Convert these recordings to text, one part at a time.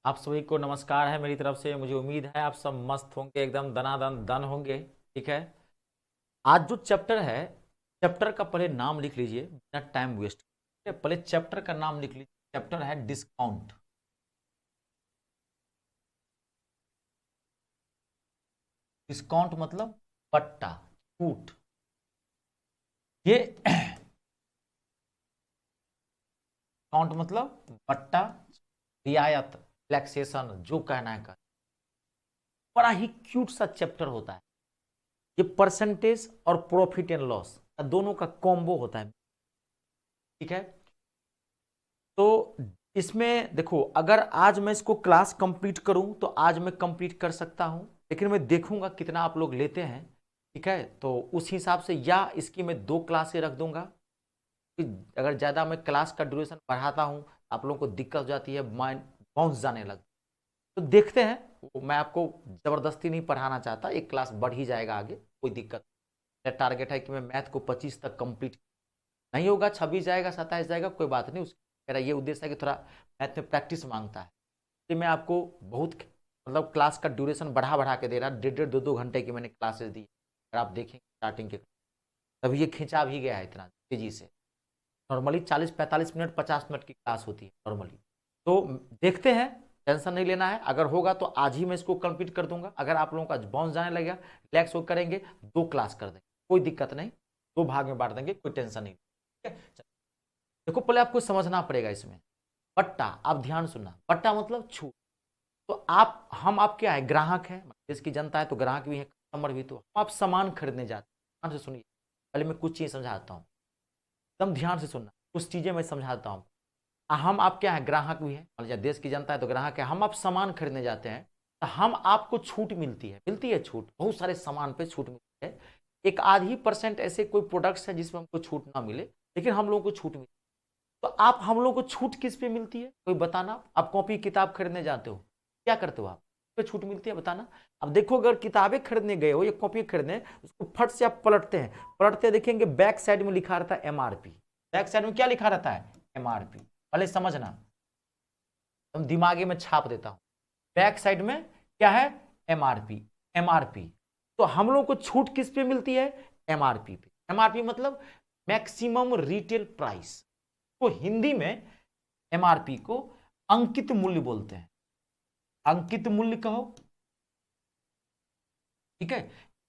आप सभी को नमस्कार है मेरी तरफ से। मुझे उम्मीद है आप सब मस्त होंगे, एकदम दनादन दन होंगे। ठीक है, आज जो चैप्टर है, चैप्टर का पहले नाम लिख लीजिए बिना टाइम वेस्ट। पहले चैप्टर का नाम लिख लीजिए। चैप्टर है डिस्काउंट। डिस्काउंट मतलब पट्टा, छूट। ये डिस्काउंट मतलब पट्टा, रियायत, रिलैक्सेशन, जो कहना है कर। बड़ा ही क्यूट सा चैप्टर होता है ये। परसेंटेज और प्रॉफिट एंड लॉस दोनों का कॉम्बो होता है। ठीक है, तो इसमें देखो, अगर आज मैं इसको क्लास कंप्लीट करूं तो आज मैं कंप्लीट कर सकता हूं, लेकिन मैं देखूंगा कितना आप लोग लेते हैं। ठीक है, तो उस हिसाब से या इसकी मैं 2 क्लासें रख दूंगा। अगर ज़्यादा मैं क्लास का ड्यूरेशन बढ़ाता हूं, आप लोगों को दिक्कत हो जाती है, माइंड बाउंस जाने लग। तो देखते हैं, मैं आपको ज़बरदस्ती नहीं पढ़ाना चाहता, एक क्लास बढ़ ही जाएगा आगे, कोई दिक्कत। मेरा टारगेट है कि मैं मैथ को 25 तक कंप्लीट, नहीं होगा 26 जाएगा 27 जाएगा, कोई बात नहीं। मेरा ये उद्देश्य है कि थोड़ा मैथ में प्रैक्टिस मांगता है, इसलिए मैं आपको बहुत मतलब क्लास का ड्यूरेशन बढ़ा बढ़ा के दे रहा। 1.5-2 घंटे की मैंने क्लासेस दी। अगर आप देखेंगे स्टार्टिंग के, तभी ये खींचा भी गया है इतना तेजी से। नॉर्मली 40-45 मिनट 50 मिनट की क्लास होती है नॉर्मली। तो देखते हैं, टेंशन नहीं लेना है। अगर होगा तो आज ही मैं इसको कंप्लीट कर दूंगा। अगर आप लोगों का बाउंस जाने लगेगा, रिलैक्स हो करेंगे, 2 क्लास कर देंगे, कोई दिक्कत नहीं। 2 भाग में बांट देंगे, कोई टेंशन नहीं। ठीक है, देखो पहले आपको समझना पड़ेगा इसमें पट्टा। आप ध्यान सुनना, पट्टा मतलब छूट। तो हम आप क्या है, ग्राहक है, देश की जनता है तो ग्राहक भी है, कस्टमर भी। तो आप सामान खरीदने जाते हैं। ध्यान से सुनिए, पहले मैं कुछ चीज समझाता हूँ, एकदम ध्यान से सुनना। कुछ चीजें मैं समझाता हूँ। हम आप क्या है, ग्राहक भी है, मान लीजिए देश की जनता है तो ग्राहक है। हम आप सामान खरीदने जाते हैं तो हम आपको छूट मिलती है छूट, बहुत सारे सामान पे छूट मिलती है। एक आधी % ऐसे कोई प्रोडक्ट्स है जिसमें हमको छूट ना मिले, लेकिन हम लोगों को छूट मिलती है। तो आप हम लोगों को छूट किस पे मिलती है, कोई बताना। आप कॉपी किताब खरीदने जाते हो, क्या करते हो आप, पे छूट मिलती है, बताना। अब देखो, अगर किताबें खरीदने गए हो या कॉपी खरीदने, उसको फट से आप पलटते हैं, पलटते देखेंगे बैक साइड में लिखा रहता है MRP। बैक साइड में क्या लिखा रहता है, MRP। पहले समझना, तुम दिमागे में छाप देता हूं। बैक साइड में क्या है, MRP। MRP, तो हम लोग को छूट किस पे मिलती है, MRP पे। MRP मतलब मैक्सिमम रिटेल प्राइस। तो हिंदी में MRP को अंकित मूल्य बोलते हैं। अंकित मूल्य कहो, ठीक है,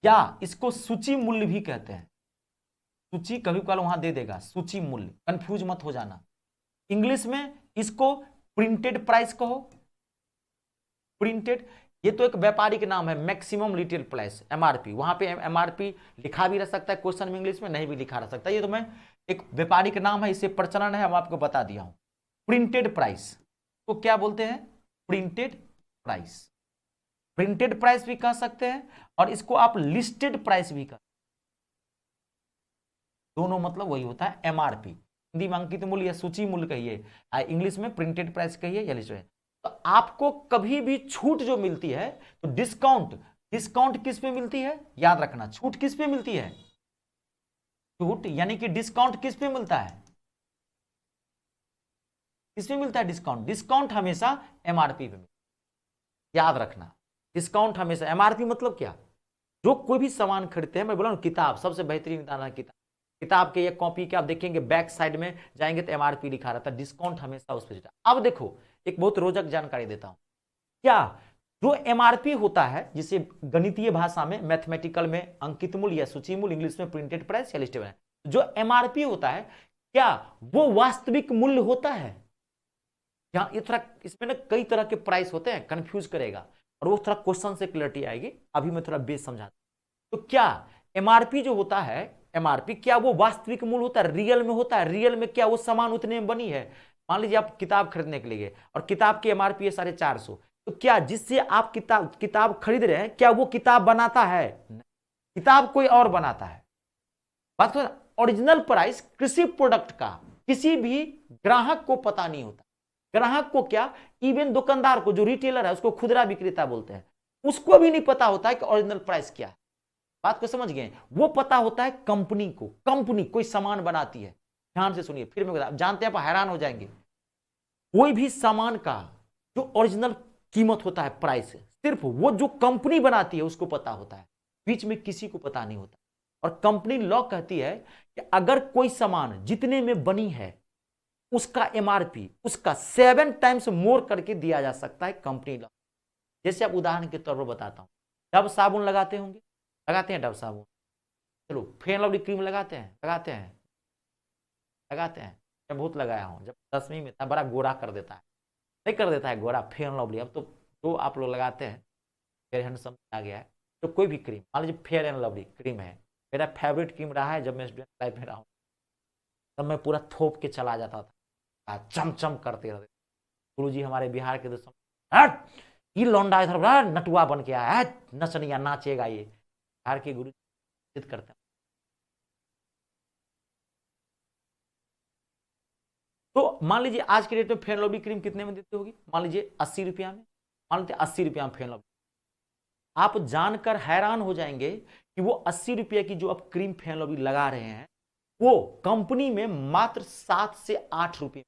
या इसको सूची मूल्य भी कहते हैं। सूची कभी कभी वहां दे देगा, सूची मूल्य, कंफ्यूज मत हो जाना। इंग्लिश में इसको प्रिंटेड प्राइस कहो। प्रिंटेड, ये तो एक व्यापारिक नाम है, मैक्सिमम रिटेल प्राइस, MRP। वहां पे MRP लिखा भी रह सकता है क्वेश्चन में, इंग्लिश में नहीं भी लिखा रह सकता है। ये तो मैं एक व्यापारिक नाम है, इससे प्रचलन है, हम आपको बता दिया हूं। प्रिंटेड प्राइस को क्या बोलते हैं, प्रिंटेड प्राइस। प्रिंटेड प्राइस भी कह सकते हैं, और इसको आप लिस्टेड प्राइस भी कह, दोनों मतलब वही होता है MRP। हिंदी में अंकित मूल्य या सूची मूल्य कहिए, इंग्लिश में प्रिंटेड प्राइस कहिए या लिस्ट। तो आपको कभी भी छूट जो मिलती है, तो डिस्काउंट, डिस्काउंट किस पे मिलती है, याद रखना, छूट किस पे मिलती है, छूट यानी कि डिस्काउंट किस पे मिलता है, किस पे मिलता है डिस्काउंट, डिस्काउंट हमेशा MRP पे मिलता है। याद रखना, डिस्काउंट हमेशा, MRP मतलब क्या, जो कोई भी सामान खरीदते हैं, मैं बोला ना, किताब सबसे बेहतरीन उदाहरण है किताब। किताब के या कॉपी के आप देखेंगे बैक साइड में जाएंगे तो MRP लिखा रहता है, डिस्काउंट हमेशा उस पर। अब देखो, एक बहुत रोचक जानकारी देता हूं। क्या, जो MRP होता है, जिसे गणितीय भाषा में, मैथमेटिकल में अंकित मूल्य या सूची मूल्य, इंग्लिश में प्रिंटेड प्राइस या लिस्टेड, जो MRP होता है, क्या वो वास्तविक मूल्य होता है। यहाँ ये थोड़ा, इसमें ना कई तरह के प्राइस होते हैं, कंफ्यूज करेगा, और वो थोड़ा क्वेश्चन से क्लैरिटी आएगी। अभी मैं थोड़ा बेस समझाता हूं। तो क्या MRP जो होता है, MRP क्या वो वास्तविक मूल्य होता है, रियल में होता है, रियल में क्या वो सामान उतने में बनी है। मान लीजिए आप किताब खरीदने के लिए, और किताब की MRP है 450, तो क्या जिससे आप किताब खरीद रहे हैं, क्या वो किताब बनाता है, किताब कोई और बनाता है। बात तो, ओरिजिनल प्राइस किसी प्रोडक्ट का किसी भी ग्राहक को पता नहीं होता। ग्राहक को क्या, इवन दुकानदार को, जो रिटेलर है, उसको खुदरा विक्रेता बोलते हैं, उसको भी नहीं पता होता है कि ओरिजिनल प्राइस क्या है। बात को समझ गए, वो पता होता है कंपनी को। कंपनी कोई सामान बनाती है, ध्यान से सुनिए, फिर मैं जानते हैं आप हैरान हो जाएंगे। कोई भी सामान का जो ओरिजिनल कीमत होता है, प्राइस सिर्फ वो जो कंपनी बनाती है उसको पता होता है, बीच में किसी को पता नहीं होता। और कंपनी लॉ कहती है कि अगर कोई सामान जितने में बनी है उसका एमआरपी उसका 7 टाइम्स मोर करके दिया जा सकता है, कंपनी लॉ। जैसे आप उदाहरण के तौर पर बताता हूं, डब साबुन लगाते होंगे, लगाते हैं डब साबुन, चलो फेयर लवली क्रीम लगाते हैं, लगाते हैं, लगाते हैं। मैं बहुत लगाया हूं, जब 10वीं में था बड़ा गोरा कर देता है, नहीं कर देता है गोरा फेयर लवली। अब तो जो आप लोग लगाते हैं फेयर हैंडसम आ गया है, तो कोई भी क्रीम, मान लीजिए फेयर एंड लवली क्रीम है, मेरा फेवरेट क्रीम रहा है। जब मैं स्टूडेंट लाइफ में रहा हूँ तब मैं पूरा थोप के चला जाता था, चमचम करते रहते। गुरु जी हमारे बिहार के दोस्तों, हट ये लौंडा इधर बड़ा नटुआ बन के आया है, नचनिया नाचेगा, ये बिहार के गुरु जिद करते हैं। तो मान लीजिए आज के डेट में फेयर लवली क्रीम कितने में देती होगी, मान लीजिए 80 रुपया में, मान लीजिए 80 रुपया में फेयर लवली। आप जानकर हैरान हो जाएंगे कि वो 80 रुपये की जो आप क्रीम फेयर लवली लगा रहे हैं वो कंपनी में मात्र 7 से 8 रुपये,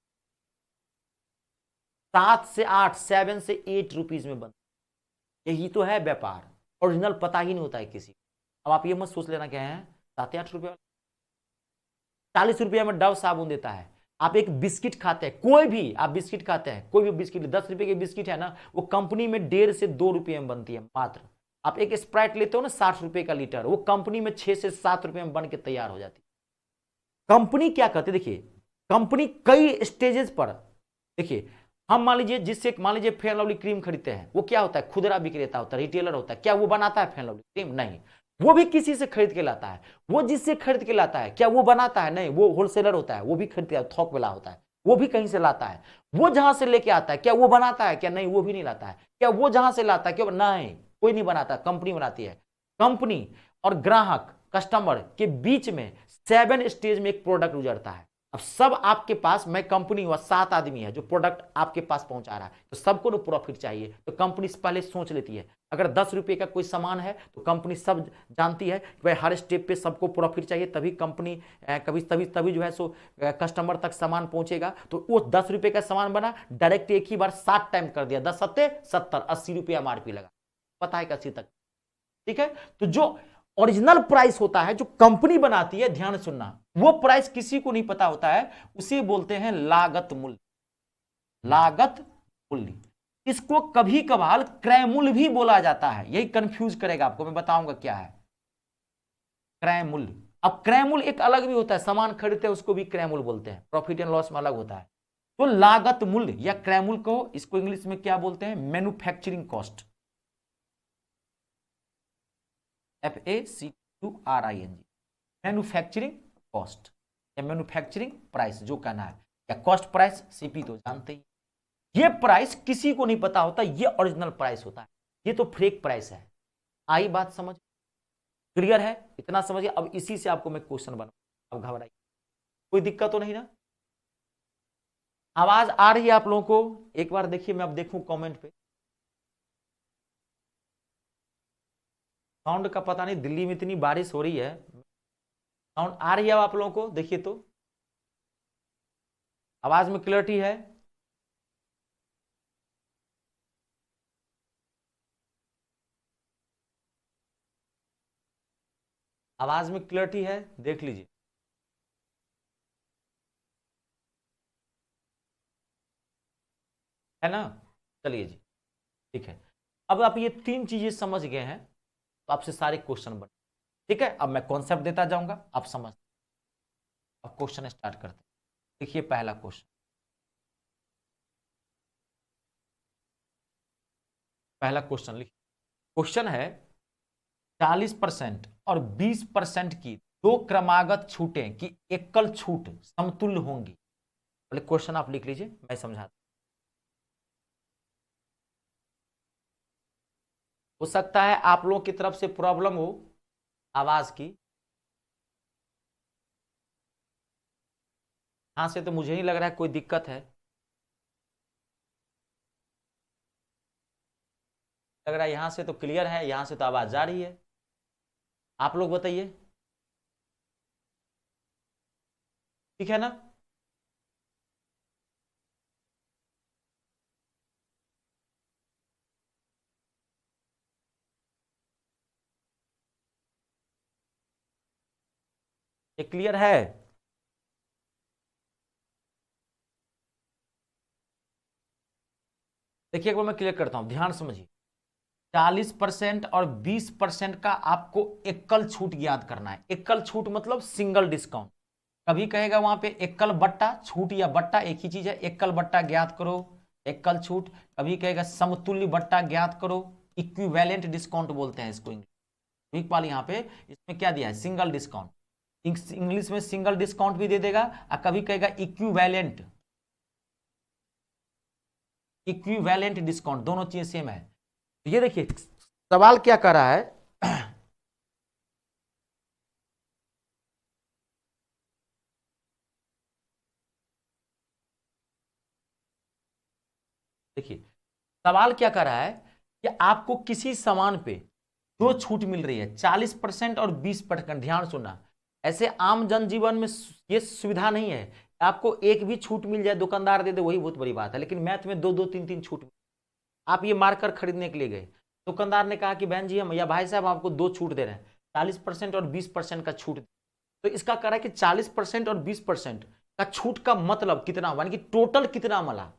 7 से 8, 7 से 8 रुपीज में बनता। यही तो है व्यापार, ओरिजिनल पता ही नहीं होता है किसी। अब आप ये मत सोच लेना क्या है 7-8 रुपये, 40 रुपये में डव साबुन देता है। आप एक बिस्किट खाते हैं, कोई भी आप बिस्किट खाते हैं, कोई भी बिस्किट 10 रुपये की बिस्किट है ना, वो कंपनी में 1.5 से 2 रुपये में बनती है मात्र। आप एक स्प्राइट लेते हो ना 60 रुपये का लीटर, वो कंपनी में 6 से 7 रुपये में बन के तैयार हो जाती है। कंपनी क्या करती है, देखिए कंपनी कई स्टेजेस पर, देखिए हम मान लीजिए जिससे मान लीजिए फेयर लवली क्रीम खरीदते हैं, वो क्या होता है, खुदरा विक्रेता होता है, रिटेलर होता है। क्या वो बनाता है फेयर लवली क्रीम? नहीं, वो भी किसी से खरीद के लाता है। वो जिससे खरीद के लाता है क्या वो बनाता है? नहीं, वो होलसेलर होता है, वो भी खरीद के थोक वाला होता है, वो भी कहीं से लाता है। वो जहां से लेके आता है क्या वो बनाता है? क्या नहीं, वो भी नहीं लाता है। क्या वो जहां से लाता है क्या? नहीं, कोई नहीं बनाता, कंपनी बनाती है। कंपनी और ग्राहक कस्टमर के बीच में 7 स्टेज में एक प्रोडक्ट गुजरता है। अब सब आपके पास, मैं कंपनी हुआ 7 आदमी है जो प्रोडक्ट आपके पास पहुंचा रहा है, तो सबको ना प्रॉफिट चाहिए, तो कंपनी पहले सोच लेती है। अगर 10 रुपये का कोई सामान है तो कंपनी सब जानती है कि भाई हर स्टेप पे सबको प्रॉफिट चाहिए, तभी कंपनी कभी तभी तभी जो है सो कस्टमर तक सामान पहुंचेगा। तो वो 10 रुपये का सामान बना, डायरेक्ट एक ही बार 7 टाइम कर दिया, 10 सत्ते 70, 80 रुपये एमआरपी लगा, पता है 80 तक। ठीक है, तो जो ओरिजिनल प्राइस होता है जो कंपनी बनाती है, ध्यान सुनना, वो प्राइस किसी को नहीं पता होता है, उसे बोलते हैं लागत मूल्य। लागत मूल्य, इसको कभी कभार क्रय मूल्य भी बोला जाता है। यही कंफ्यूज करेगा आपको, मैं बताऊंगा क्या है क्रय मूल्य। अब क्रय मूल्य एक अलग भी होता है, सामान खरीदते हैं उसको भी क्रय मूल्य बोलते हैं, प्रॉफिट एंड लॉस में अलग होता है। तो लागत मूल्य या क्रय मूल्य को, इसको इंग्लिश में क्या बोलते हैं, manufacturing cost, FACURING, manufacturing cost या मैन्युफैक्चरिंग प्राइस जो कहना है, या कॉस्ट प्राइस, सीपी तो जानते ही। ये प्राइस किसी को नहीं पता होता, ये ओरिजिनल प्राइस होता है, ये तो फेक प्राइस है। आई बात समझ, क्लियर है? इतना समझिए। अब इसी से आपको मैं क्वेश्चन बना, अब घबराइए, कोई दिक्कत तो नहीं ना? आवाज आ रही है आप लोगों को? एक बार देखिए, मैं अब देखूं कमेंट पे। साउंड का पता नहीं, दिल्ली में इतनी बारिश हो रही है, साउंड आ रही है आप लोगों को? देखिए तो आवाज में क्लियरिटी है? आवाज में क्लियरिटी है, देख लीजिए, है ना? चलिए जी, ठीक है। अब आप ये 3 चीजें समझ गए हैं तो आपसे सारे क्वेश्चन बने। ठीक है, अब मैं कॉन्सेप्ट देता जाऊंगा, आप समझ। अब क्वेश्चन स्टार्ट करते हैं। देखिए पहला क्वेश्चन, पहला क्वेश्चन लिखिए। क्वेश्चन है 40% और 20% की दो क्रमागत छूटें कि एकल छूट समतुल्य होंगी। पहले क्वेश्चन आप लिख लीजिए, मैं समझाता। हो सकता है आप लोगों की तरफ से प्रॉब्लम हो आवाज की, यहां से तो मुझे नहीं लग रहा है कोई दिक्कत है। लग रहा है यहां से तो क्लियर है, यहां से तो आवाज जा रही है। आप लोग बताइए, ठीक है ना? ये क्लियर है? देखिए एक बार मैं क्लियर करता हूं, ध्यान समझिए। 40% और 20% का आपको एकल छूट याद करना है। एकल छूट मतलब सिंगल डिस्काउंट। कभी कहेगा वहां पे एकल बट्टा, छूट या बट्टा एक ही चीज है। एकल बट्टा ज्ञात करो, एकल छूट। कभी कहेगा समतुल्य बट्टा ज्ञात करो, इक्विवेलेंट डिस्काउंट बोलते हैं इसको इंग्लिश वाले। यहाँ पे इसमें क्या दिया है? Single discount. इंग्लिश में सिंगल डिस्काउंट भी दे देगा, और कभी कहेगा इक्विवेलेंट, इक्विवेलेंट डिस्काउंट, दोनों चीजें सेम है। तो ये देखिए सवाल क्या कर रहा है। देखिए सवाल क्या कर रहा है कि आपको किसी सामान पे दो छूट मिल रही है, 40% और 20%। ध्यान सुनना, ऐसे आम जनजीवन में ये सुविधा नहीं है। आपको एक भी छूट मिल जाए, दुकानदार दे दे, वही बहुत बड़ी बात है। लेकिन मैथ में दो दो तीन तीन छूट। आप ये मार्कर खरीदने के लिए गए, दुकानदार ने कहा कि बहन जी हम या भाई साहब आपको दो छूट दे रहे हैं, 40% और 20% का छूट। तो इसका कह रहा है कि 40% और 20% का छूट का मतलब कितना हुआ, यानी कि टोटल कितना मिला।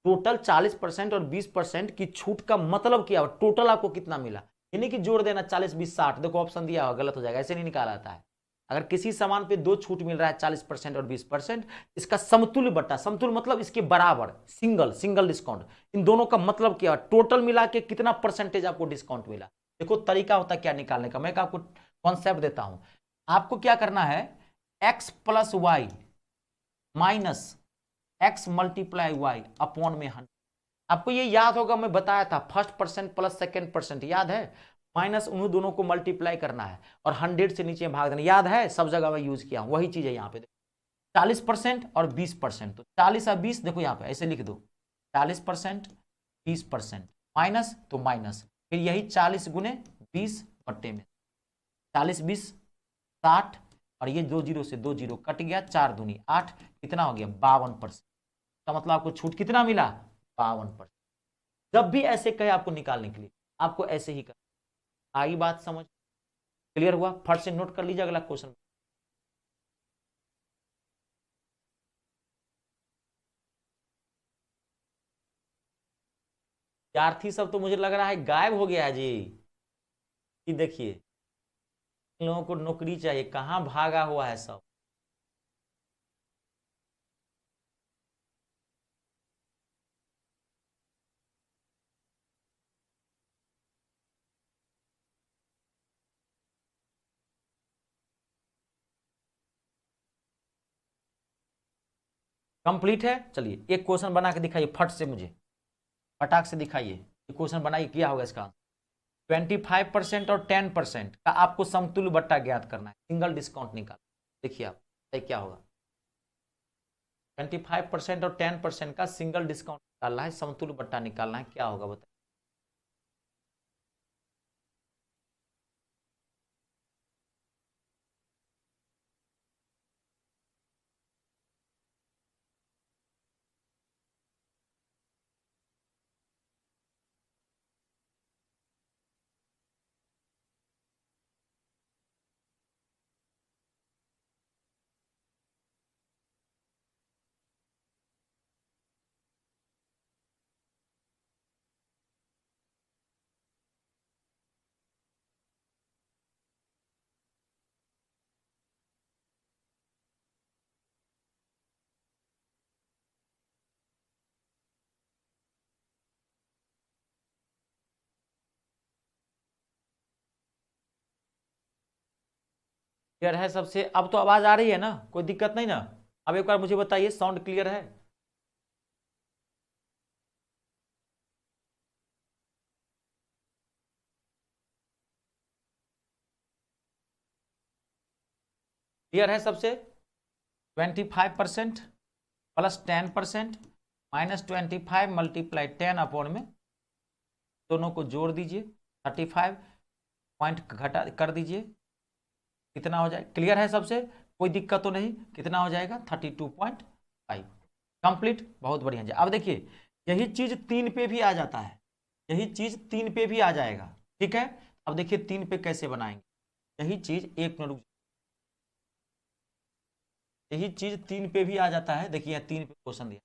टोटल 40% और 20% की छूट का मतलब क्या हुआ, टोटल आपको कितना मिला। यानी कि जोड़ देना 40 20 60। देखो ऑप्शन दिया हुआ गलत हो जाएगा, ऐसे नहीं निकाला जाता है। अगर किसी सामान पे दो छूट मिल रहा है 40% और 20%, इसका समतुल्य बट्टा, समतुल्य मतलब इसके बराबर, सिंगल सिंगल डिस्काउंट, इन दोनों का मतलब क्या, टोटल मिला के कितना परसेंटेज आपको डिस्काउंट मिला। देखो तरीका होता है क्या निकालने का, मैं आपको कॉन्सेप्ट देता हूं। आपको क्या करना है, x plus y minus x multiply y upon में 100। आपको ये याद होगा, मैं बताया था first percent plus second percent, याद है? माइनस उन्हीं दोनों को मल्टीप्लाई करना है और 100 से नीचे भाग देना, याद है? सब जगह मैं यूज किया हूं, वही चीज है यहाँ पे। 40% और 20%, तो 40 और 20 देखो यहाँ पे ऐसे लिख दो, 40% 20% माइनस तो माइनस, फिर यही 40 गुने 20 बट्टे में 40 20 60, और ये 2 जीरो से 2 जीरो कट गया, 4 दूनी 8, कितना हो गया 52%। का मतलब आपको छूट कितना मिला, 52%। जब भी ऐसे कहे आपको निकालने के लिए, आपको ऐसे ही कर। आई बात समझ, क्लियर हुआ? फट से नोट कर लीजिए अगला क्वेश्चन। विद्यार्थी सब तो मुझे लग रहा है गायब हो गया जी। ये देखिए इन लोगों को नौकरी चाहिए, कहां भागा हुआ है सब। कंप्लीट है? चलिए एक क्वेश्चन बना के दिखाइए फट से, मुझे फटाक से दिखाइए। एक क्वेश्चन बनाइए, क्या होगा इसका। 25% और 10% का आपको समतुल्य बट्टा ज्ञात करना है, सिंगल डिस्काउंट निकाल। देखिए आप क्या होगा, 25% और 10% का सिंगल डिस्काउंट निकालना है, समतुल्य बट्टा निकालना है, क्या होगा बताइए। क्लियर है सबसे? अब तो आवाज आ रही है ना, कोई दिक्कत नहीं ना? अब एक बार मुझे बताइए साउंड क्लियर है? क्लियर है सबसे? 25% प्लस 10% माइनस 25 मल्टीप्लाई 10 अपॉन में, दोनों को जोड़ दीजिए, 35 पॉइंट घटा कर दीजिए, कितना हो जाए? क्लियर है सबसे? कोई दिक्कत तो नहीं? कितना हो जाएगा 32.5। कंप्लीट, बहुत बढ़िया जी। अब देखिए यही चीज 3 पे भी आ जाता है, यही चीज 3 पे भी आ जाएगा, ठीक है? अब देखिए 3 पे कैसे बनाएंगे यही चीज। एक मिनट यही चीज 3 पे भी आ जाता है। देखिए 3 पे क्वेश्चन दिया,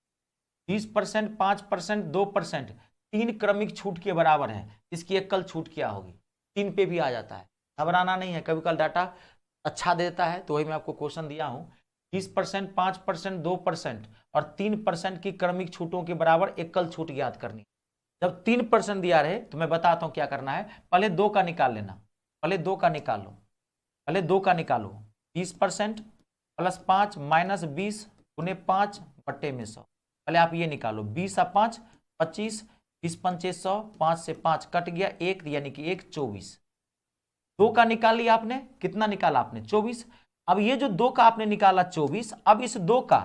20%, 5%, 2%, 3 क्रमिक छूट के बराबर है, इसकी एकल छूट क्या होगी। 3 पे भी आ जाता है, घबराना नहीं है, कभी कल डाटा अच्छा देता है तो वही मैं आपको क्वेश्चन दिया हूं। 20%, 5%, 2% और 3% की क्रमिक छूटों के बराबर एकल छूट ज्ञात करनी। जब 3% दिया रहे तो मैं बताता हूं क्या करना है, पहले 2 का निकाल लेना, पहले 2 का निकाल लो, पहले 2 का निकालो। 20% प्लस 5 माइनस 20 गुने 5 बट्टे में 100, पहले आप ये निकालो। 20 और 5 25, 20 पंचे 100, 5 से 5 कट गया 1, यानी कि 1 24। 2 का निकाल लिया आपने, कितना निकाला आपने 24। अब ये जो 2 का आपने निकाला 24, अब इस 2 का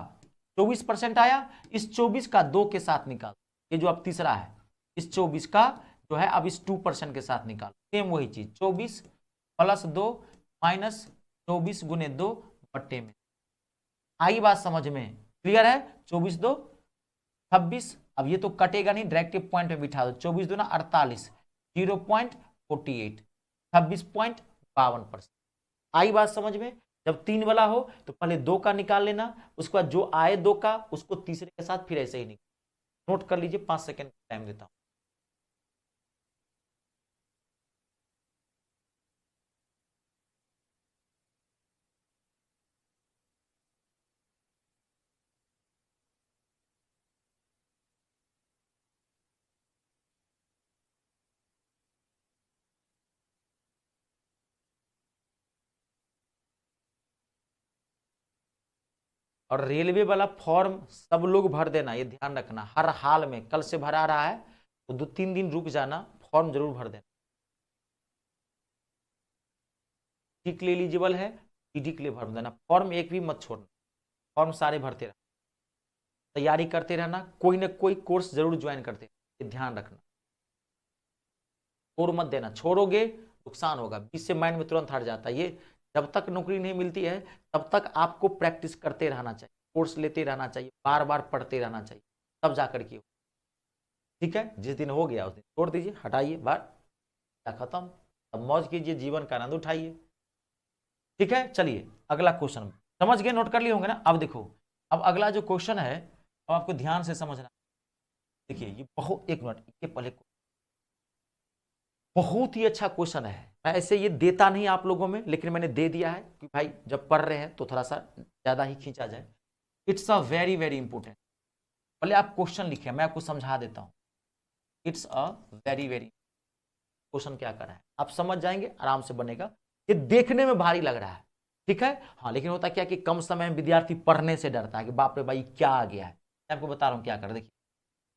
24% आया, इस 24 का 2 के साथ निकाल, ये जो अब तीसरा है, इस 24 का जो है अब इस 2% के साथ निकाल, सेम वही चीज 24 प्लस 2 माइनस 24 गुने 2 बट्टे में। आई बात समझ में, क्लियर है। 24 2 26, अब ये तो कटेगा नहीं, डायरेक्टिव पॉइंट में बिठा दो, 24 दूना 48, 0.48, 26.52%। आई बात समझ में। जब 3 वाला हो तो पहले 2 का निकाल लेना, उसके बाद जो आए 2 का उसको तीसरे के साथ फिर ऐसे ही निकाल, नोट कर लीजिए, 5 सेकेंड टाइम देता हूं। और रेलवे वाला फॉर्म सब लोग भर देना, ये ध्यान रखना, हर हाल में। कल से भरा रहा है तो 2-3 दिन रुक जाना, फॉर्म जरूर भर देना। टी के लिए एलिजिबल है, टीडी के लिए भर देना, फॉर्म एक भी मत छोड़ना, फॉर्म सारे भरते रहना, तैयारी करते रहना, कोई ना कोई कोर्स जरूर ज्वाइन करते रहना, ये ध्यान रखना, और मत देना, छोड़ोगे नुकसान होगा। 20 से माइंड में तुरंत हट जाता है। ये जब तक नौकरी नहीं मिलती है तब तक आपको प्रैक्टिस करते रहना चाहिए, कोर्स लेते रहना चाहिए, बार बार पढ़ते रहना चाहिए, तब जाकर के। ठीक है, जिस दिन हो गया उस दिन छोड़ दीजिए, हटाइए, बात खत्म, अब मौज कीजिए, जीवन का आनंद उठाइए। ठीक है, चलिए अगला क्वेश्चन समझ गए, नोट कर लिए होंगे ना। अब देखो, अब अगला जो क्वेश्चन है अब आपको ध्यान से समझना। देखिए ये बहुत, एक मिनट, ये पहले बहुत ही अच्छा क्वेश्चन है। मैं ऐसे ये देता नहीं आप लोगों में, लेकिन मैंने दे दिया है कि भाई जब पढ़ रहे हैं तो थोड़ा सा ज्यादा ही खींचा जाए। It's a very very important. पहले आप क्वेश्चन लिखिए, मैं आपको समझा देता हूं। It's a very very, question क्या कर रहा है आप समझ जाएंगे, आराम से बनेगा। ये देखने में भारी लग रहा है, ठीक है, हाँ, लेकिन होता क्या कि कम समय में विद्यार्थी पढ़ने से डरता है कि बाप रे भाई क्या आ गया है। मैं आपको बता रहा हूं क्या कर। देखिए,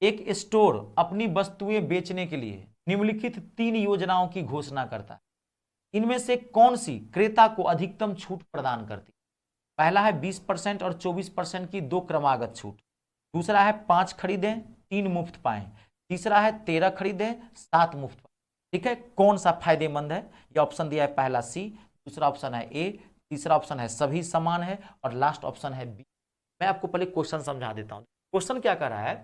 एक स्टोर अपनी वस्तुएं बेचने के लिए निम्नलिखित 3 योजनाओं की घोषणा करता है, इनमें से कौन सी क्रेता को अधिकतम छूट प्रदान करती है। पहला है 20% और 24% की 2 क्रमागत छूट, दूसरा है 5 खरीदें 3 मुफ्त पाएं, तीसरा है 13 खरीदें 7 मुफ्त पाएं। ठीक है, कौन सा फायदेमंद है। ये ऑप्शन दिया है, पहला सी, दूसरा ऑप्शन है ए, तीसरा ऑप्शन है सभी समान है, और लास्ट ऑप्शन है बी। मैं आपको पहले क्वेश्चन समझा देता हूं। क्वेश्चन क्या कर रहा है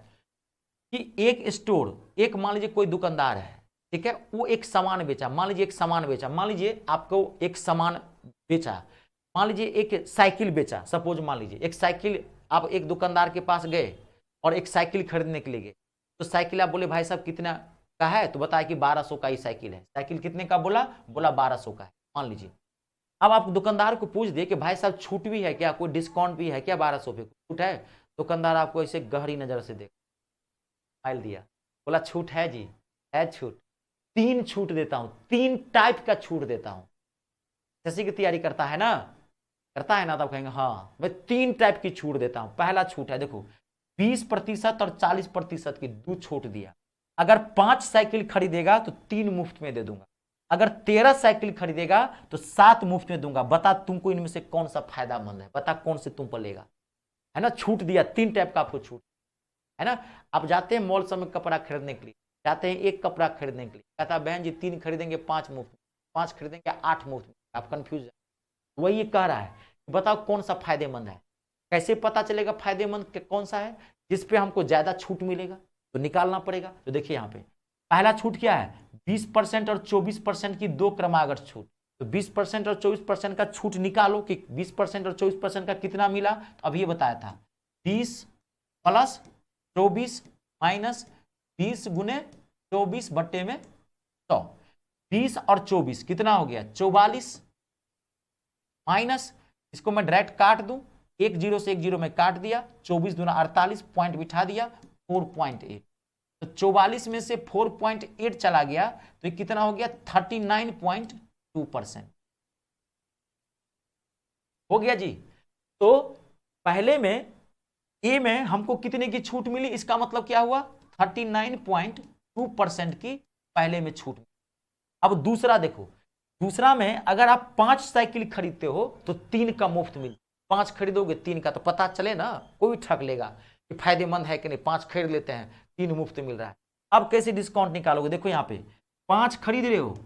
कि एक स्टोर, एक मान लीजिए कोई दुकानदार है, ठीक है, वो एक सामान बेचा, मान लीजिए एक सामान बेचा, मान लीजिए आपको एक सामान बेचा, मान लीजिए एक साइकिल बेचा, सपोज मान लीजिए एक साइकिल, आप एक दुकानदार के पास गए और एक साइकिल खरीदने के लिए गए, तो साइकिल आप बोले भाई साहब कितना का है, तो बताया कि 1200 का ही साइकिल है। साइकिल कितने का बोला, बोला 1200 का है, मान लीजिए। अब आप दुकानदार को पूछ दिए कि भाई साहब छूट भी है क्या, कोई डिस्काउंट भी है क्या, 1200 पे छूट है। दुकानदार आपको ऐसे गहरी नजर से देख फाइल दिया, बोला छूट है जी, है छूट, 3 छूट देता हूं, 3 टाइप का छूट देता हूं। जैसे की तैयारी करता है ना, करता है ना, तब कहेंगे हाँ मैं 3 टाइप की छूट देता हूं। पहला छूट है, देखो 20% और 40% की 2 छूट दिया। अगर 5 साइकिल खरीदेगा तो 3 मुफ्त में दे दूंगा, अगर 13 साइकिल खरीदेगा तो 7 मुफ्त में दूंगा। बता तुमको इनमें से कौन सा फायदामंद है, बता कौन से तुम पर लेगा, है ना। छूट दिया, 3 टाइप का आपको छूट, है ना। आप जाते हैं मॉल सब में कपड़ा खरीदने के लिए, जाते हैं एक कपड़ा खरीदने के लिए, कहता है बहन जी 3 खरीदेंगे 5 मुफ्त, 5 खरीदेंगे 8 मुफ्त, आप कंफ्यूज है। वही कह रहा है, बताओ कौन सा फायदेमंद है। कैसे पता चलेगा फायदेमंद कौन सा है, जिसपे हमको ज्यादा छूट मिलेगा, तो निकालना पड़ेगा। तो देखिए यहाँ पे पहला छूट क्या है, 20% और 24% की 2 क्रमागत छूट, तो 20% और 24% का छूट निकालो कि 20% और 24% का कितना मिला। तो अभी ये बताया था 20 प्लस 24 माइनस 20 गुने 24 बट्टे में 100। 20 और 24 कितना हो गया 44 माइनस, इसको मैं डायरेक्ट काट दूं, एक जीरो से एक जीरो में काट दिया, 24 दूना 48, पॉइंट बिठा दिया 4.8। तो 44 में से 4.8 चला गया तो ये कितना हो गया 39.2% हो गया जी। तो पहले में ए में हमको कितने की छूट मिली, इसका मतलब क्या हुआ 39.2% की पहले में छूट मिली। अब दूसरा देखो, दूसरा में अगर आप 5 साइकिल खरीदते हो तो 3 का मुफ्त मिल, 5 खरीदोगे 3 का, तो पता चले ना, कोई ठग लेगा कि फायदेमंद है कि नहीं, 5 खरीद लेते हैं 3 मुफ्त मिल रहा है। अब कैसे डिस्काउंट निकालोगे, देखो यहाँ पे 5 खरीद रहे हो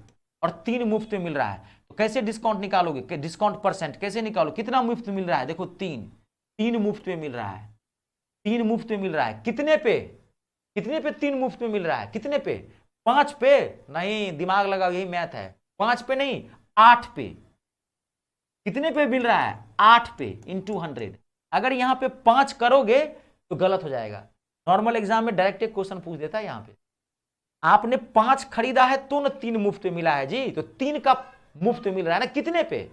और 3 मुफ्त में मिल रहा है, तो कैसे डिस्काउंट निकालोगे, डिस्काउंट परसेंट कैसे निकालो, कितना मुफ्त मिल रहा है, देखो 3 मुफ्त में मिल रहा है, 3 मुफ्त में मिल रहा है, कितने पे, कितने पे 3 मुफ्त में मिल रहा है, कितने पे 5 पे, नहीं दिमाग लगाओ यही मैथ है, 5 पे नहीं 8 पे, कितने पे मिल रहा है 8 पे इंटू 100। अगर यहां पे 5 करोगे तो गलत हो जाएगा, नॉर्मल एग्जाम में डायरेक्ट एक क्वेश्चन पूछ देता है, यहां पे आपने 5 खरीदा है तो ना 3 मुफ्त में मिला है जी, तो 3 का मुफ्त मिल रहा है ना, कितने पे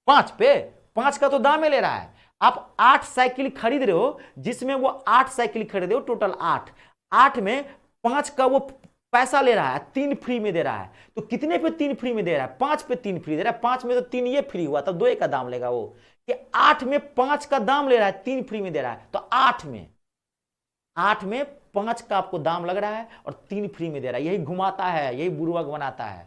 5 पे, 5 का तो दाम में ले रहा है। आप 8 साइकिल खरीद रहे हो, जिसमें वो 8 साइकिल खरीदे हो, टोटल 8 में 5 का वो पैसा ले रहा है, 3 फ्री में दे रहा है, तो कितने पे 3 फ्री में दे रहा है, 5 पे 3 फ्री दे रहा है, 5 में तो 3 ये फ्री हुआ, तब 2 का दाम लेगा वो, कि 8 में 5 का दाम ले रहा है, 3 फ्री में दे रहा है, तो 8 में 5 का आपको दाम लग रहा है और 3 फ्री में दे रहा है, यही घुमाता है, यही बुर्बक बनाता है,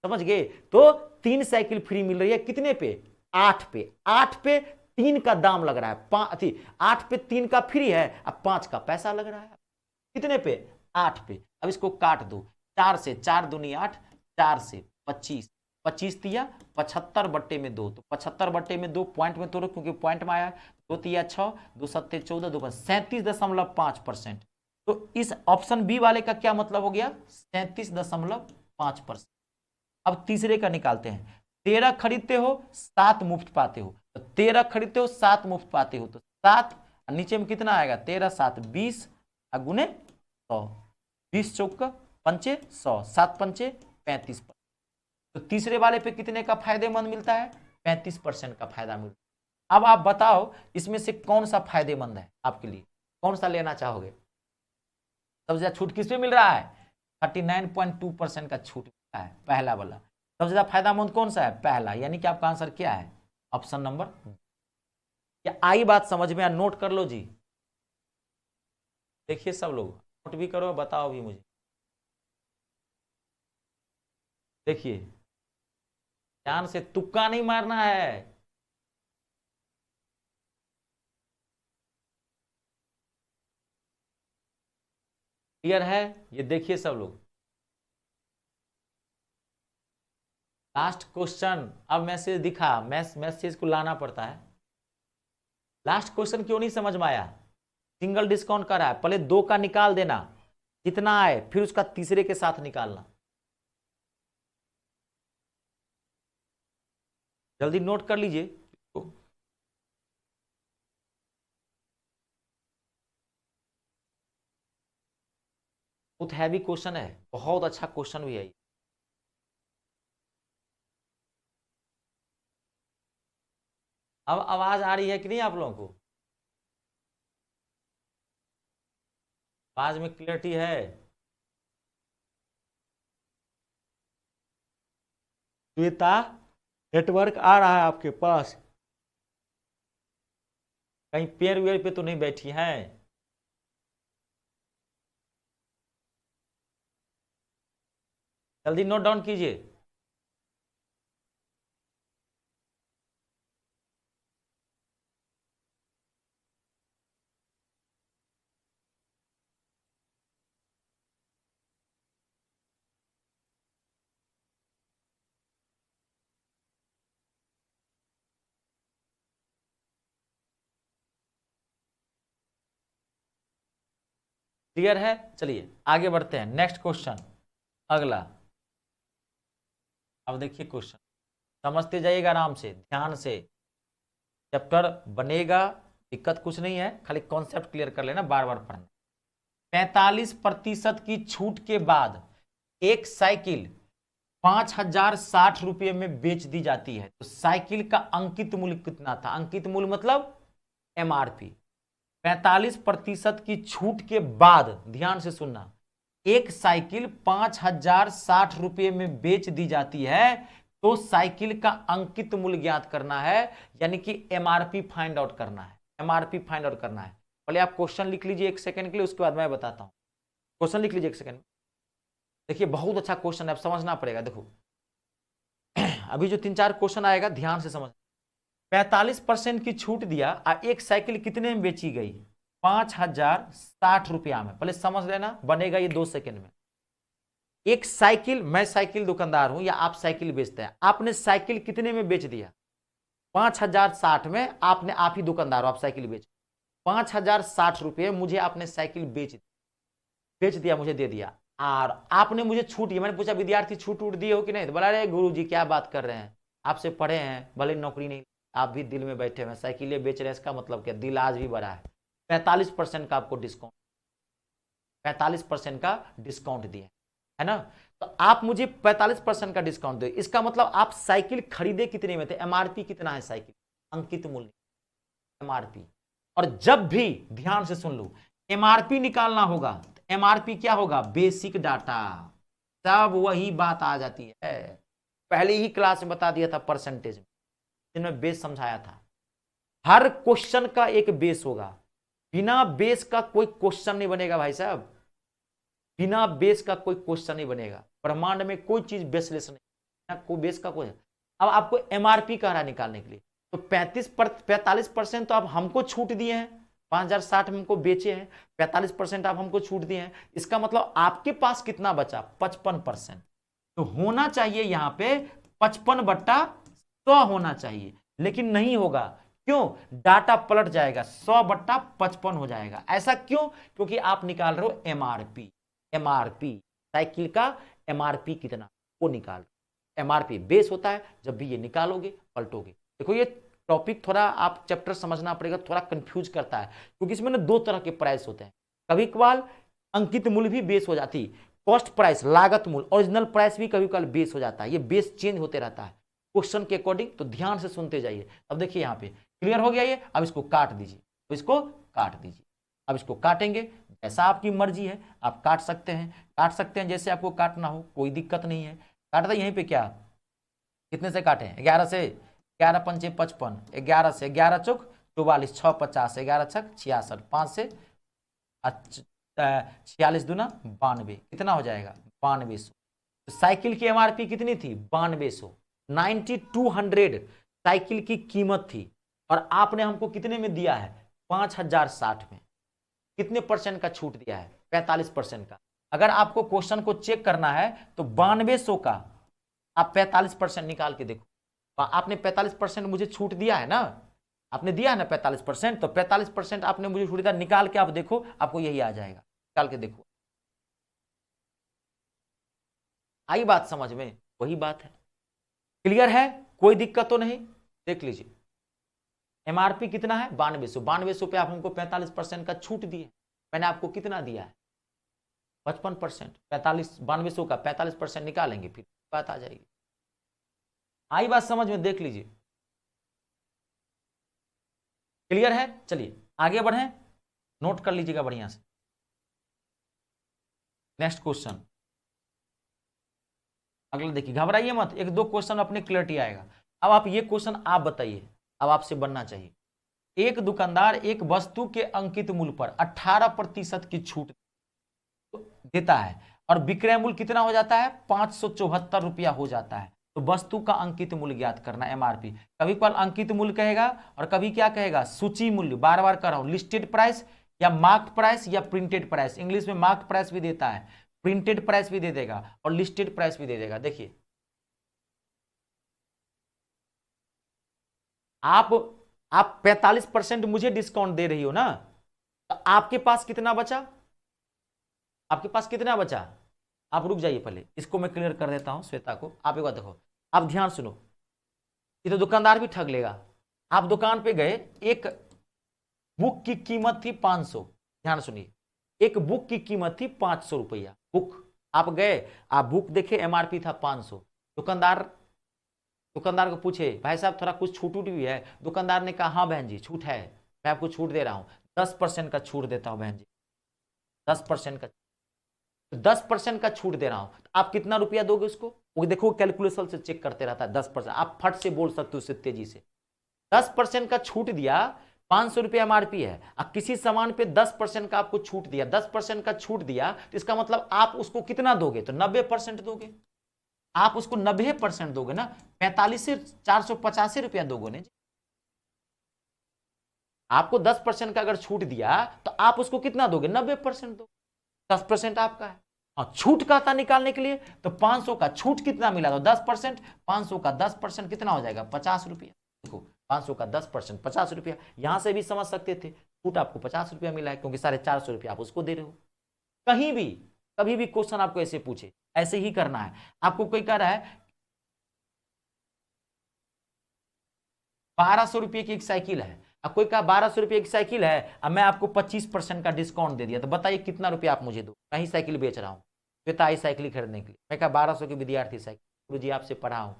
समझ गए। तो 3 साइकिल फ्री मिल रही है कितने पे 8 पे, 8 पे 3 का दाम लग रहा है, 8 पे 3 का फ्री है, अब 5 का पैसा लग रहा है, कितने पे 8 पे। अब इसको काट दो, 4 से 4 दूनी 8, 4 से 25, 25 दिया 75 बट्टे में 2, तो 75 बट्टे में 2 पॉइंट में तोड़ो क्योंकि पॉइंट में आया, 2 तिया 6, 2 सत्ते 14, 2 37.5%। तो इस ऑप्शन बी वाले का क्या मतलब हो गया 37.5%। अब तीसरे का निकालते हैं, 13 खरीदते हो 7 मुफ्त पाते हो, तो 13 खरीदते हो 7 मुफ्त पाते हो, तो 7 नीचे में कितना आएगा 13 7 20 गुने 100, 20 चौक पंचे 100, 7 पंचे 35। तो तीसरे वाले पे कितने का फायदेमंद मिलता है 35% का फायदा मिलता है। अब आप बताओ इसमें से कौन सा फायदेमंद है आपके लिए, कौन सा लेना चाहोगे, सबसे ज्यादा छूट किस पे मिल रहा है 39.2% का छूट मिलता है, पहला वाला सबसे ज्यादा फायदेमंद कौन सा है, पहला, यानी कि आपका आंसर क्या है ऑप्शन नंबर। क्या आई बात समझ में, नोट कर लो जी, देखिए सब लोग नोट भी करो, बताओ भी मुझे, देखिए ध्यान से, तुक्का नहीं मारना है। क्लियर है, ये देखिए सब लोग, लास्ट क्वेश्चन, अब मैसेज दिखा, मैसेज को लाना पड़ता है, लास्ट क्वेश्चन क्यों नहीं समझ में आया, सिंगल डिस्काउंट कर रहा है, पहले 2 का निकाल देना जितना आए, फिर उसका तीसरे के साथ निकालना, जल्दी नोट कर लीजिए। बहुत हैवी क्वेश्चन है, बहुत अच्छा क्वेश्चन भी है। अब आवाज आ रही है कि नहीं आप लोगों को, आवाज में क्लियरिटी है, श्वेता नेटवर्क आ रहा है आपके पास, कहीं पेड़ वेड़ पे तो नहीं बैठी हैं, जल्दी नोट डाउन कीजिए। क्लियर है, चलिए आगे बढ़ते हैं, नेक्स्ट क्वेश्चन, अगला। अब देखिए क्वेश्चन, समझते जाइएगा आराम से, ध्यान से, चैप्टर बनेगा, दिक्कत कुछ नहीं है, खाली कॉन्सेप्ट क्लियर कर लेना, बार बार पढ़ना। 45% की छूट के बाद एक साइकिल 5060 रुपये में बेच दी जाती है, तो साइकिल का अंकित मूल्य कितना था? अंकित मूल्य मतलब एमआरपी। 45% की छूट के बाद, ध्यान से सुनना, एक साइकिल 5060 रुपये में बेच दी जाती है, तो साइकिल का अंकित मूल्य ज्ञात करना है, यानी कि एमआरपी फाइंड आउट करना है। एमआरपी फाइंड आउट करना है। पहले आप क्वेश्चन लिख लीजिए एक सेकंड के लिए, उसके बाद मैं बताता हूं। क्वेश्चन लिख लीजिए एक सेकंड। देखिए बहुत अच्छा क्वेश्चन है, अब समझना पड़ेगा। देखो अभी जो 3-4 क्वेश्चन आएगा ध्यान से समझ। 45% की छूट दिया और एक साइकिल कितने में बेची गई? 5060 रुपया में। पहले समझ लेना, बनेगा ये 2 सेकंड में। एक साइकिल, मैं साइकिल दुकानदार हूं या आप साइकिल बेचते हैं, आपने साइकिल कितने में बेच दिया? 5060 में। आपने, आप ही दुकानदार हो, आप साइकिल बेच 5060 रुपये मुझे आपने साइकिल बेच दिया, मुझे दे दिया, और आपने मुझे छूट दिया। मैंने पूछा विद्यार्थी छूट उठ दिए हो कि नहीं? तो बोला अरे गुरु जी क्या बात कर रहे हैं, आपसे पढ़े हैं, भले नौकरी नहीं, आप भी दिल में बैठे हुए साइकिलें बेच रहे हैं, इसका मतलब क्या? दिल आज भी बड़ा है। 45% का आपको डिस्काउंट, 45% का डिस्काउंट दिया है ना। तो आप मुझे 45% का डिस्काउंट दो, इसका मतलब आप साइकिल खरीदे कितने में थे? एमआरपी कितना है साइकिल? अंकित मूल्य एमआरपी। और जब भी, ध्यान से सुन लो, एमआरपी निकालना होगा, तो एमआरपी क्या होगा? Basic data. सब वही बात आ जाती है, पहले ही क्लास में बता दिया था परसेंटेज में, जिनमें बेस समझाया था। हर क्वेश्चन का एक बेस होगा, बिना बेस का कोई क्वेश्चन नहीं बनेगा भाई साहब, बिना बेस का कोई क्वेश्चन नहीं बनेगा। ब्रह्मांड में कोई चीज बेसलेस नहीं, कोई बेस का कोई। अब आपको एमआरपी कह रहा है निकालने के लिए, तो 45% तो आप हमको छूट दिए हैं, 5060 में हमको बेचे हैं, 45% आप हमको छूट दिए हैं, इसका मतलब आपके पास कितना बचा? 55%। तो होना चाहिए यहां पे 55/100 होना चाहिए, लेकिन नहीं होगा। क्यों? डाटा पलट जाएगा, 100/55 हो जाएगा। ऐसा क्यों? क्योंकि आप निकाल रहे हो एमआरपी। एमआरपी साइकिल का एमआरपी कितना, वो निकाल। एमआरपी बेस होता है, जब भी ये निकालोगे पलटोगे। देखो ये टॉपिक थोड़ा आप चैप्टर समझना पड़ेगा, थोड़ा कंफ्यूज करता है, क्योंकि इसमें ना 2 तरह के प्राइस होते हैं। कभी कभार अंकित मूल्य भी बेस हो जाती, कॉस्ट प्राइस लागत मूल्य, ओरिजिनल प्राइस भी कभी कभार बेस हो जाता है। ये बेस चेंज होते रहता है क्वेश्चन के अकॉर्डिंग, तो ध्यान से सुनते जाइए। अब देखिए यहाँ पे क्लियर हो गया ये। अब इसको काट दीजिए, इसको काट दीजिए। अब इसको काटेंगे, जैसा आपकी मर्जी है आप काट सकते हैं जैसे आपको काटना हो, कोई दिक्कत नहीं है। काट दे। यहीं पे क्या, कितने से काटे? 11 से, 11 पंचे 55, 11 से, 11 चौक 44, 6 50, 11 छक 66, 5 से 46 दूना 92, कितना हो जाएगा? 9200। तो साइकिल की एमआरपी कितनी थी? 9200, 9200 साइकिल की कीमत थी, और आपने हमको कितने में दिया है? 5060 में। कितने परसेंट का छूट दिया है? 45% का। अगर आपको क्वेश्चन को चेक करना है तो 9200 का आप 45% निकाल के देखो। आपने 45% मुझे छूट दिया है ना, आपने दिया है ना 45%, तो 45% आपने मुझे छूट दिया, निकाल के आप देखो, आपको यही आ जाएगा। निकाल के देखो, आई बात समझ में? वही बात है। क्लियर है? कोई दिक्कत तो नहीं? देख लीजिए एमआरपी कितना है? 9200। 9200 पे आप हमको 45% का छूट दिए। मैंने आपको कितना दिया है? 55%। 9200 का 45% निकालेंगे, फिर बात आ जाएगी। आई बात समझ में? देख लीजिए, क्लियर है? चलिए आगे बढ़ें, नोट कर लीजिएगा बढ़िया से। नेक्स्ट क्वेश्चन, अगला देखिए, घबराइए मत, 1-2 क्वेश्चन अपने क्लियरिटी आएगा। अब आप ये क्वेश्चन आप बताइए, अब आपसे बनना चाहिए। एक दुकानदार एक वस्तु के अंकित मूल्य पर 18% की छूट देता है और विक्रय मूल्य कितना हो जाता है? 574 रुपया हो जाता है। तो वस्तु का अंकित मूल्य ज्ञात करना, एमआरपी। कभी कभार अंकित मूल्य कहेगा और कभी क्या कहेगा? सूची मूल्य। बार बार कर रहा हूं, लिस्टेड प्राइस या मार्क्ड प्राइस या प्रिंटेड प्राइस। इंग्लिश में मार्क्ड प्राइस भी देता है, प्रिंटेड प्राइस भी दे देगा और लिस्टेड प्राइस भी दे देगा। देखिए आप 45% मुझे डिस्काउंट दे रही हो ना, तो आपके पास कितना बचा? आपके पास कितना बचा? आप रुक जाइए, पहले इसको मैं क्लियर कर देता हूं श्वेता को। आप एक बार देखो, आप ध्यान सुनो। ये तो दुकानदार भी ठग लेगा। आप दुकान पे गए, एक बुक की कीमत थी 500, ध्यान सुनिए, एक बुक की कीमत थी 500 रुपया बुक। आप गए, आप बुक देखे, एमआरपी था 500। दुकानदार को पूछे भाई साहब थोड़ा कुछ छूट उट भी है? दुकानदार ने कहा हाँ बहन जी छूट है, मैं आपको छूट दे रहा हूं, 10% का छूट देता हूं बहन जी, 10% का, 10% का छूट दे रहा हूं। तो आप कितना रुपया दोगे उसको? वो देखो कैलकुलेशन से चेक करते रहता है। 10%, आप फट से बोल सकते हो उससे तेजी से। 10% का छूट दिया, 500 रुपया एमआरपी है, अब किसी सामान पे 10% का आपको छूट दिया, 10% का छूट दिया, तो इसका मतलब आप उसको कितना दोगे? तो 90% दोगे। आप उसको 90% दोगे ना, 45 से 485 रुपया दोगे ना। आपको 10% का अगर छूट दिया तो आप उसको कितना दोगे? 90% दो, 10% आपका है। हाँ, छूट का था निकालने के लिए, तो 500 का छूट कितना मिला? तो 10%, 500 का 10% कितना हो जाएगा? 50 रुपया। देखो 500 का 10% 50 रुपया, यहां से भी समझ सकते थे छूट आपको 50 रुपया मिला है, क्योंकि 450 रुपया आप उसको दे रहे हो। कहीं भी कभी भी क्वेश्चन आपको ऐसे पूछे, ऐसे ही करना है। आपको कोई कह रहा है 1200 रुपये की एक साइकिल है, अब कोई कहा 1200 रुपये की साइकिल है, अब मैं आपको 25% का डिस्काउंट दे दिया, तो बताइए कितना रुपया आप मुझे दो? मैं ही साइकिल बेच रहा हूँ, बेटा आई साइकिल खरीदने के लिए, मैं कहा 1200 की विद्यार्थी साइकिल, गुरु जी आपसे पढ़ा हूँ,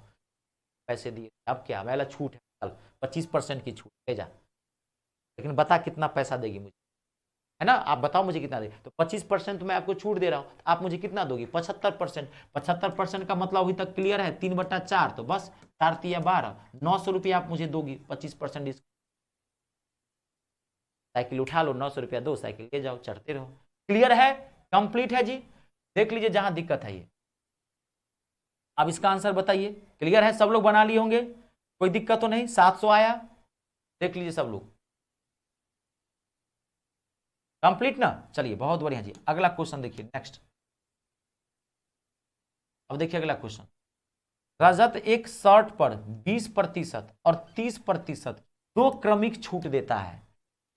पैसे दिए, अब क्या मेरा छूट है, चल 25% की छूट ले जा, लेकिन बता कितना पैसा देगी मुझे, है ना? आप बताओ मुझे कितना दे। तो 25% मैं आपको छूट दे रहा हूं, आप मुझे कितना दोगी? 75%। 75% का मतलब अभी तक क्लियर है, 3/4, तो बस 4 तिया 12, 900 रुपया आप मुझे दोगी 25% डिस्काउंट। साइकिल उठा लो, 900 रुपया दो, साइकिल ले जाओ, चढ़ते रहो। क्लियर है? कंप्लीट है जी? देख लीजिए जहां दिक्कत है ये। अब इसका आंसर बताइए। क्लियर है? सब लोग बना लिए होंगे, कोई दिक्कत तो नहीं? 700 आया, देख लीजिए सब लोग कंप्लीट ना। चलिए बहुत बढ़िया जी, अगला क्वेश्चन देखिए, नेक्स्ट। अब देखिए अगला क्वेश्चन। रजत एक शर्ट पर 20% और 30% दो क्रमिक छूट देता है।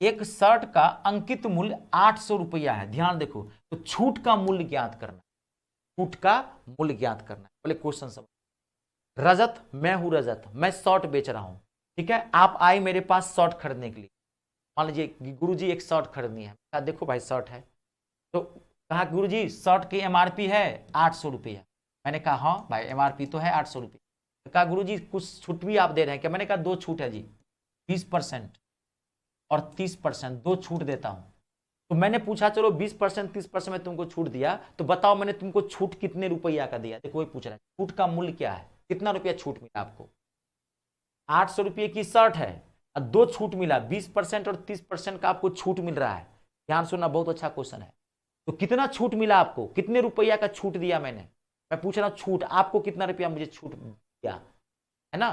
एक शर्ट का अंकित मूल्य 800 रुपया है, ध्यान देखो, तो छूट का मूल्य ज्ञात करना, छूट का मूल्य ज्ञात करना। बोले क्वेश्चन समझ। रजत, मैं हूं रजत, मैं शर्ट बेच रहा हूं, ठीक है? आप आए मेरे पास शर्ट खरीदने के लिए, मान लीजिए गुरुजी एक शर्ट खरीदनी है, कहा देखो भाई शर्ट है, तो कहा गुरुजी शर्ट की एमआरपी है 800 रुपया। मैंने कहा हाँ भाई एमआरपी तो है 800 रुपये। तो कहा गुरुजी कुछ छूट भी आप दे रहे हैं क्या? मैंने कहा दो छूट है जी, 20% और 30%, दो छूट देता हूं। तो मैंने पूछा चलो 20% 30% में तुमको छूट दिया, तो बताओ मैंने तुमको छूट कितने रुपया का दिया? देखो कोई पूछ रहा है छूट का मूल्य क्या है, कितना रुपया छूट मिला आपको? 800 रुपये की शर्ट है, दो छूट मिला, 20% और 30% का आपको छूट मिल रहा है। ध्यान सुनना, बहुत अच्छा क्वेश्चन है। तो कितना छूट मिला आपको? कितने रुपया का छूट दिया मैंने? मैं पूछ रहा हूं छूट, आपको कितना रुपया मुझे छूट दिया, है ना?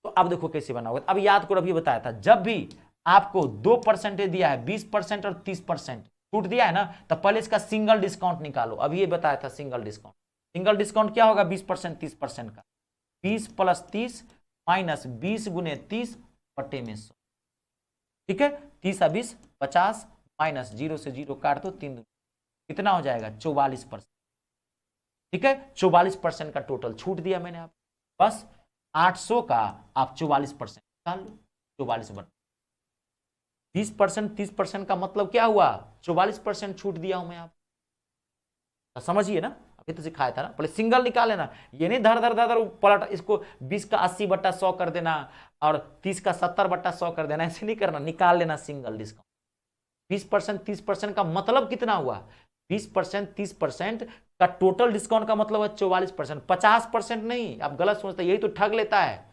तो अब देखो कैसे बना होगा। अब याद करो, अभी बताया था, जब भी आपको 2% दिया है, 20% और 30% छूट दिया है ना, तो पहले इसका सिंगल डिस्काउंट निकालो। अभी ये बताया था सिंगल डिस्काउंट। सिंगल डिस्काउंट क्या होगा? 20% 30% का, 20 + 30 - 20 × 30 बटे में 100, ठीक है? 30 और 20 50 माइनस 0 से 0 काट दो, 3 कितना हो जाएगा? 44%, ठीक है? 44% का टोटल छूट दिया मैंने आप, बस 800 का आप 44% निकाल लो। 44 बटे 20% 30% का मतलब क्या हुआ? 44% छूट दिया हूं मैं आप, तो समझिए ना, अभी तो सिखाया था ना, पहले सिंगल निकाल लेना, ये नहीं धर धर धर धर पलट, इसको 20 का 80/100 कर देना और 30 का 70/100 कर देना, ऐसे नहीं करना, निकाल लेना सिंगल डिस्काउंट। 20% 30% का मतलब कितना हुआ? 20% 30% का टोटल डिस्काउंट का मतलब है 44%, 50% नहीं। आप गलत सोचते, यही तो ठग लेता है,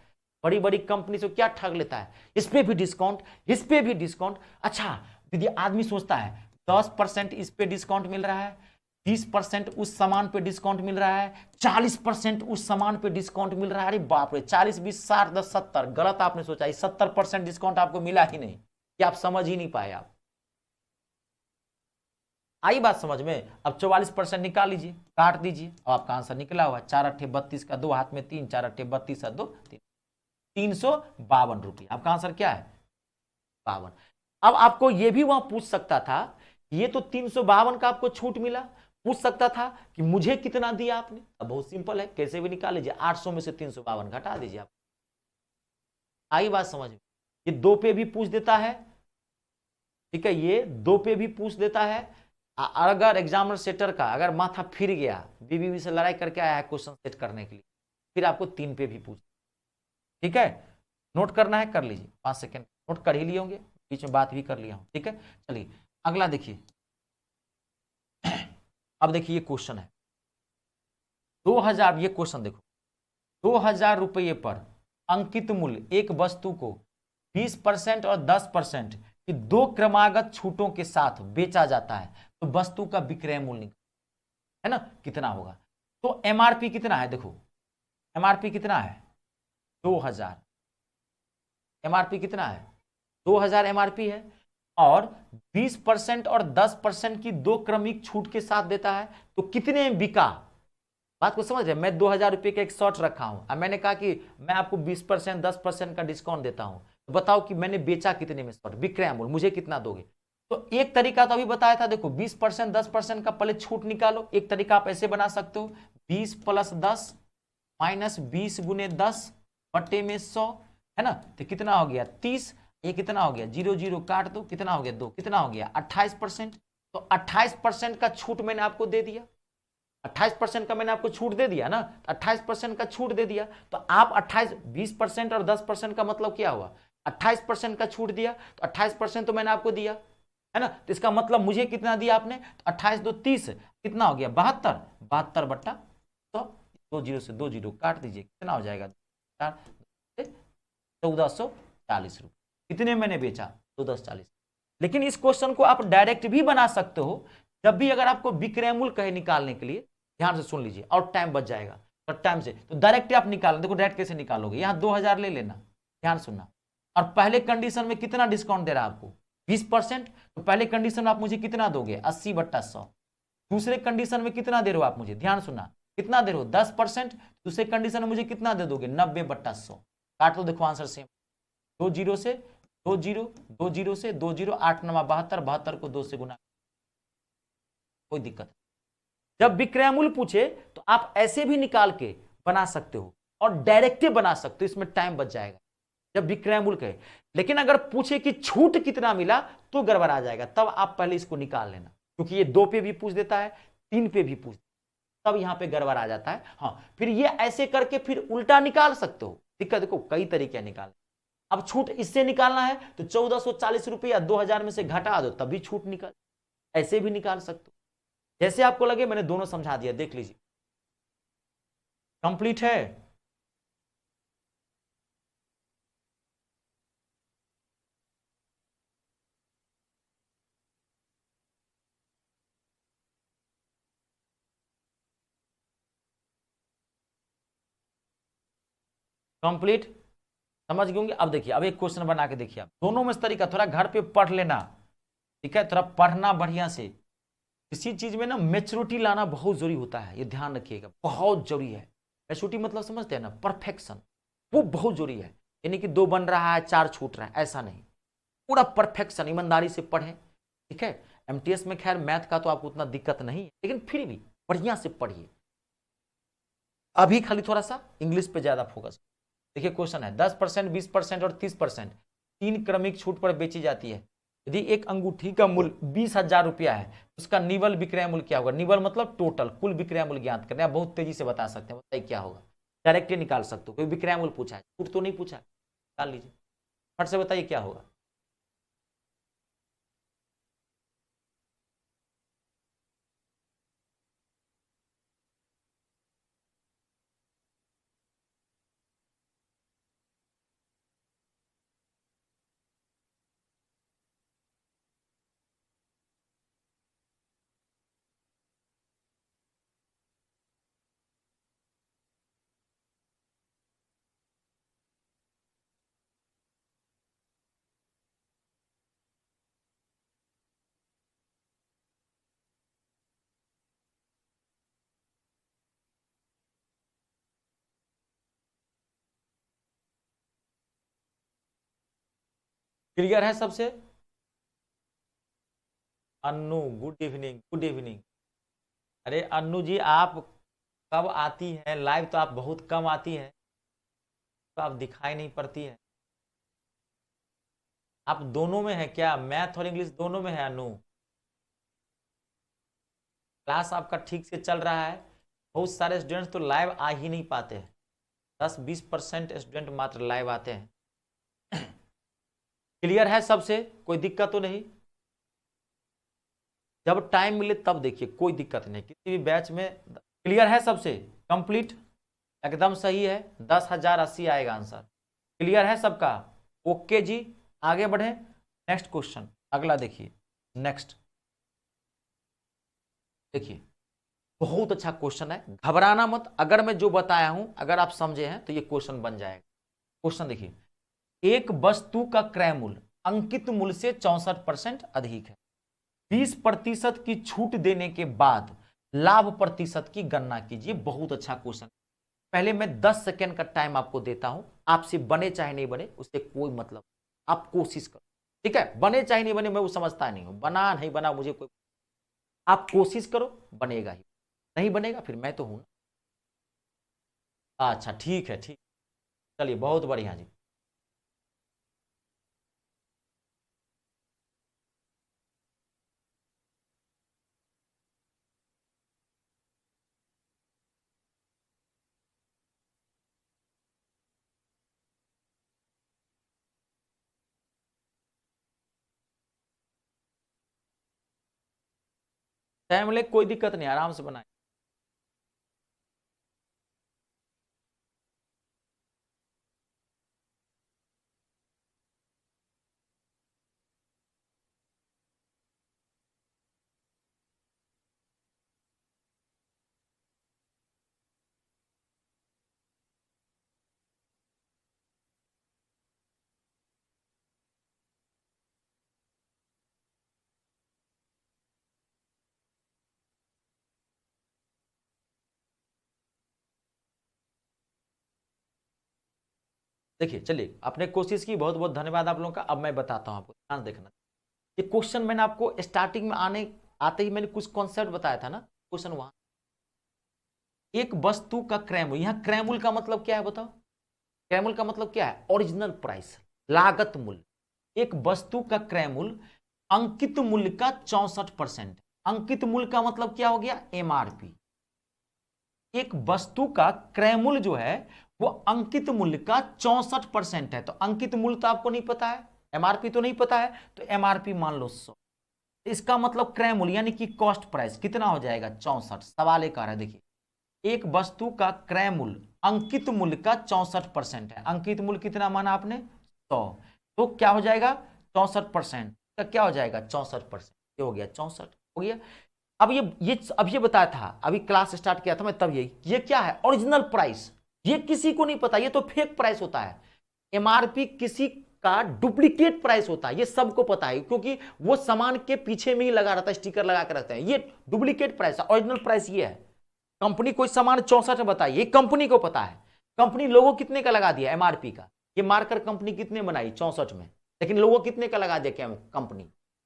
बड़ी बड़ी कंपनी से क्या ठग लेता है, इस पे भी डिस्काउंट, इस पे भी डिस्काउंट। अच्छा दीदी, आदमी सोचता है 10% इस पे डिस्काउंट मिल रहा है, 30% उस सामान पे डिस्काउंट मिल रहा है, 40% उस सामान पे डिस्काउंट मिल रहा है। अरे बाप रे, 40 20 60 10 70, गलत आपने सोचा, 70% डिस्काउंट आपको मिला ही नहीं, कि आप समझ ही नहीं पाए। आप आई बात समझ में? अब 44% निकाल लीजिए, काट दीजिए, अब आपका आंसर निकला हुआ 4 8 32 का, दो हाथ में 3, 4 8 32 और 2 3, 352 रुपये। आपका आंसर क्या है? 52। अब आपको यह भी वहां पूछ सकता था, ये तो 352 का आपको छूट मिला, पूछ सकता था कि मुझे कितना दिया आपने। अब बहुत सिंपल है, कैसे भी निकाल लीजिए, 800 में से 352 घटा दीजिए आप, आई बात समझ में? ये 2 पे भी पूछ देता है, ठीक है, ये 2 पे भी पूछ देता है। अगर एग्जामिनर सेटर का अगर माथा फिर गया, बीबीबी से लड़ाई करके आया है क्वेश्चन सेट करने के लिए, फिर आपको 3 पे भी पूछ, ठीक है। नोट करना है कर लीजिए, 5 सेकंड नोट कर ही लिए होंगे, बीच में बात भी कर लिया हूं, ठीक है। चलिए अगला देखिए, अब देखिए ये क्वेश्चन है 2000, ये क्वेश्चन देखो, 2000 रुपये पर अंकित मूल्य एक वस्तु को 20% और 10% की 2 क्रमागत छूटों के साथ बेचा जाता है, तो वस्तु का विक्रय मूल्य है ना कितना होगा? तो एमआरपी कितना है? देखो एमआरपी कितना है? 2000। एमआरपी कितना है? 2000 एमआरपी है, और 20% और 10% की 2 क्रमिक छूट के साथ देता है, तो कितने में बिका? बात को समझ रहे? मैं 2000 रुपये का एक शॉर्ट रखा हूं, अब मैंने कहा कि मैं आपको 20% 10% का डिस्काउंट देता हूं, तो बताओ कि मैंने बेचा कितने में शॉर्ट, विक्रय मूल्य, मुझे कितना दोगे? तो एक तरीका तो अभी बताया था, देखो 20% 10% का पहले छूट निकालो। एक तरीका आप ऐसे बना सकते हो, 20 + 10 - 20 × 10 बट्टे में 100, है ना, तो कितना हो गया 30। ये कितना हो गया, 0 0 काट दो, कितना हो गया 2, कितना हो गया 28%। तो 28% का छूट मैंने आपको दे दिया, 28% का मैंने आपको छूट दे दिया ना, तो 28% का छूट दे दिया, तो आप 28, 20% और 10% का मतलब क्या हुआ, 28% का छूट दिया, तो 28% तो मैंने आपको दिया, है ना, तो इसका मतलब मुझे कितना दिया आपने, तो 28 2 30, कितना हो गया 72, 72 बट्टा, तो 2 0 से 2 0 काट दीजिए, कितना हो जाएगा 1440 रुपये। कितने मैंने बेचा? 1440। लेकिन इस क्वेश्चन को आप डायरेक्ट भी बना सकते हो, जब भी अगर आपको विक्रय मूल्य कहे निकालने के लिए, ध्यान से सुन लीजिए और टाइम बच जाएगा, तो टाइम से तो डायरेक्ट आप निकाल, देखो डायरेक्ट कैसे निकालोगे, यहां 2000 ले लेना, ध्यान सुनना, और पहले कंडीशन में कितना डिस्काउंट दे रहा है आपको 20%, तो पहले कंडीशन में आप मुझे कितना दोगे 80/100। दूसरे कंडीशन में कितना दे रहे हो आप मुझे, ध्यान सुनना, कितना दे रहे हो 10%, दूसरे कंडीशन में मुझे कितना दे दोगे 90/100। काट लो, देखो आंसर सेम, 2 0 से 2 0, 2 0 से 2 0, 8 9 72, 72 को 2 से गुना, कोई दिक्कत नहीं। जब विक्रय मूल्य पूछे तो आप ऐसे भी निकाल के बना सकते हो और डायरेक्ट बना सकते हो, इसमें टाइम बच जाएगा जब विक्रय मूल्य कहे। लेकिन अगर पूछे कि छूट कितना मिला तो गड़बड़ आ जाएगा, तब आप पहले इसको निकाल लेना, क्योंकि ये 2 पे भी पूछ देता है, 3 पे भी पूछ, तब यहां पे गड़बड़ आ जाता है। हाँ, फिर ये ऐसे करके फिर उल्टा निकाल सकते हो, दिक्कत देखो कई तरीके निकाल। अब छूट इससे निकालना है तो 1440 रुपया 2000 में से घटा दो, तभी छूट निकल, ऐसे भी निकाल सकते हो, जैसे आपको लगे। मैंने दोनों समझा दिया, देख लीजिए। कंप्लीट है? कंप्लीट, समझ गए होंगे। अब देखिए, अब एक क्वेश्चन बना के देखिए, आप दोनों में तरीका, थोड़ा घर पे पढ़ लेना, ठीक है, थोड़ा पढ़ना बढ़िया से। किसी चीज में ना मैच्योरिटी लाना बहुत जरूरी होता है, ये ध्यान रखिएगा, बहुत जरूरी है। मैच्योरिटी मतलब समझते हैं ना, परफेक्शन, वो बहुत जरूरी है। यानी कि 2 बन रहा है 4 छूट रहा है, ऐसा नहीं, पूरा परफेक्शन ईमानदारी से पढ़े, ठीक है। एमटीएस में खैर मैथ का तो आपको उतना दिक्कत नहीं है, लेकिन फिर भी बढ़िया से पढ़िए। अभी खाली थोड़ा सा इंग्लिश पे ज्यादा फोकस। देखिए क्वेश्चन है, 10%, 20% और 30% 3 क्रमिक छूट पर बेची जाती है। यदि एक अंगूठी का मूल्य 20,000 रुपया है, उसका निवल विक्रय मूल्य क्या होगा? निवल मतलब टोटल, कुल विक्रय मूल्य ज्ञात करना है। बहुत तेजी से बता सकते हैं, बताइए क्या होगा, डायरेक्टली निकाल सकते हो। कोई विक्रय मूल्य पूछा है, छूट तो नहीं पूछा है, निकाल लीजिए फट से, बताइए क्या होगा। क्लियर है सबसे? Annu good evening, good evening. अरे अन्नू जी, आप कब आती हैं लाइव? तो आप बहुत कम आती हैं, तो आप दिखाई नहीं पड़ती है। आप दोनों में है क्या? मैथ और इंग्लिश दोनों में है अनु? क्लास आपका ठीक से चल रहा है? बहुत सारे स्टूडेंट्स तो लाइव आ ही नहीं पाते हैं, 10-20% स्टूडेंट मात्र लाइव आते हैं। क्लियर है सबसे? कोई दिक्कत तो नहीं? जब टाइम मिले तब देखिए, कोई दिक्कत नहीं किसी भी बैच में। क्लियर है सबसे? कंप्लीट एकदम सही है, 10,080 आएगा आंसर। क्लियर है सबका? ओके जी, आगे बढ़े। नेक्स्ट क्वेश्चन, अगला देखिए। नेक्स्ट देखिए, बहुत अच्छा क्वेश्चन है, घबराना मत। अगर मैं जो बताया हूं अगर आप समझे हैं तो ये क्वेश्चन बन जाएगा। क्वेश्चन देखिए, एक वस्तु का क्रय मूल्य अंकित मूल्य से 64% अधिक है, 20% की छूट देने के बाद लाभ प्रतिशत की गणना कीजिए। बहुत अच्छा क्वेश्चन। पहले मैं 10 सेकेंड का टाइम आपको देता हूं, आपसे बने चाहे नहीं बने उससे कोई मतलब, आप कोशिश करो, ठीक है? बने चाहे नहीं बने मैं वो समझता नहीं हूं, बना नहीं बना मुझे कोई, आप कोशिश करो, बनेगा ही। नहीं बनेगा फिर मैं तो हूं ना। अच्छा ठीक है, ठीक, चलिए बहुत बढ़िया जी। टाइम ले, कोई दिक्कत नहीं, आराम से बनाए। देखिए चलिए, आपने कोशिश की, बहुत बहुत धन्यवाद आप लोगों का। अब मैं बताता हूं आपको, ध्यान देखना। ये क्वेश्चन मैंने आपको स्टार्टिंग में आते ही मैंने कुछ कॉन्सेप्ट बताया था ना, क्वेश्चन वहां। एक वस्तु का क्रय मूल्य, यहां क्रय मूल्य का मतलब क्या है बताओ? क्रय मूल्य का मतलब क्या है? ओरिजिनल प्राइस, लागत मूल्य। एक वस्तु का क्रय मूल्य अंकित मूल्य का 64%। अंकित मूल्य का मतलब क्या हो गया? एमआरपी। एक वस्तु का क्रय मूल्य जो है वो अंकित मूल्य का 64% है। तो अंकित मूल्य तो आपको नहीं पता है, एमआरपी तो नहीं पता है, तो एमआरपी मान लो 100। इसका मतलब क्रय मूल्य यानी कि कॉस्ट प्राइस कितना हो जाएगा? 64। सवाल एक आ रहा है, देखिए, एक वस्तु का क्रय मूल्य अंकित मूल्य का 64% है। अंकित मूल्य कितना माना आपने? 100। तो क्या हो जाएगा? 64% का क्या हो जाएगा? 64%। ये हो गया 64, हो गया। अब ये बताया था, अभी क्लास स्टार्ट किया था मैं तब, ये क्या है? Original price. ये किसी को नहीं पता, ये तो फेक प्राइस होता है। एमआरपी किसी का डुप्लीकेट प्राइस होता है, ये सबको पता है, क्योंकि वो सामान के पीछे में ही लगा रहता है, स्टिकर लगा के रखते हैं। ये डुप्लीकेट प्राइस है, ओरिजिनल प्राइस ये है। कंपनी कोई सामान 64 बताई, ये कंपनी को पता है। कंपनी लोगो कितने का लगा दिया? एमआरपी का। ये मार्कर कंपनी कितने बनाई? 64 में। लेकिन लोगो कितने का लगा दिया? क्या कंपनी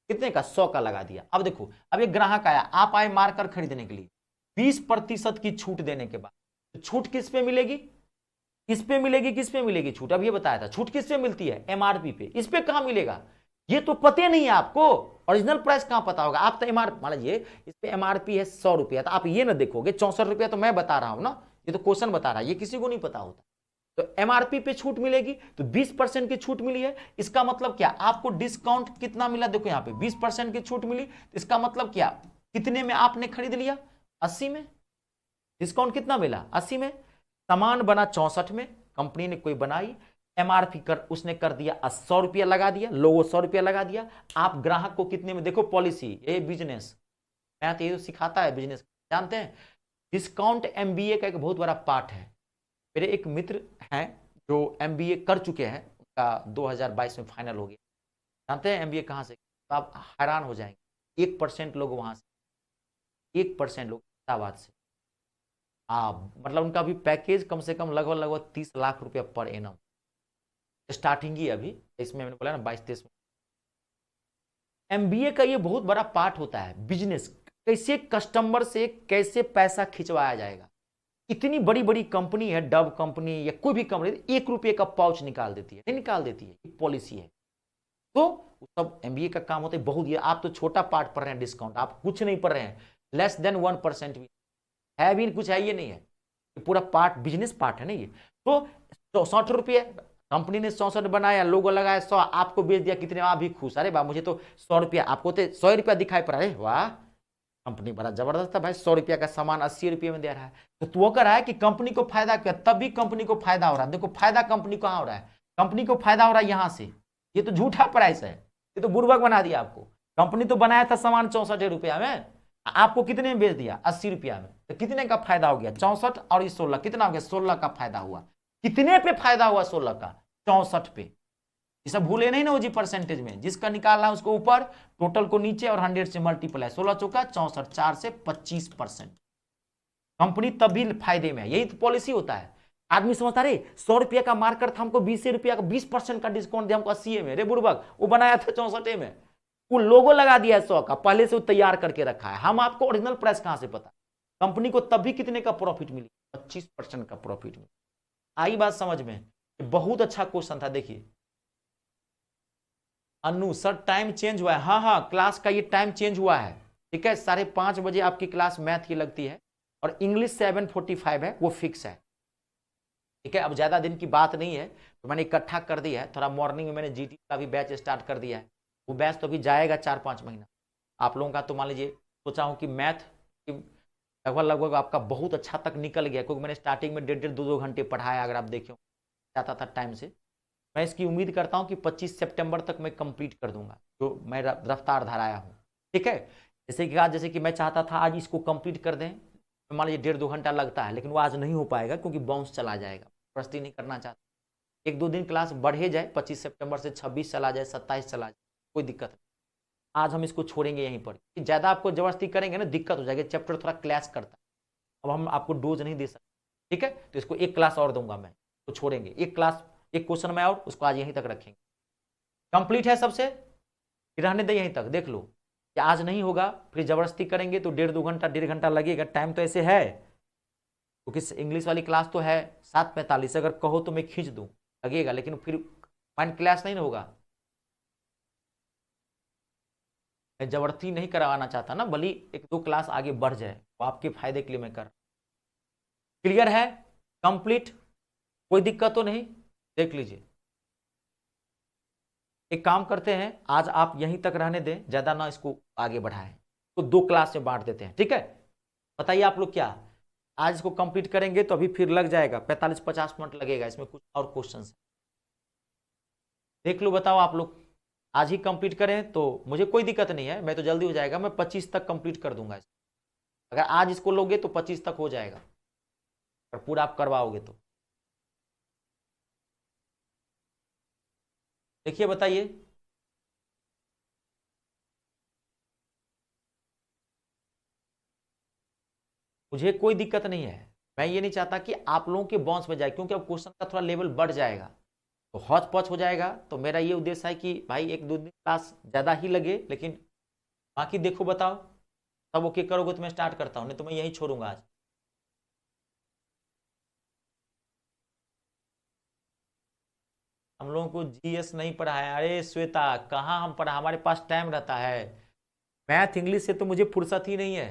कितने का? 100 का लगा दिया। अब देखो, अब एक ग्राहक आया, आप आए मार्कर खरीदने के लिए, 20% की छूट देने के बाद, तो छूट किस पे मिलेगी? किस पे मिलेगी? किस पे मिलेगी छूट? अब ये बताया था, छूट किस पे मिलती है? एमआरपी पे। इस पे कहां मिलेगा? ये तो पते नहीं है आपको, ओरिजिनल प्राइस कहां पता होगा? आप तो एमआरपी मान लीजिए इस पे एमआरपी है 100 रुपया, तो आप ये ना देखोगे 64 रुपया, तो मैं बता रहा हूं ना, ये तो क्वेश्चन बता रहा है, ये किसी को नहीं पता होता। तो एमआरपी पे छूट मिलेगी, तो 20% की छूट मिली है। इसका मतलब क्या? आपको डिस्काउंट कितना मिला? देखो यहां पे 20% की छूट मिली, तो इसका मतलब क्या? कितने में आपने खरीद लिया? 80 में। डिस्काउंट कितना मिला? 80 में। सामान बना 64 में, कंपनी ने कोई बनाई, एमआरपी कर उसने कर दिया 100 रुपया लगा दिया, लोगो 100 रुपया लगा दिया। आप ग्राहक को कितने में? देखो पॉलिसी, ये बिजनेस, मैं तो ये तो सिखाता है बिजनेस, जानते हैं? डिस्काउंट एमबीए का एक बहुत बड़ा पार्ट है। मेरे एक मित्र हैं जो एमबीए कर चुके हैं, उनका 2022 में फाइनल हो गया। जानते हैं एमबीए कहाँ से? तो आप हैरान हो जाएंगे, 1% लोग वहां से, 1% लोग इलाहाबाद से। हाँ, मतलब उनका भी पैकेज कम से कम लगभग लगभग 30 लाख रुपया पर एनम, स्टार्टिंग ही अभी इसमें मैंने बोला ना 22-23 में। एमबीए का ये बहुत बड़ा पार्ट होता है, बिजनेस, कैसे कस्टमर से कैसे पैसा खिंचवाया जाएगा। इतनी बड़ी बड़ी कंपनी है, डब कंपनी या कोई भी कंपनी, 1 रुपये का पाउच निकाल देती है, नहीं निकाल देती है, पॉलिसी है। तो सब एमबीए का काम होता है बहुत। ये आप तो छोटा पार्ट पढ़ रहे हैं डिस्काउंट, आप कुछ नहीं पढ़ रहे हैं, लेस देन 1% भी है, भी कुछ है, ये नहीं है, ये पूरा पार्ट बिजनेस पार्ट है ना ये। तो 60 रुपये कंपनी ने 64 बनाया, लोगो लगाया 100, आपको बेच दिया कितने, आप भी खुश, अरे बा मुझे तो 100 रुपया, आपको तो 100 रुपया दिखाई पड़ा, अरे वाह कंपनी बड़ा जबरदस्त है भाई, 100 रुपया का सामान 80 रुपये में दे रहा है। तो वो कर रहा है कि कंपनी को फायदा क्या, तब भी कंपनी को फायदा हो रहा है। देखो फायदा कंपनी को कहां हो रहा है, कंपनी को फायदा हो रहा है यहां से, ये तो झूठा प्राइस है, ये तो बुर्बक बना दिया आपको। कंपनी तो बनाया था सामान 64 रुपया में, आपको कितने में बेच दिया, 80 रुपया में, तो कितने का फायदा हो गया, 64 और 16 कितना हो गया, 16 का फायदा हुआ। कितने पे फायदा हुआ, 16 का, 64 पे। ये सब भूले नहीं ना वो जी, परसेंटेज में जिसका निकालना है उसको ऊपर, टोटल को नीचे और 100 से मल्टीप्लाई, 16 चौका 64, 4 से 25%। कंपनी तभी फायदे में है, यही तो पॉलिसी होता है। आदमी समझता रे 100 रुपया का मार्कर था, हमको 20 रुपया का 20% का डिस्काउंट दिया, हमको 80 में, रे बुड़बक वो बनाया था 64 में, वो लोगो लगा दिया है 100 का, पहले से वो तैयार करके रखा है। हम आपको ओरिजिनल प्राइस कहां से पता, कंपनी को तभी कितने का प्रॉफिट मिली, 25% का प्रॉफिट मिला। आई बात समझ में, बहुत अच्छा क्वेश्चन था। देखिए अनु सर टाइम चेंज हुआ है, हाँ हाँ क्लास का ये टाइम चेंज हुआ है, ठीक है, 5:30 आपकी क्लास मैथ की लगती है, और इंग्लिश 7:45 है, वो फिक्स है, ठीक है। अब ज्यादा दिन की बात नहीं है, तो मैंने इकट्ठा कर दिया है, थोड़ा मॉर्निंग में मैंने जीटी का भी बैच स्टार्ट कर दिया है, वो बैच तो अभी जाएगा 4-5 महीना आप लोगों का। तो मान लीजिए सोचा हूँ कि मैथ लगभग लगभग आपका बहुत अच्छा तक निकल गया, क्योंकि मैंने स्टार्टिंग में 1.5 2 घंटे पढ़ाया, अगर आप देखें जाता था टाइम से। मैं इसकी उम्मीद करता हूं कि 25 सितंबर तक मैं कंप्लीट कर दूंगा, जो मैं रफ्तार धराया हूं, ठीक है। जैसे कि आज, जैसे कि मैं चाहता था आज इसको कंप्लीट कर दें, तो मान लीजिए 1.5 2 घंटा लगता है, लेकिन वो आज नहीं हो पाएगा क्योंकि बाउंस चला जाएगा, प्रस्ती नहीं करना चाहता। 1-2 दिन क्लास बढ़े जाए, 25 सितंबर से 26 चला जाए, 27 चला जाए, कोई दिक्कत नहीं। आज हम इसको छोड़ेंगे यहीं पर, ज्यादा आपको जबरदस्ती करेंगे ना दिक्कत हो जाएगी, चैप्टर थोड़ा क्लैश करता है, अब हम आपको डोज नहीं दे सकते, ठीक है। तो इसको एक क्लास और दूंगा मैं, तो छोड़ेंगे एक क्लास, एक क्वेश्चन में और उसको आज यहीं तक रखेंगे। कंप्लीट है सबसे, रहने दे यहीं तक, देख लो कि आज नहीं होगा, फिर जबरदस्ती करेंगे तो 1.5 2 घंटा 1.5 घंटा लगेगा, टाइम तो ऐसे है, क्योंकि इंग्लिश वाली क्लास तो है 7:45, अगर कहो तो मैं खींच दूं, लगेगा, लेकिन फिर माइंड क्लास नहीं होगा। मैं जबरदस्ती नहीं करवाना चाहता ना, भली 1-2 क्लास आगे बढ़ जाए, वो आपके फायदे के लिए मैं कर। क्लियर है, कंप्लीट, कोई दिक्कत तो नहीं, देख लीजिए। एक काम करते हैं, आज आप यहीं तक रहने दें, ज्यादा ना इसको आगे बढ़ाएं, तो 2 क्लास में बांट देते हैं, ठीक है। बताइए आप लोग क्या आज इसको कंप्लीट करेंगे, तो अभी फिर लग जाएगा 45-50 मिनट लगेगा, इसमें कुछ और क्वेश्चन देख लो, बताओ आप लोग आज ही कंप्लीट करें तो मुझे कोई दिक्कत नहीं है, मैं तो जल्दी हो जाएगा, मैं 25 तक कंप्लीट कर दूंगा इसको। अगर आज इसको लोगे तो 25 तक हो जाएगा, और पूरा आप करवाओगे तो। देखिए बताइए, मुझे कोई दिक्कत नहीं है, मैं ये नहीं चाहता कि आप लोगों के बाउंस में जाए, क्योंकि अब क्वेश्चन का थोड़ा लेवल बढ़ जाएगा, तो हौच पौच हो जाएगा। तो मेरा ये उद्देश्य है कि भाई 1-2 दिन क्लास ज़्यादा ही लगे, लेकिन बाकी देखो बताओ, तब ओके करोगे तो मैं स्टार्ट करता हूँ, नहीं तो मैं यही छोड़ूंगा आज। हम लोगों को जीएस नहीं पढ़ाया, अरे श्वेता कहाँ हम पढ़ा, हमारे पास टाइम रहता है, मैथ इंग्लिश से तो मुझे फुर्सत ही नहीं है,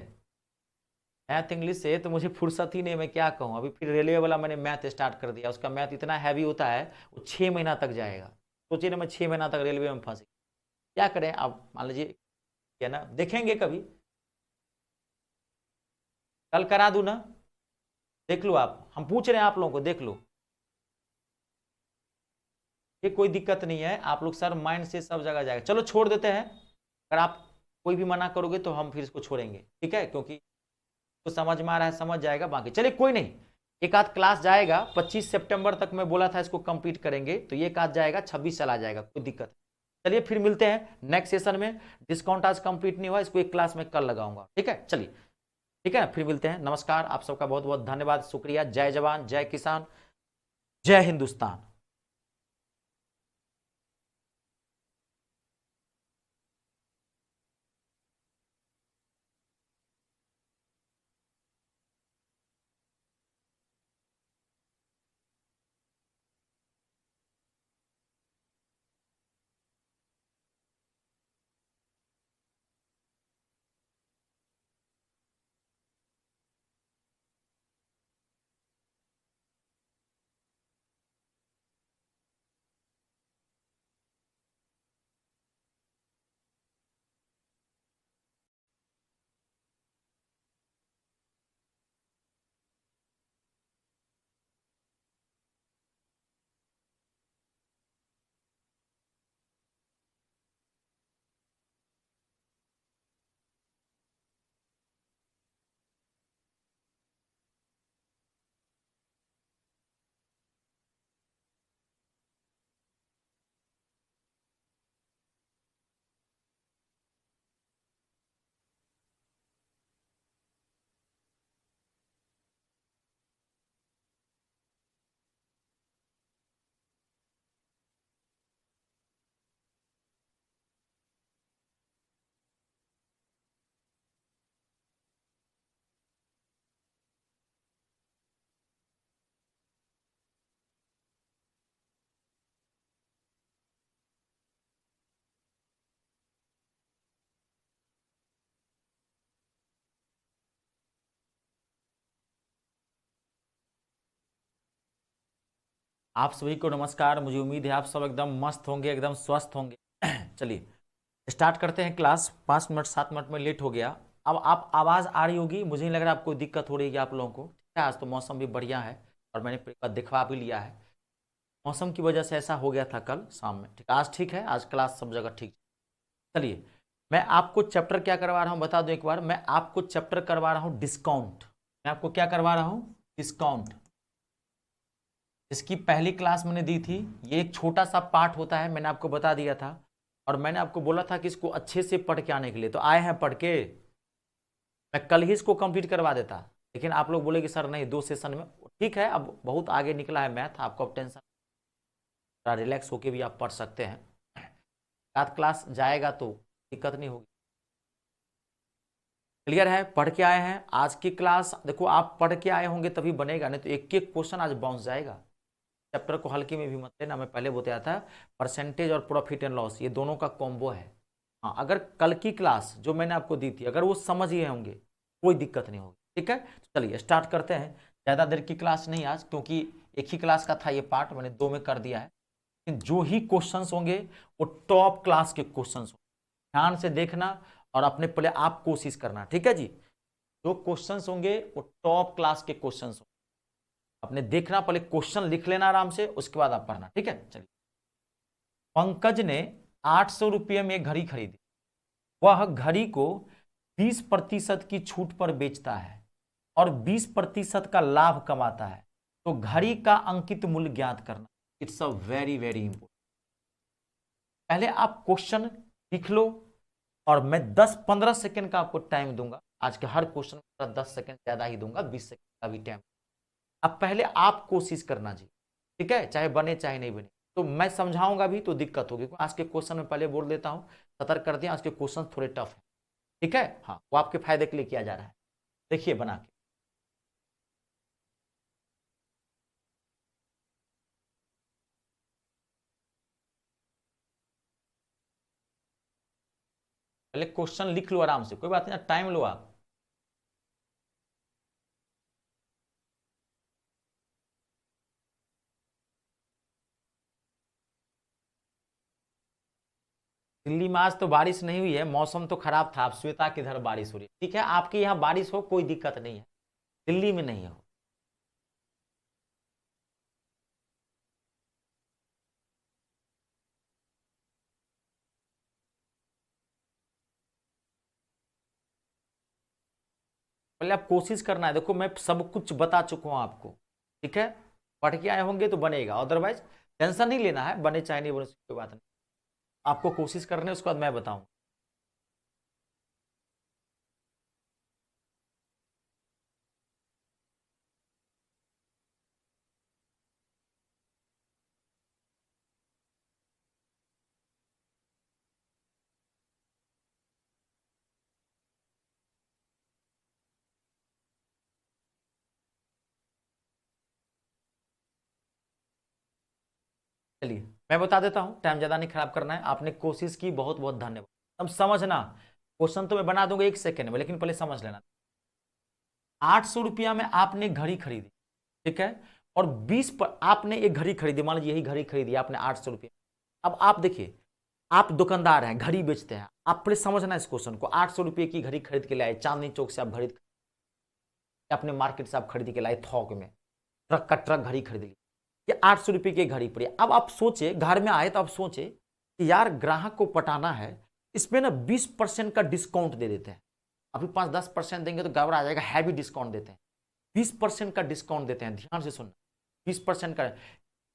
मैथ इंग्लिश से तो मुझे फुर्सत ही नहीं, मैं क्या कहूँ। अभी फिर रेलवे वाला मैंने मैथ स्टार्ट कर दिया, उसका मैथ इतना हैवी होता है, वो 6 महीना तक जाएगा। सोचिए ना, मैं 6 महीना तक रेलवे में फंसी, क्या करें। आप मान लीजिए, क्या ना, देखेंगे कभी, कल करा दूं ना, देख लो आप, हम पूछ रहे हैं आप लोगों को, देख लो, ये कोई दिक्कत नहीं है, आप लोग सर माइंड से सब जगह जाएगा, चलो छोड़ देते हैं। अगर आप कोई भी मना करोगे तो हम फिर इसको छोड़ेंगे, ठीक है, क्योंकि तो समझ में आ रहा है, समझ जाएगा, बाकी चलिए कोई नहीं, एक आध क्लास जाएगा, 25 सितंबर तक मैं बोला था इसको कंप्लीट करेंगे, तो ये एक आध जाएगा, 26 चला जाएगा, कोई दिक्कत नहीं। चलिए फिर मिलते हैं नेक्स्ट सेशन में, डिस्काउंट आज कंप्लीट नहीं हुआ, इसको एक क्लास में कल लगाऊंगा, ठीक है, चलिए ठीक है ना, फिर मिलते हैं, नमस्कार, आप सबका बहुत बहुत धन्यवाद, शुक्रिया, जय जवान जय किसान, जय हिंदुस्तान। आप सभी को नमस्कार। मुझे उम्मीद है आप सब एकदम मस्त होंगे, एकदम स्वस्थ होंगे। चलिए स्टार्ट करते हैं क्लास। 5 मिनट 7 मिनट में लेट हो गया। अब आप आवाज़ आ रही होगी, मुझे नहीं लग रहा आपको दिक्कत हो रही है आप लोगों को। ठीक है, आज तो मौसम भी बढ़िया है और मैंने एक बार दिखवा भी लिया है। मौसम की वजह से ऐसा हो गया था कल शाम में। ठीक, आज ठीक है, आज क्लास सब जगह ठीक। चलिए मैं आपको चैप्टर क्या करवा रहा हूँ बता दूं एक बार। मैं आपको चैप्टर करवा रहा हूँ डिस्काउंट। मैं आपको क्या करवा रहा हूँ? डिस्काउंट। इसकी पहली क्लास मैंने दी थी। ये एक छोटा सा पार्ट होता है, मैंने आपको बता दिया था और मैंने आपको बोला था कि इसको अच्छे से पढ़ के आने के लिए। तो आए हैं पढ़ के। मैं कल ही इसको कंप्लीट करवा देता, लेकिन आप लोग बोले कि सर नहीं 2 सेशन में। ठीक है, अब बहुत आगे निकला है मैथ, आपको अब टेंशन, रिलैक्स होके भी आप पढ़ सकते हैं। रात क्लास जाएगा तो दिक्कत नहीं होगी। क्लियर है? पढ़ के आए हैं आज की क्लास। देखो आप पढ़ के आए होंगे तभी बनेगा, नहीं तो एक एक क्वेश्चन आज बाउंस जाएगा। चैप्टर को हल्के में भी मत लेना, मैं पहले बताया था परसेंटेज और प्रॉफिट एंड लॉस ये दोनों का कॉम्बो है। हाँ, अगर कल की क्लास जो मैंने आपको दी थी अगर वो समझ ही होंगे कोई दिक्कत नहीं होगी। ठीक है, तो चलिए स्टार्ट करते हैं। ज़्यादा देर की क्लास नहीं आज, क्योंकि एक ही क्लास का था ये पार्ट, मैंने 2 में कर दिया है। लेकिन जो ही क्वेश्चंस होंगे वो टॉप क्लास के क्वेश्चंस होंगे। ध्यान से देखना और अपने पहले आप कोशिश करना। ठीक है जी, जो क्वेश्चंस होंगे वो टॉप क्लास के क्वेश्चंस होंगे। आपने देखना, पहले क्वेश्चन लिख लेना आराम से, उसके बाद आप पढ़ना। ठीक है, चलिए। पंकज ने 800 रुपये में एक घड़ी खरीदी। वह घड़ी को 20% की छूट पर बेचता है और 20% का लाभ कमाता है। तो घड़ी का अंकित मूल्य ज्ञात करना। It's a very very important. पहले आप क्वेश्चन लिख लो और मैं 10-15 सेकंड का आपको टाइम दूंगा। आज के हर क्वेश्चन का 10 सेकंड ज्यादा ही दूंगा, 20 सेकंड का भी टाइम। अब पहले आप कोशिश करना जी, ठीक है, चाहे बने चाहे नहीं बने। तो मैं समझाऊंगा भी तो दिक्कत होगी। आज के क्वेश्चन में पहले बोल देता हूं, सतर्क कर दिया, आज के क्वेश्चन थोड़े टफ है। ठीक है, हाँ, वो आपके फायदे के लिए किया जा रहा है। देखिए बना के, पहले क्वेश्चन लिख लो आराम से, कोई बात नहीं, टाइम लो आप। दिल्ली में आज तो बारिश नहीं हुई है, मौसम तो खराब था। आप श्वेता किधर बारिश हो रही है? ठीक है, आपके यहाँ बारिश हो कोई दिक्कत नहीं है, दिल्ली में नहीं हो। पहले आप कोशिश करना है। देखो मैं सब कुछ बता चुका हूं आपको। ठीक है, पढ़ के आए होंगे तो बनेगा, अदरवाइज टेंशन नहीं लेना है, बने चाहे नहीं बने कोई बात नहीं। आपको कोशिश करने, उसके बाद मैं बताऊं। चलिए मैं बता देता हूं, टाइम ज्यादा नहीं खराब करना है। आपने कोशिश की, बहुत बहुत धन्यवाद। अब समझना, क्वेश्चन तो मैं बना दूंगा 1 सेकेंड में, लेकिन पहले समझ लेना। 800 रुपया में आपने घड़ी खरीदी, ठीक है, और 20 पर आपने एक घड़ी खरीदी, मान लीजिए यही घड़ी खरीदी आपने 800 रुपये। अब आप देखिए, आप दुकानदार हैं, घड़ी बेचते हैं, आप पहले समझना इस क्वेश्चन को। 800 रुपये की घड़ी खरीद के लाए, चांदनी चौक से आप खरीद, अपने मार्केट से आप खरीद के लाए, थोक में ट्रक का ट्रक घड़ी खरीद ली, ये 800 रुपये की घड़ी पड़ी। अब आप सोचे, घर में आए तो आप सोचे कि यार ग्राहक को पटाना है, इसमें ना 20% का डिस्काउंट दे देते हैं। अभी 5-10% देंगे तो गड़बड़ा आ जाएगा, हैवी डिस्काउंट देते हैं। 20% का डिस्काउंट देते हैं, ध्यान से सुनना, 20% का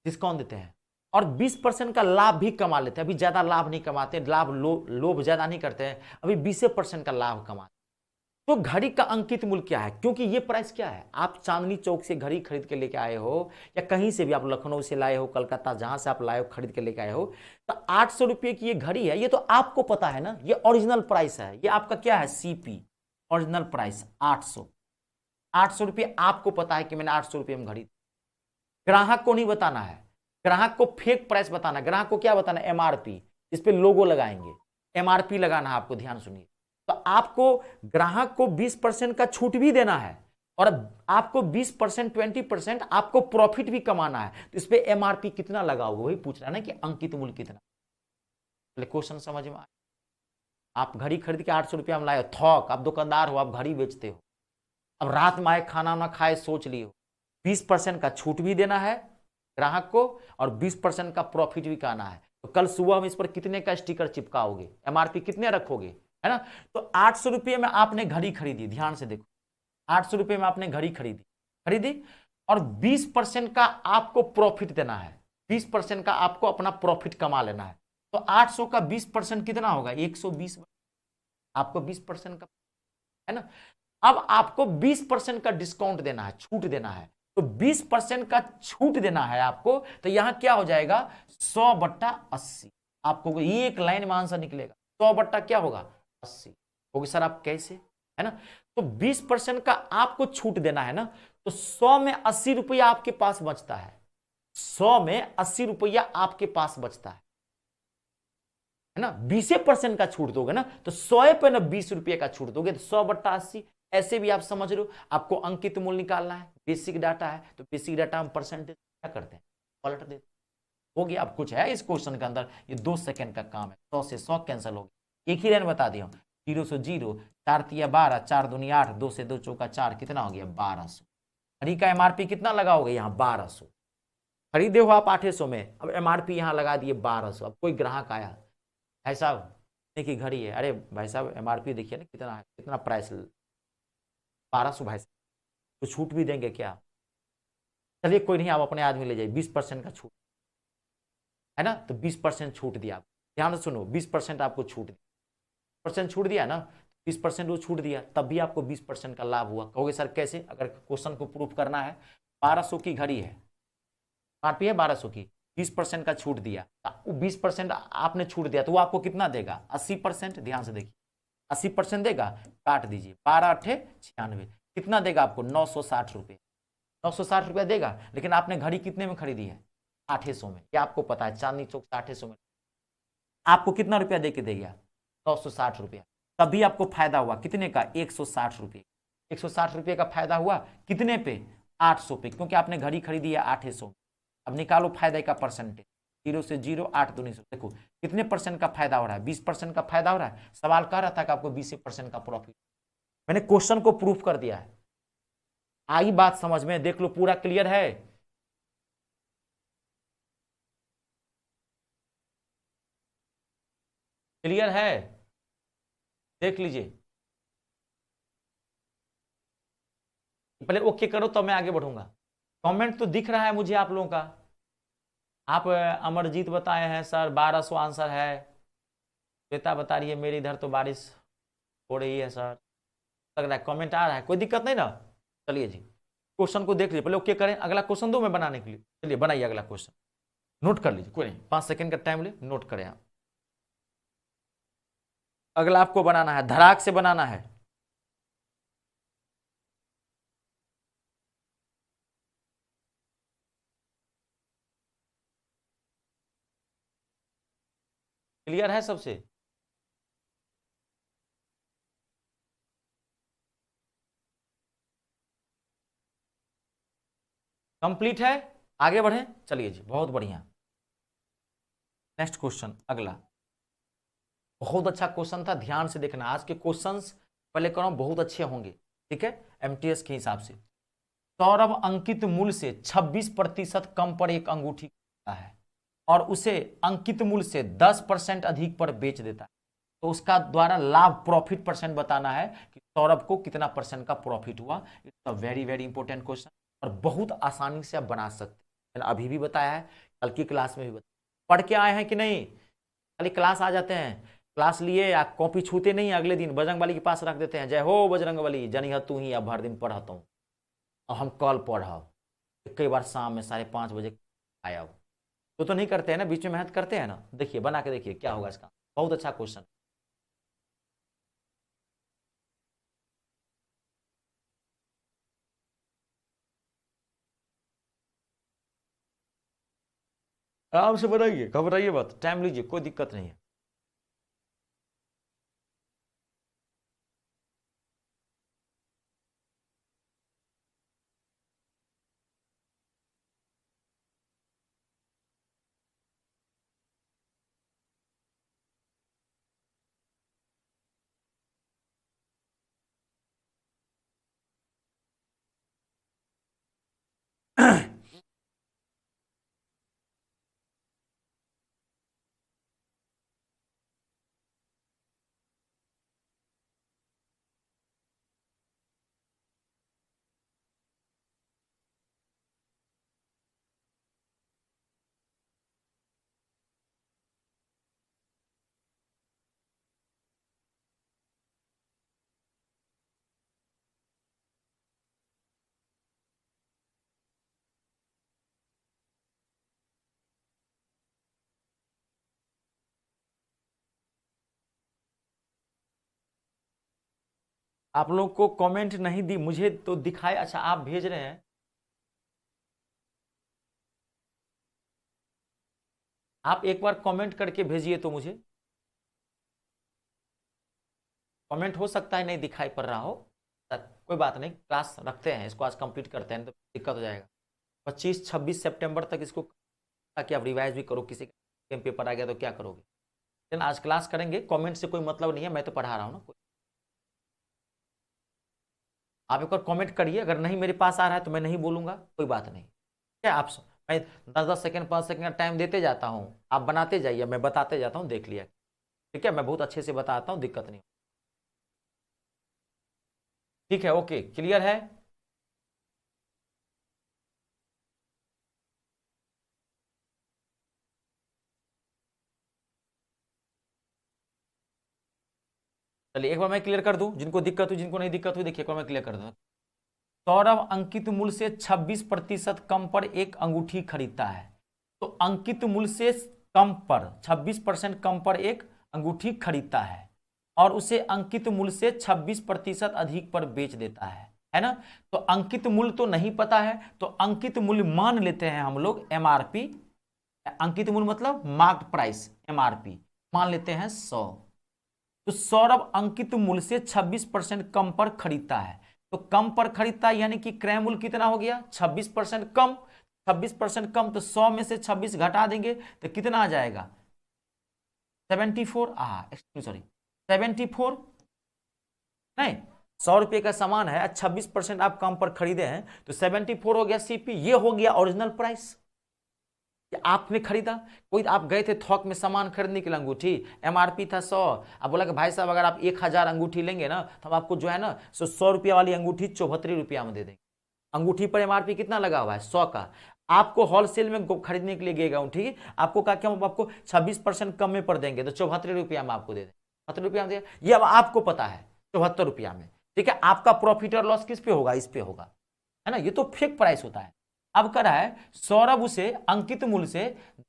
डिस्काउंट देते हैं और 20% का लाभ भी कमा लेते हैं। अभी ज्यादा लाभ नहीं कमाते, लाभ लोभ ज्यादा नहीं करते हैं, अभी 20% का लाभ कमाते। तो घड़ी का अंकित मूल्य क्या है? क्योंकि ये प्राइस क्या है, आप चांदनी चौक से घड़ी खरीद के लेके आए हो या कहीं से भी, आप लखनऊ से लाए हो, कलकत्ता, जहां से आप लाए हो खरीद के लेके आए हो, तो 800 रुपये की ये घड़ी है। ये तो आपको पता है ना, ये ओरिजिनल प्राइस है, ये आपका क्या है, सीपी, ओरिजिनल प्राइस 800। 800 रुपये आपको पता है कि मैंने 800 रुपये में घड़ी। ग्राहक को नहीं बताना है, ग्राहक को फेक प्राइस बताना है। ग्राहक को क्या बताना है? एमआरपी, इस पे लोगो लगाएंगे, एमआरपी लगाना है आपको, ध्यान सुनिए। तो आपको ग्राहक को 20% का छूट भी देना है, और आपको 20%, 20% आपको प्रॉफिट भी कमाना है, तो इस पे एमआरपी कितना लगाओगे, वही पूछ रहा है ना कि अंकित मूल्य कितना। क्वेश्चन समझ में आया? आप घड़ी खरीद के 800 रुपया में लाए, थौक, आप दुकानदार हो, आप घड़ी बेचते हो, अब रात में आए खाना ना खाए सोच लियो, 20% का छूट भी देना है ग्राहक को और 20% का प्रॉफिट भी कहना है, तो कल सुबह में इस पर कितने का स्टिकर चिपकाओगे, एमआरपी कितने रखोगे, है ना। तो 800 रुपये में आपने घड़ी खरीदी, ध्यान से देखो, 800 रुपये में आपने घड़ी खरीदी और 20% का आपको प्रॉफिट देना है, 20% का आपको अपना प्रॉफिट कमा लेना है, तो 800 का 20% कितना होगा, 120, आपको 20% का, है ना। अब आपको 20% का डिस्काउंट देना है, छूट देना है, तो 20% का छूट देना है आपको, तो यहां क्या हो जाएगा, 100/80, आपको एक लाइन में आंसर निकलेगा, 100 क्या होगा, 80 होगी। सर आप कैसे, है ना, तो 20% का आपको छूट देना है ना, तो 100 में 80 रुपया आपके पास बचता है, 100 में 80 रुपया आपके पास बचता है ना, 20% का छूट दोगे ना, तो 100 पे ना 20 रुपये का छूट दोगे, तो 100/80, ऐसे भी आप समझ लो, आपको अंकित मूल्य निकालना है, बेसिक डाटा है, तो बेसिक डाटा हम परसेंटेज क्या करते हैं, पलट देते, हो गया। अब कुछ है इस क्वेश्चन के अंदर, ये 2 सेकंड का काम है, 100 से 100 कैंसिल हो गया, एक ही लाइन बता दिया, 0 से 0, 4 तिया 12, 4 दूनी 8, 2 से 2 चौका 4, कितना हो गया, 1200। घड़ी का एमआरपी कितना लगाओगे, यहाँ 1200, खरीदे हो आप 800 में, अब एमआरपी यहाँ लगा दिए 1200। अब कोई ग्राहक आया, भाई साहब की घड़ी है, अरे भाई साहब एमआरपी देखिए ना कितना है, कितना प्राइस, 1200 भाई साहब, तो छूट भी देंगे क्या, चलिए कोई नहीं, आप अपने आदमी ले जाइए, 20% का छूट, है ना, तो 20% छूट दिया, ध्यान से सुनो, 20% आपको छूट दिया, परसेंट छूट दिया ना, 20% वो छूट दिया, तब भी आपको 20% का लाभ हुआ। कहोगे सर कैसे, अगर क्वेश्चन को प्रूफ करना है, 1200 की घड़ी है, एमआरपी है 1200 की, 20% का छूट दिया, 20% आपने छूट दिया, तो वो आपको कितना देगा, 80%, ध्यान से देखिए, 80% देगा, काट दीजिए, 12×8 = 96, कितना देगा आपको, 960 रुपये, 960 रुपया देगा, लेकिन आपने घड़ी कितने में खरीदी है, 800 में, क्या आपको पता है, चांदनी चौक 800 में, आपको कितना रुपया दे के देगा, 960 रुपया, तभी आपको फायदा हुआ, कितने का, 160 रुपये, 160 रुपये का फायदा हुआ, कितने पे, 800 पे, क्योंकि आपने घड़ी खरीदी है 800। अब निकालो फायदे का परसेंटेज, 0 से 0, 8 दूनी 100, देखो कितने परसेंट का फायदा हो रहा है, 20% का फायदा हो रहा है, सवाल कह रहा था कि आपको 20% का प्रॉफिट, मैंने क्वेश्चन को प्रूफ कर दिया है, आई बात समझ में, देख लो पूरा क्लियर है, क्लियर है, देख लीजिए, पहले ओके करो तो मैं आगे बढ़ूंगा। कमेंट तो दिख रहा है मुझे आप लोगों का, आप अमरजीत बताए हैं सर 1200 आंसर है, श्वेता बता रही है मेरे इधर तो बारिश हो रही है सर, लग रहा है कमेंट आ रहा है, कोई दिक्कत नहीं ना। चलिए जी, क्वेश्चन को देख लीजिए, पहले ओके करें, अगला क्वेश्चन दो मैं बनाने के लिए, चलिए बनाइए अगला क्वेश्चन, नोट कर लीजिए, कोई नहीं 5 सेकंड का टाइम ले, नोट करें आप। अगला आपको बनाना है, धड़ाक से बनाना है, क्लियर है सबसे, कंप्लीट है, आगे बढ़े, चलिए जी, बहुत बढ़िया। नेक्स्ट क्वेश्चन अगला, बहुत अच्छा क्वेश्चन था, ध्यान से देखना, आज के क्वेश्चंस पहले करो बहुत अच्छे होंगे, ठीक है, एमटीएस के हिसाब से। सौरभ अंकित मूल्य से 26% कम पर एक अंगूठी खरीदता है और उसे अंकित मूल्य से 10% अधिक पर बेच देता है, तो उसका द्वारा लाभ प्रॉफिट परसेंट बताना है कि सौरभ को कितना परसेंट का प्रॉफिट हुआ। It's a very very important question और बहुत आसानी से आप बना सकते हैं, अभी भी बताया है, कल की क्लास में भी बताया, पढ़ के आए हैं कि नहीं, खाली क्लास आ जाते हैं, क्लास लिए या कॉपी छूते नहीं, अगले दिन बजरंग बली के पास रख देते हैं, जय हो बजरंग बली, जनिह तू ही, अब हर दिन पढ़ाता हूँ, और हम कल पढ़ाओ, कई बार शाम में 5:30 आया, तो नहीं करते हैं ना, बीच में मेहनत करते हैं ना, देखिए बना के देखिए क्या होगा इसका, बहुत अच्छा क्वेश्चन। आराम से बनाइए, घबराइए मत, टाइम लीजिए, कोई दिक्कत नहीं है। आप लोग को कमेंट नहीं दी, मुझे तो दिखाए। अच्छा आप भेज रहे हैं, आप एक बार कमेंट करके भेजिए तो मुझे। कमेंट हो सकता है नहीं दिखाई पड़ रहा हो, कोई बात नहीं, क्लास रखते हैं, इसको आज कंप्लीट करते हैं, तो दिक्कत हो जाएगा। 25-26 सितंबर तक इसको, ताकि आप रिवाइज भी करो, किसी का पेपर आ गया तो क्या करोगे। लेकिन आज क्लास करेंगे, कमेंट से कोई मतलब नहीं है, मैं तो पढ़ा रहा हूँ ना। आप एक बार कमेंट करिए, अगर नहीं मेरे पास आ रहा है तो मैं नहीं बोलूंगा, कोई बात नहीं। ठीक है, आप मैं 10-10 सेकंड 5 सेकंड का टाइम देते जाता हूँ, आप बनाते जाइए, मैं बताते जाता हूँ, देख लिया। ठीक है, मैं बहुत अच्छे से बताता हूँ, दिक्कत नहीं। ठीक है, ओके, क्लियर है। चलिए एक बार मैं क्लियर कर दूं, जिनको दिक्कत हुई जिनको नहीं दिक्कत हुई, देखिए एक बार मैं क्लियर कर दूं। सौरभ अंकित मूल्य से 26% कम पर एक अंगूठी खरीदता है। तो अंकित मूल्य से कम पर 26% कम पर एक अंगूठी खरीदता है और उसे अंकित मूल्य से 26% अधिक पर बेच देता है ना। तो अंकित मूल्य तो नहीं पता है, तो अंकित मूल्य मान लेते हैं हम लोग एमआरपी। अंकित मूल्य मतलब मार्क्ड प्राइस, एमआरपी मान लेते हैं 100। तो सौरभ अंकित मूल्य से 26% कम पर खरीदता है। तो कम पर खरीदता है यानी कि क्रय मूल्य कितना हो गया, 26% कम। 26% कम तो 100 में से 26 घटा देंगे तो कितना आ जाएगा, 74। सॉरी 74 नहीं, 100 रुपये का सामान है, 26% आप कम पर खरीदे हैं तो 74 हो गया सीपी। ये हो गया ओरिजिनल प्राइस कि आपने खरीदा। कोई आप गए थे थोक में सामान खरीदने के लिए, अंगूठी एमआरपी था 100, अब बोला कि भाई साहब अगर आप 1000 अंगूठी लेंगे ना तो हम आपको जो है ना 100 रुपया वाली अंगूठी 74 रुपया में दे देंगे। अंगूठी पर एमआरपी कितना लगा हुआ है, 100 का। आपको होलसेल में खरीदने के लिए गएगा अंगूठी, आपको कहा कि हम आपको 26% कम में पर देंगे, तो 74 रुपया में आपको दे देंगे, 74 रुपया में दे। ये अब आपको पता है 74 रुपया में। ठीक है, आपका प्रॉफिट और लॉस किस पे होगा, इस पे होगा, है ना। ये तो फिक्स प्राइस होता है। अब करा है सौरभ उसे अंकित मूल्य से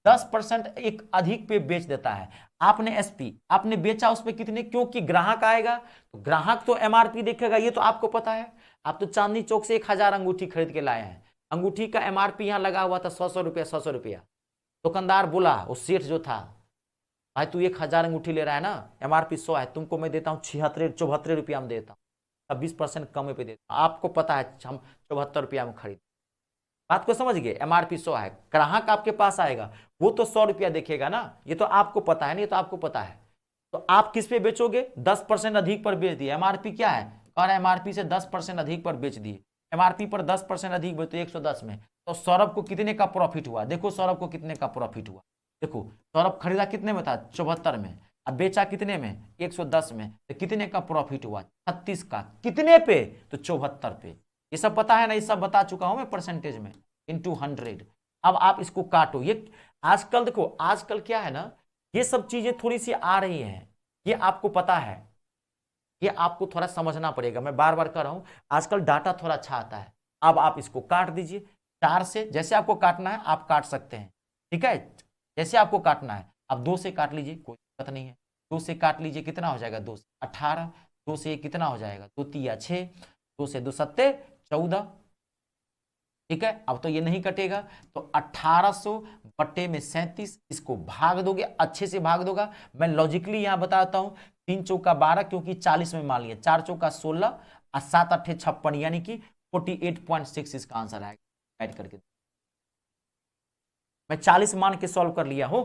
10% एक अधिक पे बेच देता है। आपने एसपी आपने बेचा उस पे कितने, क्योंकि ग्राहक आएगा तो ग्राहक तो एमआरपी देखेगा, ये तो आपको पता है। आप तो चांदनी चौक से 1000 अंगूठी खरीद के लाए हैं, अंगूठी का एमआरपी यहां लगा हुआ था 100 रुपया, 100 रुपया। दुकानदार बोला, वो सेठ जो था, भाई तू 1000 अंगूठी ले रहा है ना, एमआरपी 100 है, तुमको मैं देता हूँ 74 रुपया में देता हूँ, 26% कम पे देता हूँ। आपको पता है हम 74 रुपया में खरीद। बात को समझ गए, एमआरपी 100 है, ग्राहक आपके पास आएगा वो तो 100 रुपया देखेगा ना, ये तो आपको पता है ना, ये तो आपको पता है। तो आप किस पे बेचोगे, 10% अधिक पर बेच दिए। एमआरपी क्या है, कह रहा है एमआरपी से 10% अधिक पर बेच दिए। एमआरपी पर 10% अधिक बेचते 110 में, तो सौरभ को कितने का प्रॉफिट हुआ, देखो सौरभ को कितने का प्रॉफिट हुआ। देखो सौरभ खरीदा कितने में था, 74 में, अब बेचा कितने में, 110 में, तो कितने का प्रॉफिट हुआ, 36 का। कितने पे, तो 74 पे। ये सब पता है ना, ये सब बता चुका हूं मैं परसेंटेज में, इंटू 100। अब आप इसको काटो। ये आजकल देखो, आजकल क्या है ना, ये सब चीजें थोड़ी सी आ रही हैं, ये आपको पता है, ये आपको थोड़ा समझना पड़ेगा। मैं बार बार कह रहा हूं, आजकल डाटा थोड़ा अच्छा आता है। अब आप इसको काट दीजिए 4 से, जैसे आपको काटना है आप काट सकते हैं। ठीक है, जैसे आपको काटना है, आप 2 से काट लीजिए, कोई दिक्कत नहीं है। 2 से काट लीजिए, कितना हो जाएगा, 2 से 18, 2 से कितना हो जाएगा, 2 तिया 6, 2 से 2 सत्ते 14। ठीक है, अब तो ये नहीं कटेगा, तो 1800 बट्टे में 37, इसको भाग दोगे, अच्छे से भाग दोगा। मैं लॉजिकली यहां बताता हूं, 3 चौका 12, क्योंकि 40 में मान लिया, 4 चौका 16 और 7 अट्ठे 56, यानी कि 48.6 इसका आंसर आएगा। ऐड करके मैं 40 मान के सॉल्व कर लिया हूं।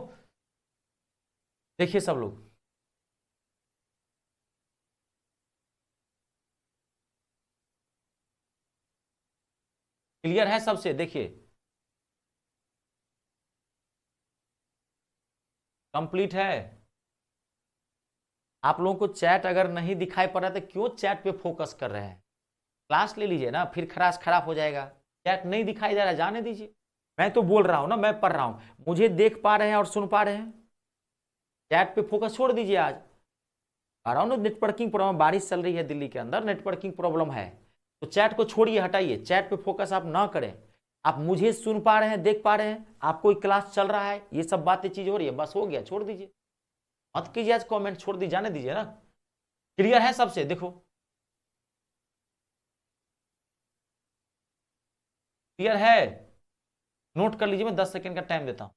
देखिए सब लोग, क्लियर है सबसे, देखिए कंप्लीट है। आप लोगों को चैट अगर नहीं दिखाई पड़ रहा तो क्यों चैट पे फोकस कर रहे हैं, क्लास ले लीजिए ना, फिर खराश खराब हो जाएगा। चैट नहीं दिखाई दे रहा, जाने दीजिए। मैं तो बोल रहा हूं ना, मैं पढ़ रहा हूं, मुझे देख पा रहे हैं और सुन पा रहे हैं। चैट पे फोकस छोड़ दीजिए। आज आ रहा हूं ना, नेटवर्किंग प्रॉब्लम, बारिश चल रही है दिल्ली के अंदर, नेटवर्किंग प्रॉब्लम है, तो चैट को छोड़िए, हटाइए, चैट पे फोकस आप ना करें। आप मुझे सुन पा रहे हैं, देख पा रहे हैं, आपको क्लास चल रहा है, ये सब बातें चीज हो रही है, बस हो गया, छोड़ दीजिए, मत कीजिए आज कमेंट, छोड़ दीजिए, जाने दीजिए ना। क्लियर है सबसे, देखो क्लियर है? नोट कर लीजिए, मैं 10 सेकंड का टाइम देता हूं।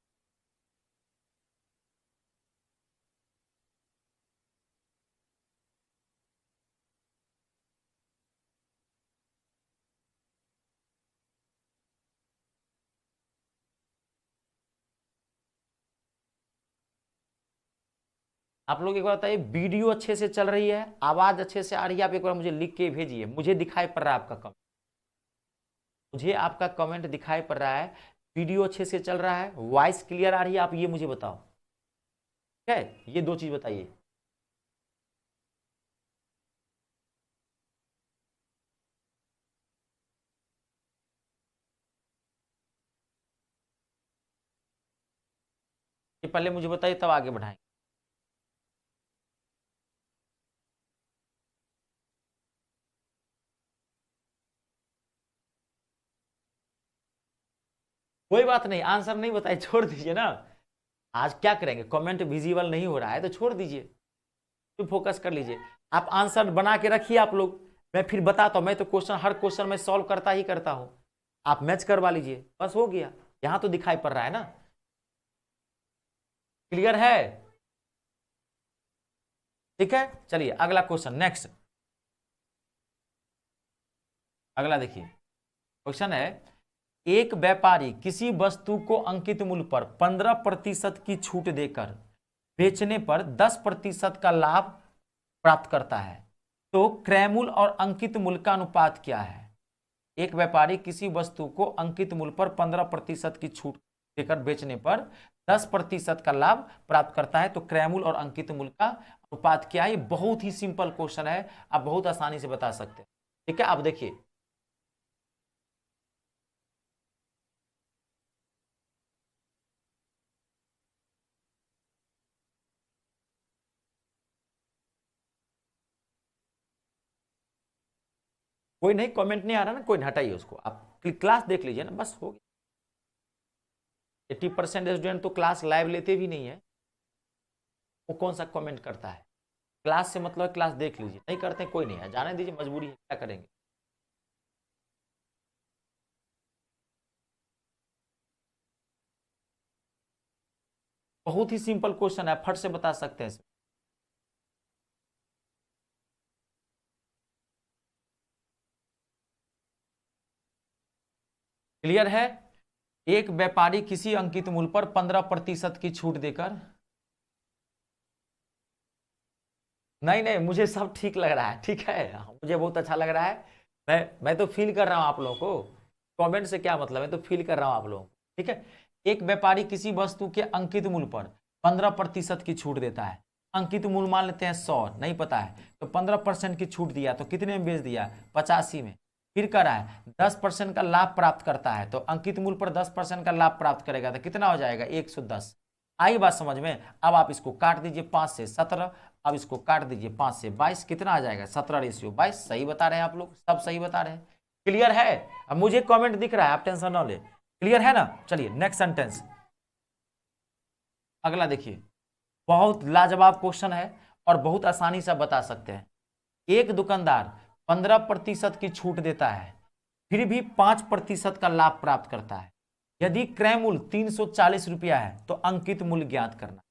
आप लोग एक बार बताइए, वीडियो अच्छे से चल रही है, आवाज अच्छे से आ रही है? आप एक बार मुझे लिख के भेजिए, मुझे दिखाई पड़ रहा है आपका कमेंट, मुझे आपका कमेंट दिखाई पड़ रहा है। वीडियो अच्छे से चल रहा है, वॉइस क्लियर आ रही है? आप ये मुझे बताओ, ठीक है? ये दो चीज बताइए। ये पहले मुझे बताइए, तब आगे बढ़ाएंगे। कोई बात नहीं, आंसर नहीं बताए, छोड़ दीजिए ना। आज क्या करेंगे, कमेंट विजिबल नहीं हो रहा है तो छोड़ दीजिए, तो फोकस कर लीजिए। आप आंसर बना के रखिए आप लोग, मैं फिर बताता हूं। मैं तो क्वेश्चन, हर क्वेश्चन में सॉल्व करता ही करता हूं, आप मैच करवा लीजिए, बस हो गया। यहां तो दिखाई पड़ रहा है ना? क्लियर है? ठीक है, चलिए अगला क्वेश्चन, नेक्स्ट। अगला देखिए, क्वेश्चन है, एक व्यापारी किसी वस्तु को अंकित मूल्य पर 15% की छूट देकर बेचने पर 10% का लाभ प्राप्त करता है, तो क्रय मूल्य और अंकित मूल्य का अनुपात क्या है? एक व्यापारी किसी वस्तु को अंकित मूल्य पर 15% की छूट देकर बेचने पर 10% का लाभ प्राप्त करता है, तो क्रय मूल्य और अंकित मूल्य का अनुपात क्या है? ये बहुत ही सिंपल क्वेश्चन है, आप बहुत आसानी से बता सकते हैं। ठीक है, आप देखिए, कोई नहीं, कमेंट नहीं आ रहा ना, कोई नहीं, हटाइए उसको, आप क्लास देख लीजिए ना, बस हो गया। 80% स्टूडेंट तो क्लास लाइव लेते भी नहीं है, वो कौन सा कमेंट करता है? क्लास से मतलब क्लास देख लीजिए, नहीं करते कोई नहीं है, जाने दीजिए, मजबूरी है, क्या करेंगे। बहुत ही सिंपल क्वेश्चन है, फट से बता सकते हैं इसमें। क्लियर है? एक व्यापारी किसी अंकित मूल्य पर 15% की छूट देकर, नहीं नहीं, मुझे सब ठीक लग रहा है, ठीक है, मुझे बहुत अच्छा लग रहा है। मैं तो फील कर रहा हूं आप लोगों को, कमेंट से क्या मतलब है, तो फील कर रहा हूं आप लोगों को। ठीक है, एक व्यापारी किसी वस्तु के अंकित मूल्य पर 15% की छूट देता है। अंकित मूल्य मान लेते हैं 100, नहीं पता है, तो 15% की छूट दिया तो कितने में बेच दिया? 85 में। फिर कह रहा है 10% का लाभ प्राप्त करता है, तो अंकित मूल्य पर 10% का लाभ प्राप्त करेगा तो कितना हो जाएगा? 110। आई बात समझ में? अब आप इसको काट दीजिए 5 से 17, अब इसको काट दीजिए 5 से 22, कितना आ जाएगा? 17:22। सही बता रहे हैं आप लोग, सब सही बता रहे हैं। क्लियर है? अब मुझे कमेंट दिख रहा है, आप टेंशन ना ले। क्लियर है ना? चलिए नेक्स्ट सेंटेंस, अगला देखिए, बहुत लाजवाब क्वेश्चन है और बहुत आसानी से बता सकते हैं। एक दुकानदार 15% की छूट देता है, फिर भी 5% का लाभ प्राप्त करता है। यदि क्रय मूल्य 340 रुपया है तो अंकित मूल्य ज्ञात करना।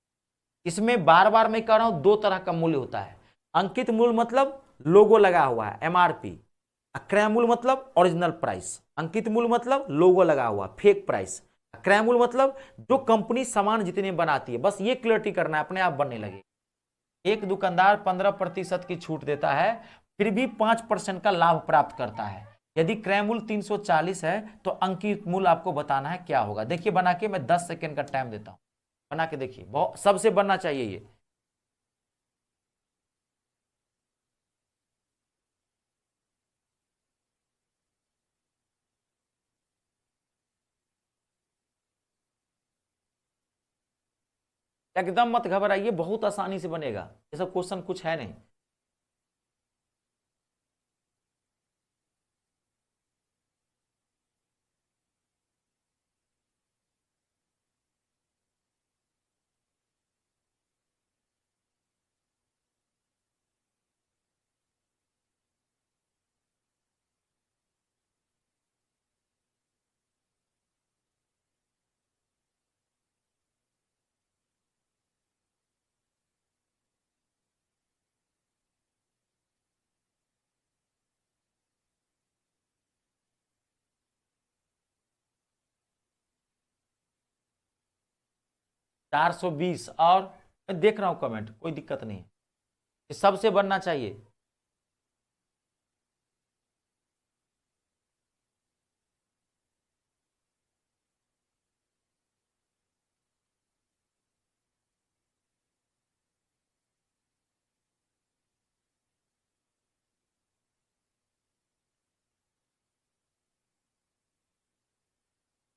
इसमें बार बार मैं कह रहा हूं, दो तरह का मूल्य होता है। अंकित मूल्य मतलब लोगो लगा हुआ है, एमआरपी। क्रय मूल्य मतलब ओरिजिनल प्राइस। अंकित मूल्य मतलब लोगो लगा हुआ, फेक प्राइस। क्रय मूल्य मतलब जो कंपनी सामान जितने बनाती है, बस ये क्लियरिटी करना है, अपने आप बनने लगे। एक दुकानदार 15% की छूट देता है, फिर भी 5% का लाभ प्राप्त करता है। यदि क्रय मूल्य 340 है तो अंकित मूल्य आपको बताना है क्या होगा। देखिए बना के, मैं 10 सेकेंड का टाइम देता हूं, बना के देखिए, बहुत सबसे बनना चाहिए ये। एकदम मत घबराइए, बहुत आसानी से बनेगा, ये सब क्वेश्चन कुछ है नहीं। 420 और मैं देख रहा हूं कमेंट, कोई दिक्कत नहीं है, ये सबसे बनना चाहिए।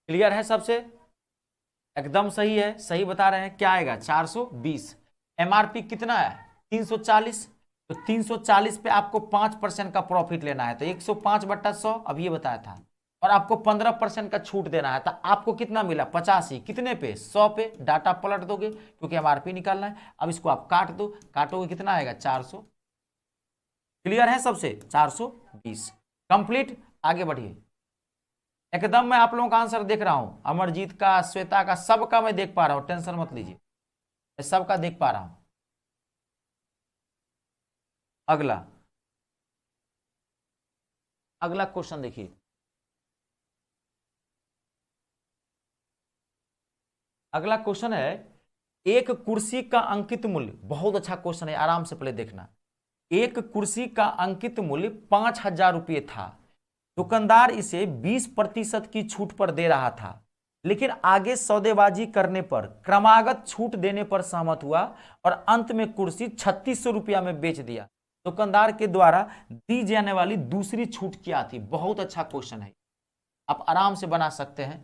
क्लियर है सबसे? एकदम सही है, सही बता रहे हैं। क्या आएगा? 420। एमआरपी कितना है? 340। तो 340 पे आपको 5% का प्रॉफिट लेना है, तो 105/100 अब ये बताया था, और आपको 15% का छूट देना है, तो आपको कितना मिला? 85। कितने पे? 100 पे। डाटा पलट दोगे क्योंकि एमआरपी निकालना है। अब इसको आप काट दो, काटोगे कितना आएगा? 400। क्लियर है सबसे? 420 कंप्लीट। आगे बढ़िए। एकदम मैं आप लोगों का आंसर देख रहा हूं, अमरजीत का, श्वेता का, सबका मैं देख पा रहा हूं, टेंशन मत लीजिए, मैं सबका देख पा रहा हूं। अगला अगला क्वेश्चन देखिए। अगला क्वेश्चन है, एक कुर्सी का अंकित मूल्य, बहुत अच्छा क्वेश्चन है, आराम से पहले देखना। एक कुर्सी का अंकित मूल्य 5,000 रुपये था। दुकानदार इसे 20% की छूट पर दे रहा था, लेकिन आगे सौदेबाजी करने पर क्रमागत छूट देने पर सहमत हुआ और अंत में कुर्सी 3600 रुपया में बेच दिया। दुकानदार के द्वारा दी जाने वाली दूसरी छूट क्या थी? बहुत अच्छा क्वेश्चन है, आप आराम से बना सकते हैं।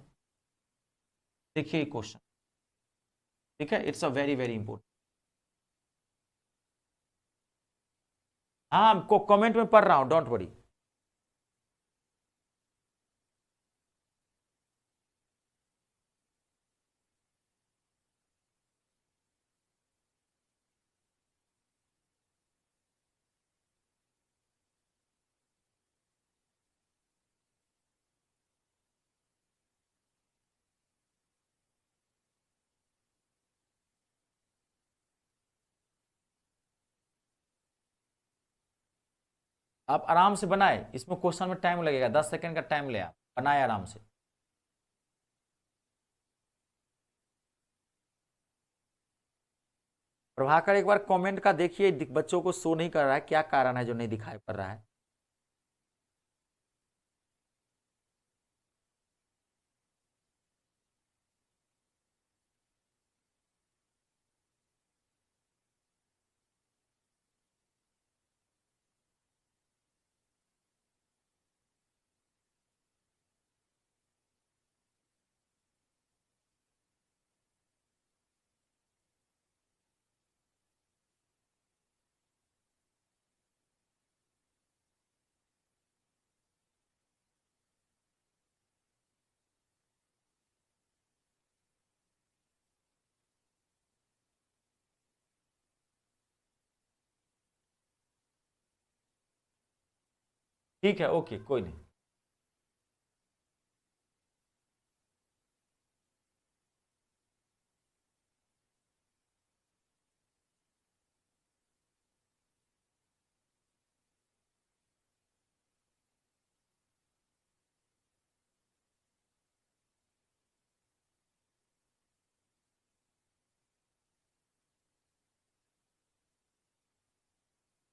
देखिए क्वेश्चन, ठीक है, it's a very very important. हाँ, को कमेंट में पढ़ रहा हूं, डोंट वरी। आप आराम से बनाए, इसमें क्वेश्चन में टाइम लगेगा, 10 सेकंड का टाइम ले, आप बनाए आराम से। प्रभाकर एक बार कमेंट का देखिए, बच्चों को शो नहीं कर रहा है, क्या कारण है जो नहीं दिखाई पड़ रहा है? ठीक है, ओके, कोई नहीं।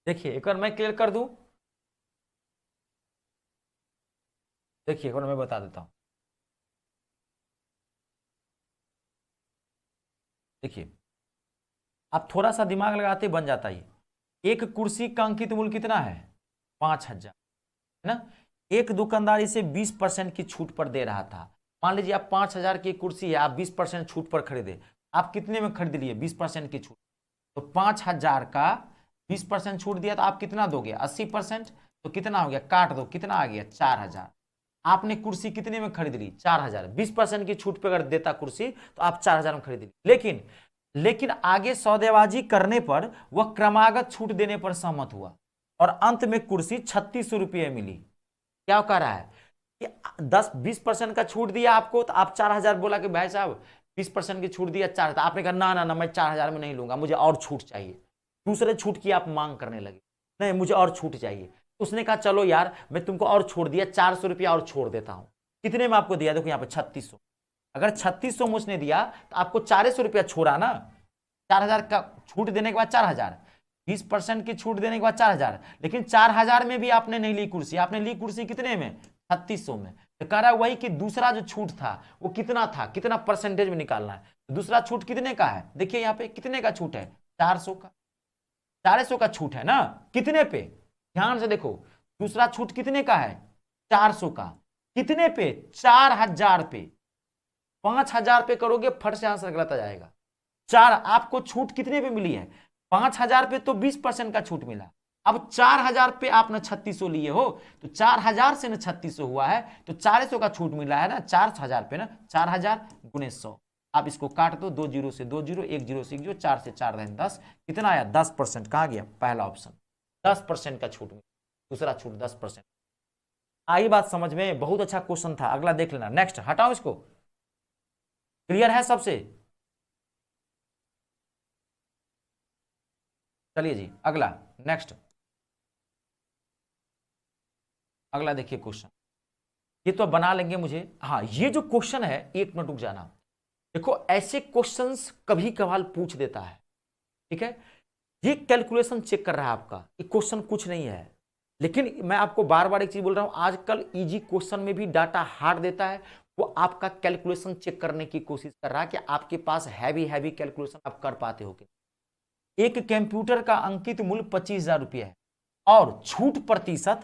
देखिए एक बार मैं क्लियर कर दूं, देखिए एक बार मैं बता देता हूं। देखिए, आप थोड़ा सा दिमाग लगाते बन जाता है। एक कुर्सी का अंकित मूल्य कितना है? 5,000, है ना? एक दुकानदार इसे 20% की छूट पर दे रहा था। मान लीजिए आप 5,000 की कुर्सी है, आप 20% छूट पर खरीदे। आप कितने में खरीद लिए? 20% की छूट। तो 5,000 का 20% छूट दिया तो आप कितना दोगे? 80%। तो कितना हो गया? काट दो, कितना आ गया? 4,000। आपने कुर्सी कितने में खरीद ली? 4,000। 20% की छूट पे अगर देता कुर्सी तो आप 4,000 में खरीद ली, लेकिन आगे सौदेबाजी करने पर वह क्रमागत छूट देने पर सहमत हुआ और अंत में कुर्सी 3600 रुपये मिली। क्या कह रहा है कि 10-20% का छूट दिया आपको, तो आप 4,000 बोला कि भाई साहब 20% की छूट दिया 4,000, आपने कहा ना ना ना, मैं 4,000 में नहीं लूंगा, मुझे और छूट चाहिए। दूसरे छूट की आप मांग करने लगे, नहीं मुझे और छूट चाहिए। उसने कहा चलो यार मैं तुमको और छोड़ दिया, 400 रुपया और छोड़ देता हूं। कितने में आपको दिया? देखो यहाँ पे 3600। अगर 3600 में उसने दिया तो आपको 400 रुपया छोड़ा ना, 4000 का छूट देने के बाद 4000, 20% की छूट देने के बाद 4000, लेकिन 4000 में भी आपने नहीं ली कुर्सी, आपने ली कुर्सी कितने में, 3600 में। तो कह रहा है वही कि दूसरा जो छूट था वो कितना था, कितना परसेंटेज में निकालना है। तो दूसरा छूट कितने का है, देखिए यहाँ पे कितने का छूट है, 400 का, 400 का छूट है ना, कितने पे, ध्यान से देखो, दूसरा छूट कितने का है, 400 का, कितने पे, 4000 पे। 5000 पे करोगे फट से आंसर गलत आ जाएगा। चार, आपको छूट कितने पे मिली है, 5000 पे तो 20% का छूट मिला। अब 4000 पे आपने 3600 लिए हो, तो 4000 से ना 3600 हुआ है, तो 400 का छूट मिला है ना 4000 पे ना, 4000 गुणे 100। आप इसको काट दो, 2 जीरो से 2 जीरो, 1 जीरो से 1 जीरो, 4 से 4 10, कितना आया, 10%। कहाँ गया पहला ऑप्शन, 10% का छूट मिला, दूसरा छूट 10%। आई बात समझ में, बहुत अच्छा क्वेश्चन था। अगला देख लेना, नेक्स्ट, हटाओ इसको, क्लियर है सबसे। चलिए जी अगला, नेक्स्ट, अगला देखिए क्वेश्चन, ये तो बना लेंगे मुझे। हाँ, ये जो क्वेश्चन है, 1 मिनट रुक जाना। देखो ऐसे क्वेश्चंस कभी कभार पूछ देता है, ठीक है। ये कैलकुलेशन चेक कर रहा है आपका, ये क्वेश्चन कुछ नहीं है, लेकिन मैं आपको बार बार एक चीज बोल रहा हूं, आजकल इजी क्वेश्चन में भी डाटा हार्ड देता है। वो आपका कैलकुलेशन चेक करने की कोशिश कर रहा है कि आपके पास हैवी कैलकुलेशन आप कर पाते हो कि। एक कंप्यूटर का अंकित मूल्य 25,000 रुपये है और छूट प्रतिशत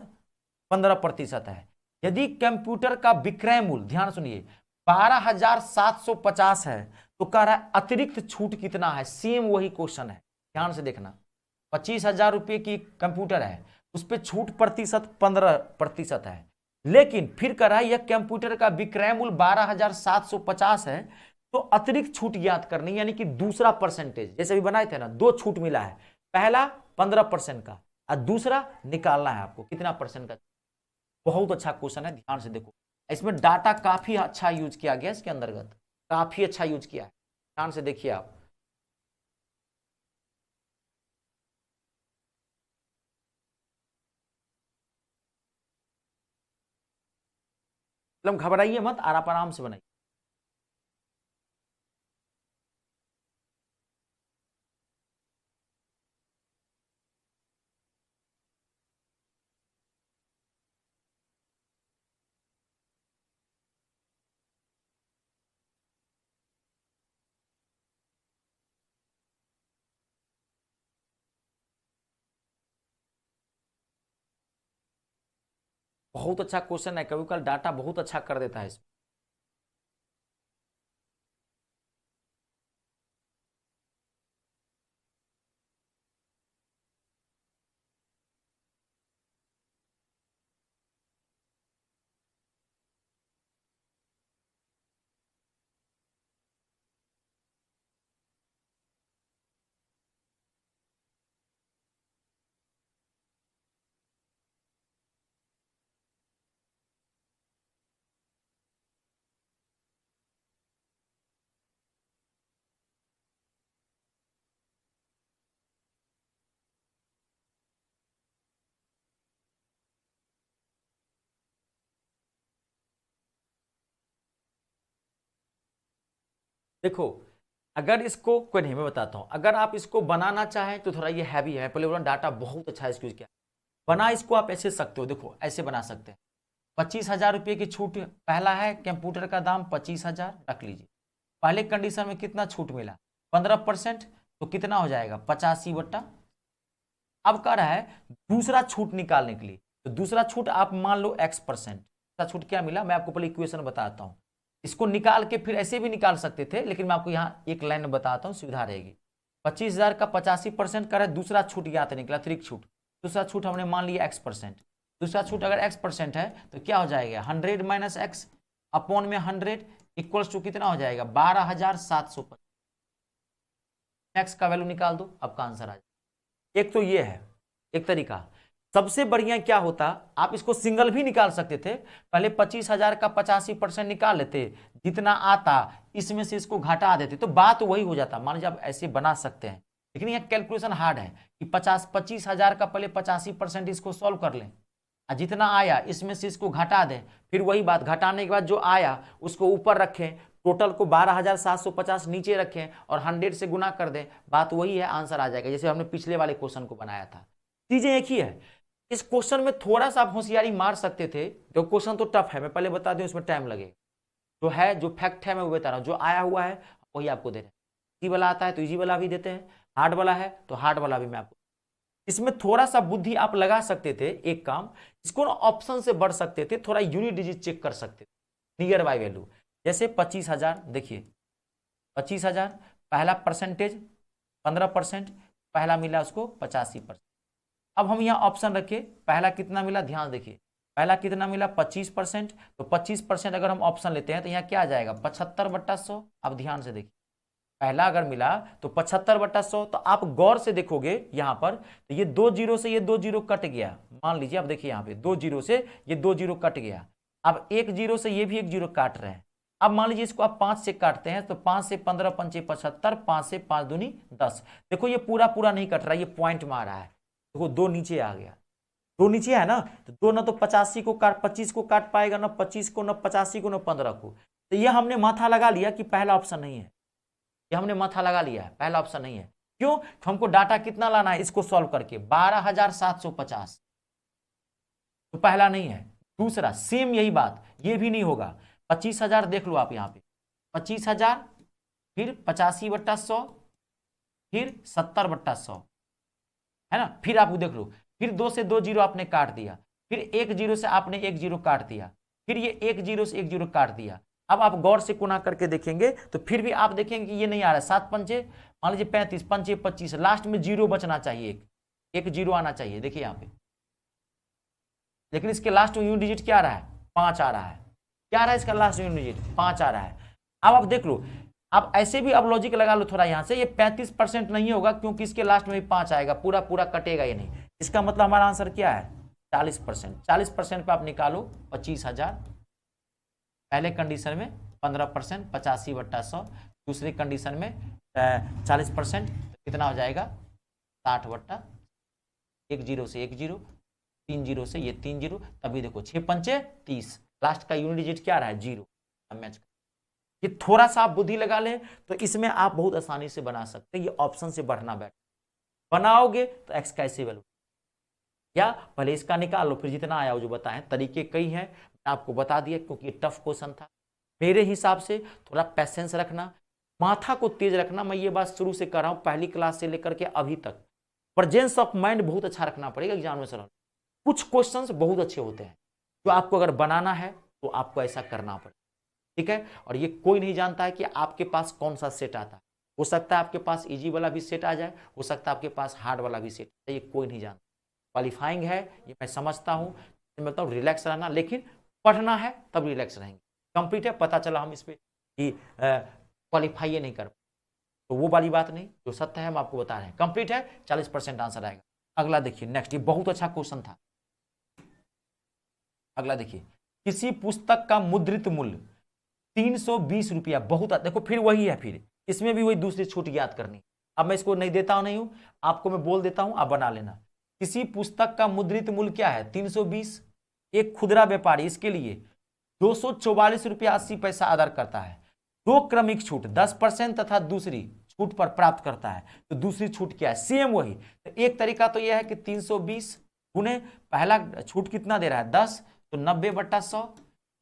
15% है। यदि कंप्यूटर का विक्रय मूल्य, ध्यान सुनिए, 12,750 है, तो कह रहा है अतिरिक्त छूट कितना है। सेम वही क्वेश्चन है, ध्यान से देखना। 25,000 रुपये की कंप्यूटर है, उस पर छूट प्रतिशत 15% है, लेकिन फिर कह रहा है यह कंप्यूटर का विक्रय मूल्य 12,750 है, तो अतिरिक्त छूट ज्ञात करनी, यानी कि दूसरा परसेंटेज, जैसे भी बनाए थे ना, 2 छूट मिला है, पहला 15% का और दूसरा निकालना है आपको कितना परसेंट का। बहुत अच्छा क्वेश्चन है, ध्यान से देखो, इसमें डाटा काफी अच्छा यूज किया गया, इसके अंतर्गत काफी अच्छा यूज किया है, ध्यान से देखिए आप। मतलब घबराइए मत, आप आराम से बनाइए। बहुत अच्छा क्वेश्चन है, कभी कल डाटा बहुत अच्छा कर देता है इसमें। देखो अगर इसको कोई नहीं, मैं बताता हूं, अगर आप इसको बनाना चाहें तो थोड़ा ये हैवी है, पहले बोला डाटा बहुत अच्छा इसको यूज किया। बना इसको आप ऐसे सकते हो, देखो ऐसे बना सकते हैं। 25,000 रुपये की छूट, पहला है कंप्यूटर का दाम 25,000 रख लीजिए। पहले कंडीशन में कितना छूट मिला, 15%, तो कितना हो जाएगा 85/। अब कह रहा है दूसरा छूट निकालने के लिए, तो दूसरा छूट आप मान लो X%। दूसरा छूट क्या मिला, मैं आपको पहले इक्वेशन बताता हूं। इसको निकाल के फिर ऐसे भी निकाल सकते थे, लेकिन मैं आपको यहाँ एक लाइन में बताता हूँ, सुविधा रहेगी। 25,000 का 85% कर दूसरा छूट यहाँ तक निकला, अतिरिक्त छूट। दूसरा छूट हमने मान लिया X%। दूसरा छूट अगर X% है तो क्या हो जाएगा, 100 माइनस एक्स अपॉन में 100 इक्वल्स टू कितना हो जाएगा, 12,750। एक्स का वैल्यू निकाल दो, आपका आंसर आ जाएगा। एक तो ये है एक तरीका। सबसे बढ़िया क्या होता, आप इसको सिंगल भी निकाल सकते थे। पहले 25,000 का 85% निकाल लेते, जितना आता इसमें से इसको घटा देते, तो बात वही हो जाता। मान लीजिए आप ऐसे बना सकते हैं, लेकिन यह कैलकुलेशन हार्ड है कि 25,000 का पहले 85% इसको सॉल्व कर लें, जितना आया इसमें से इसको घटा दें, फिर वही बात, घटाने के बाद जो आया उसको ऊपर रखें, टोटल को 12,750 नीचे रखें और 100 से गुना कर दें, बात वही है, आंसर आ जाएगा, जैसे हमने पिछले वाले क्वेश्चन को बनाया था। चीजें एक ही है। इस क्वेश्चन में थोड़ा सा आप होशियारी मार सकते थे, तो क्वेश्चन तो टफ है, मैं पहले बता दूं, इसमें टाइम लगेगा। जो है, जो फैक्ट है मैं वो बता रहा हूं, जो आया हुआ है वही आपको दे रहे हैं। इजी वाला आता है तो इजी वाला भी देते हैं, हार्ड वाला है तो हार्ड वाला भी मैं आपको। इसमें थोड़ा सा बुद्धि आप लगा सकते थे, एक काम, इसको ना ऑप्शन से बढ़ सकते थे, थोड़ा यूनिट डिजिट चेक कर सकते थे, नियर बाय वैल्यू। जैसे 25,000, देखिए 25,000, पहला परसेंटेज 15%, पहला मिला उसको 85%। अब हम यहाँ ऑप्शन रखे, पहला कितना मिला, ध्यान देखिए, पहला कितना मिला 25%, तो 25% अगर हम ऑप्शन लेते हैं तो यहाँ क्या आ जाएगा 75/100। अब ध्यान से देखिए, पहला अगर मिला तो 75/100, तो आप गौर से देखोगे यहाँ पर, तो ये 2 जीरो से ये 2 जीरो कट गया, मान लीजिए, अब देखिए यहाँ पे 2 जीरो से ये 2 जीरो कट गया, अब 1 जीरो से ये भी 1 जीरो काट रहे हैं। अब मान लीजिए इसको आप 5 से काटते हैं, तो 5 से 15 पंचे 75, 5 से 5 दूनी 10। देखो ये पूरा पूरा नहीं कट रहा, ये पॉइंट में आ रहा है, देखो 2 नीचे आ गया, 2 नीचे है ना, तो 2 ना तो 85 को काट 25 को काट पाएगा, ना 25 को, ना 85 को, ना 15 को, तो ये हमने माथा लगा लिया कि पहला ऑप्शन नहीं है, ये हमने माथा लगा लिया है, पहला ऑप्शन नहीं है। क्यों? हमको डाटा कितना लाना है इसको सॉल्व करके, 12,750, तो पहला नहीं है। दूसरा सेम यही बात, ये भी नहीं होगा, 25,000 देख लो आप यहाँ पे, 25,000, फिर 85/100, फिर 70/100, है ना, फिर आप देख लो, फिर 2 से 2 जीरो आपने काट दिया, फिर 1 जीरो से आपने 1 जीरो काट दिया, फिर ये 1 जीरो से 1 जीरो काट दिया। अब आप गौर से गुणा करके देखेंगे तो फिर भी आप देखेंगे कि ये नहीं आ रहा है, 7 पंचे मान लीजिए 35, पंचे 25, लास्ट में जीरो बचना चाहिए, एक जीरो आना चाहिए, देखिए यहाँ पे, लेकिन इसके लास्ट में यूनिट डिजिट क्या आ रहा है, 5 आ रहा है, क्या आ रहा है इसका लास्ट यूनिट डिजिट, 5 आ रहा है। अब आप देख लो, आप ऐसे भी अब लॉजिक लगा लो थोड़ा, यहां से ये 35% नहीं होगा, क्योंकि इसके लास्ट में भी 5 आएगा, पूरा पूरा कटेगा ये नहीं, इसका मतलब हमारा आंसर क्या है 40%। 40% पे आप निकालो 25,000, पहले कंडीशन में 15%, 85/100, दूसरी कंडीशन में 40%, कितना हो जाएगा 60/1 जीरो से 1 जीरो, 3 जीरो से ये 3 जीरो, तभी देखो 6 पंचे 30, लास्ट का यूनिट डिजिट क्या आ रहा है, जीरो। मैच, ये थोड़ा सा आप बुद्धि लगा लें तो इसमें आप बहुत आसानी से बना सकते हैं, ये ऑप्शन से बढ़ना बैठ बनाओगे तो एक्स कैसे वैल्यू, या पहले इसका निकाल लो, फिर जितना आया वो जो बताएं, तरीके कई हैं, मैंने आपको बता दिया, क्योंकि ये टफ क्वेश्चन था। मेरे हिसाब से थोड़ा पैसेंस रखना, माथा को तेज रखना, मैं ये बात शुरू से कर रहा हूं, पहली क्लास से लेकर के अभी तक प्रेजेंस ऑफ माइंड बहुत अच्छा रखना पड़ेगा एग्जाम में। सर कुछ क्वेश्चंस बहुत अच्छे होते हैं, जो आपको अगर बनाना है तो आपको ऐसा करना पड़ेगा, ठीक है। और ये कोई नहीं जानता है कि आपके पास कौन सा सेट आता है, हो सकता है आपके पास इजी वाला भी सेट आ जाए, हो सकता है आपके पास हार्ड वाला भी सेट, ये कोई नहीं जानता। क्वालिफाइंग है ये मैं समझता हूँ, मतलब रिलैक्स रहना, लेकिन पढ़ना है तब रिलैक्स रहेंगे। कंप्लीट है, पता चला हम इस पर कि क्वालिफाई नहीं कर, तो वो वाली बात नहीं, जो सत्य है हम आपको बता रहे हैं। कंप्लीट है, 40% आंसर आएगा। अगला देखिए नेक्स्ट, ये बहुत अच्छा क्वेश्चन था। अगला देखिए, किसी पुस्तक का मुद्रित मूल्य 320 रुपया, बहुत, देखो फिर वही है, फिर इसमें भी वही दूसरी छूट याद करनी। अब मैं इसको नहीं देता हूं, नहीं हूं आपको, मैं बोल देता हूं, आप बना लेना। किसी पुस्तक का मुद्रित मूल्य क्या है 320, एक खुदरा व्यापारी इसके लिए 244 रुपया 80 पैसा अदा करता है, दो क्रमिक छूट 10% तथा दूसरी छूट पर प्राप्त करता है, तो दूसरी छूट क्या है, सेम वही। तो एक तरीका तो यह है कि 320 गुने पहला छूट कितना दे रहा है 10, तो 90/100,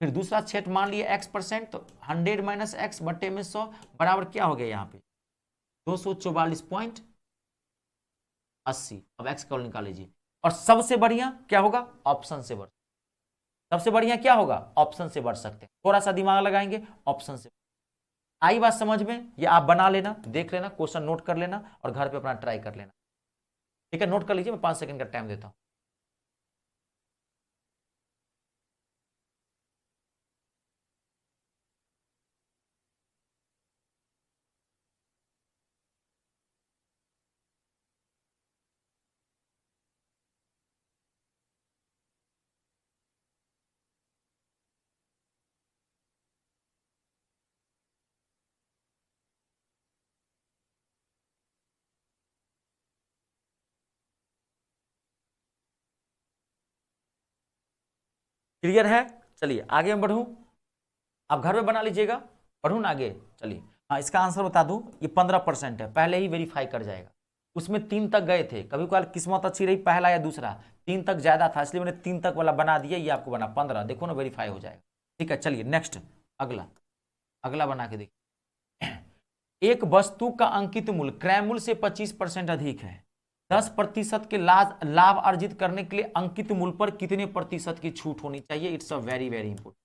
फिर दूसरा छेद मान लिए x%, तो 100 - x बट्टे में 100 बराबर क्या हो गया यहाँ पे 244.80। अब x का निकाल लीजिए, और सबसे बढ़िया क्या होगा, ऑप्शन से बढ़, सबसे बढ़िया क्या होगा, ऑप्शन से बढ़ सकते हैं, थोड़ा सा दिमाग लगाएंगे ऑप्शन से। आई बात समझ में, ये आप बना लेना, देख लेना, क्वेश्चन नोट कर लेना और घर पे अपना ट्राई कर लेना, ठीक है। नोट कर लीजिए, मैं 5 सेकंड का टाइम देता हूं। क्लियर है, चलिए आगे मैं बढ़ूं, आप घर में बना लीजिएगा। पढ़ू ना आगे, चलिए। हाँ, इसका आंसर बता दूं, ये 15% है, पहले ही वेरीफाई कर जाएगा। उसमें 3 तक गए थे, कभी कभार किस्मत अच्छी रही, पहला या दूसरा, 3 तक ज्यादा था, इसलिए मैंने 3 तक वाला बना दिया, ये आपको बना 15, देखो ना वेरीफाई हो जाएगा। ठीक है, चलिए नेक्स्ट, अगला अगला बना के देखिए। एक वस्तु का अंकित मूल्य क्रय मूल्य से 25% अधिक है, 10% के लाभ अर्जित करने के लिए अंकित मूल्य पर कितने प्रतिशत की छूट होनी चाहिए? It's a very very important.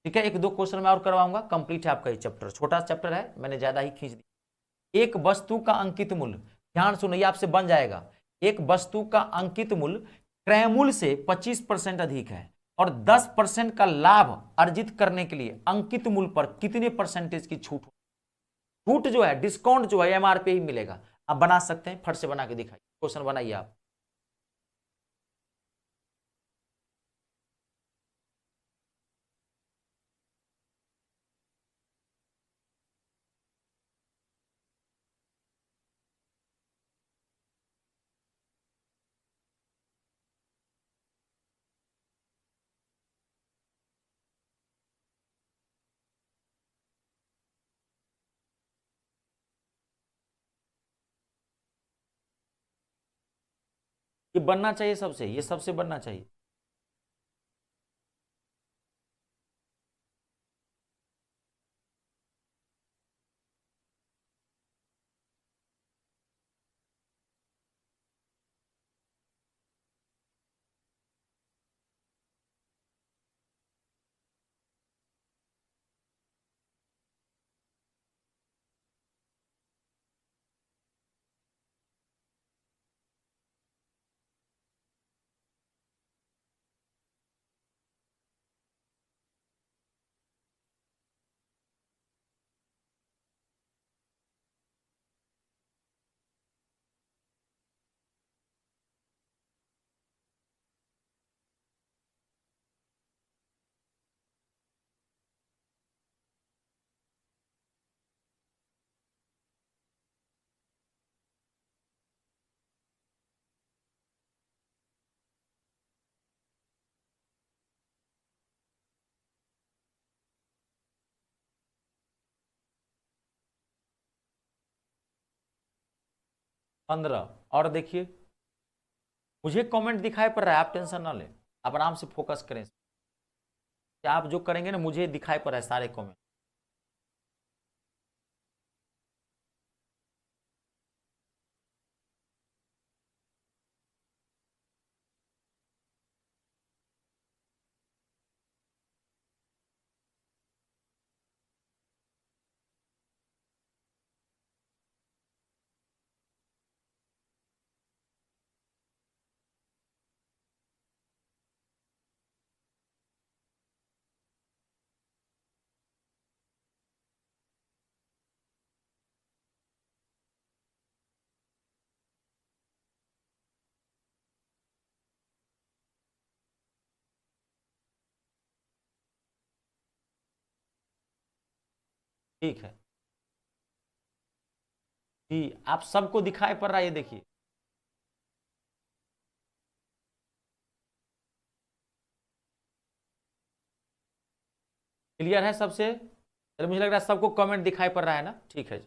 ठीक है, एक दो क्वेश्चन मैं और करवाऊंगा, कंप्लीट है आपका ये चैप्टर, छोटा चैप्टर है, मैंने ज्यादा ही खींच दिया। एक वस्तु का अंकित मूल्य, ध्यान सुनो, ये आपसे बन जाएगा। एक वस्तु का अंकित मूल्य क्रय मूल्य से 25% अधिक है और 10% का लाभ अर्जित करने के लिए अंकित मूल्य पर कितने परसेंटेज की छूट? छूट जो है, डिस्काउंट जो है, एमआरपी ही मिलेगा। आप बना सकते हैं, फट से बना के दिखाइए, क्वेश्चन बनाइए आप। ये बनना चाहिए सबसे, ये सबसे बनना चाहिए। पंद्रह। और देखिए, मुझे कमेंट दिखाई पड़ रहा है, आप टेंशन ना लें, आप आराम से फोकस करें, कि आप जो करेंगे ना, मुझे दिखाई पड़ रहा है सारे कमेंट। ठीक है जी, आप सबको दिखाई पड़ रहा है, ये देखिए। क्लियर है सबसे? चलो, मुझे लग रहा है सबको कमेंट दिखाई पड़ रहा है ना, ठीक है।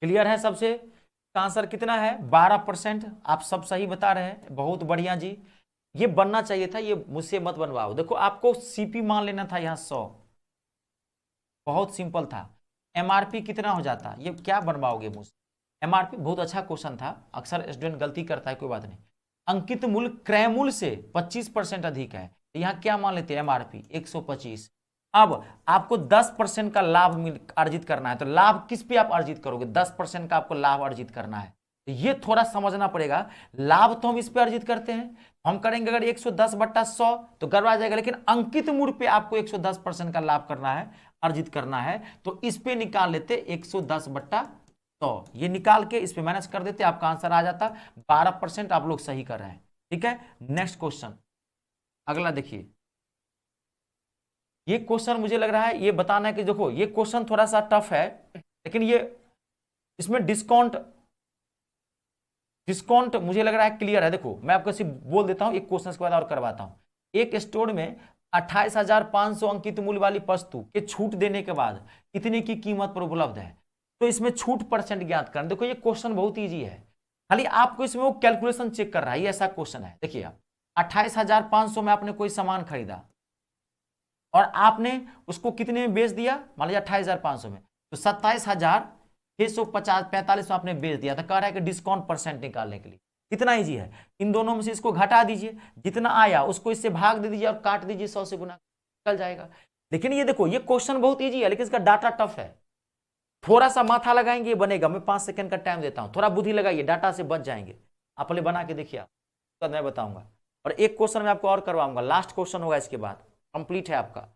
क्लियर है सबसे? इसका आंसर कितना है? 12%। आप सब सही बता रहे हैं, बहुत बढ़िया जी। ये बनना चाहिए था, ये मुझसे मत बनवाओ। देखो, आपको सीपी मान लेना था यहाँ 100, बहुत सिंपल था। एमआरपी कितना हो जाता, ये क्या बनवाओगे मुझसे? एमआरपी बहुत अच्छा क्वेश्चन था, अक्सर स्टूडेंट गलती करता है, कोई बात नहीं। अंकित मूल्य क्रय मूल्य से 25% अधिक है, तो यहाँ क्या मान लेते हैं? एमआरपी 125। अब आपको 10% का लाभ अर्जित करना है, तो लाभ किस पे आप अर्जित करोगे? 10% का आपको लाभ अर्जित करना है, तो ये थोड़ा समझना पड़ेगा। लाभ तो हम इस पे अर्जित करते हैं, हम करेंगे अगर 110/100 तो गड़बड़ा जाएगा, लेकिन अंकित मूल्य पे आपको 110% का लाभ करना है, अर्जित करना है, तो इस पे निकाल लेते 110/100, ये निकाल के इस पे माइनस कर देते, आपका आंसर आ जाता। 12% आप लोग सही कर रहे हैं। ठीक है, नेक्स्ट क्वेश्चन, अगला देखिए। ये क्वेश्चन मुझे लग रहा है ये बताना है कि देखो, ये क्वेश्चन थोड़ा सा टफ है, लेकिन ये इसमें डिस्काउंट डिस्काउंट मुझे लग रहा है क्लियर है। देखो मैं आपको सिर्फ बोल देता हूं, एक क्वेश्चन के बाद और करवाता हूं। एक स्टोर में 28,500 अंकित मूल्य वाली वस्तु के छूट देने के बाद इतने की कीमत पर उपलब्ध है, तो इसमें छूट परसेंट ज्ञात करना। देखो ये क्वेश्चन बहुत ईजी है, खाली आपको इसमें वो कैलकुलेशन चेक कर रहा है, ये ऐसा क्वेश्चन है। देखिए आप 28,500 में आपने कोई सामान खरीदा और आपने उसको कितने में बेच दिया, मान लीजिए 28,500 में, तो 27,650 में आपने बेच दिया, तो कह रहा है कि डिस्काउंट परसेंट निकालने के लिए। कितना इजी है, इन दोनों में से इसको घटा दीजिए, जितना आया उसको इससे भाग दे दीजिए और काट दीजिए 100 से गुना, निकल जाएगा। लेकिन ये देखो ये क्वेश्चन बहुत इजी है, लेकिन इसका डाटा टफ है। थोड़ा सा माथा लगाएंगे ये बनेगा। मैं 5 सेकंड का टाइम देता हूं, थोड़ा बुद्धि लगाइए, डाटा से बच जाएंगे। आप पहले बना के देखिए, उसके बाद मैं बताऊंगा। और एक क्वेश्चन मैं आपको और करवाऊंगा, लास्ट क्वेश्चन होगा, इसके बाद कंप्लीट है आपका।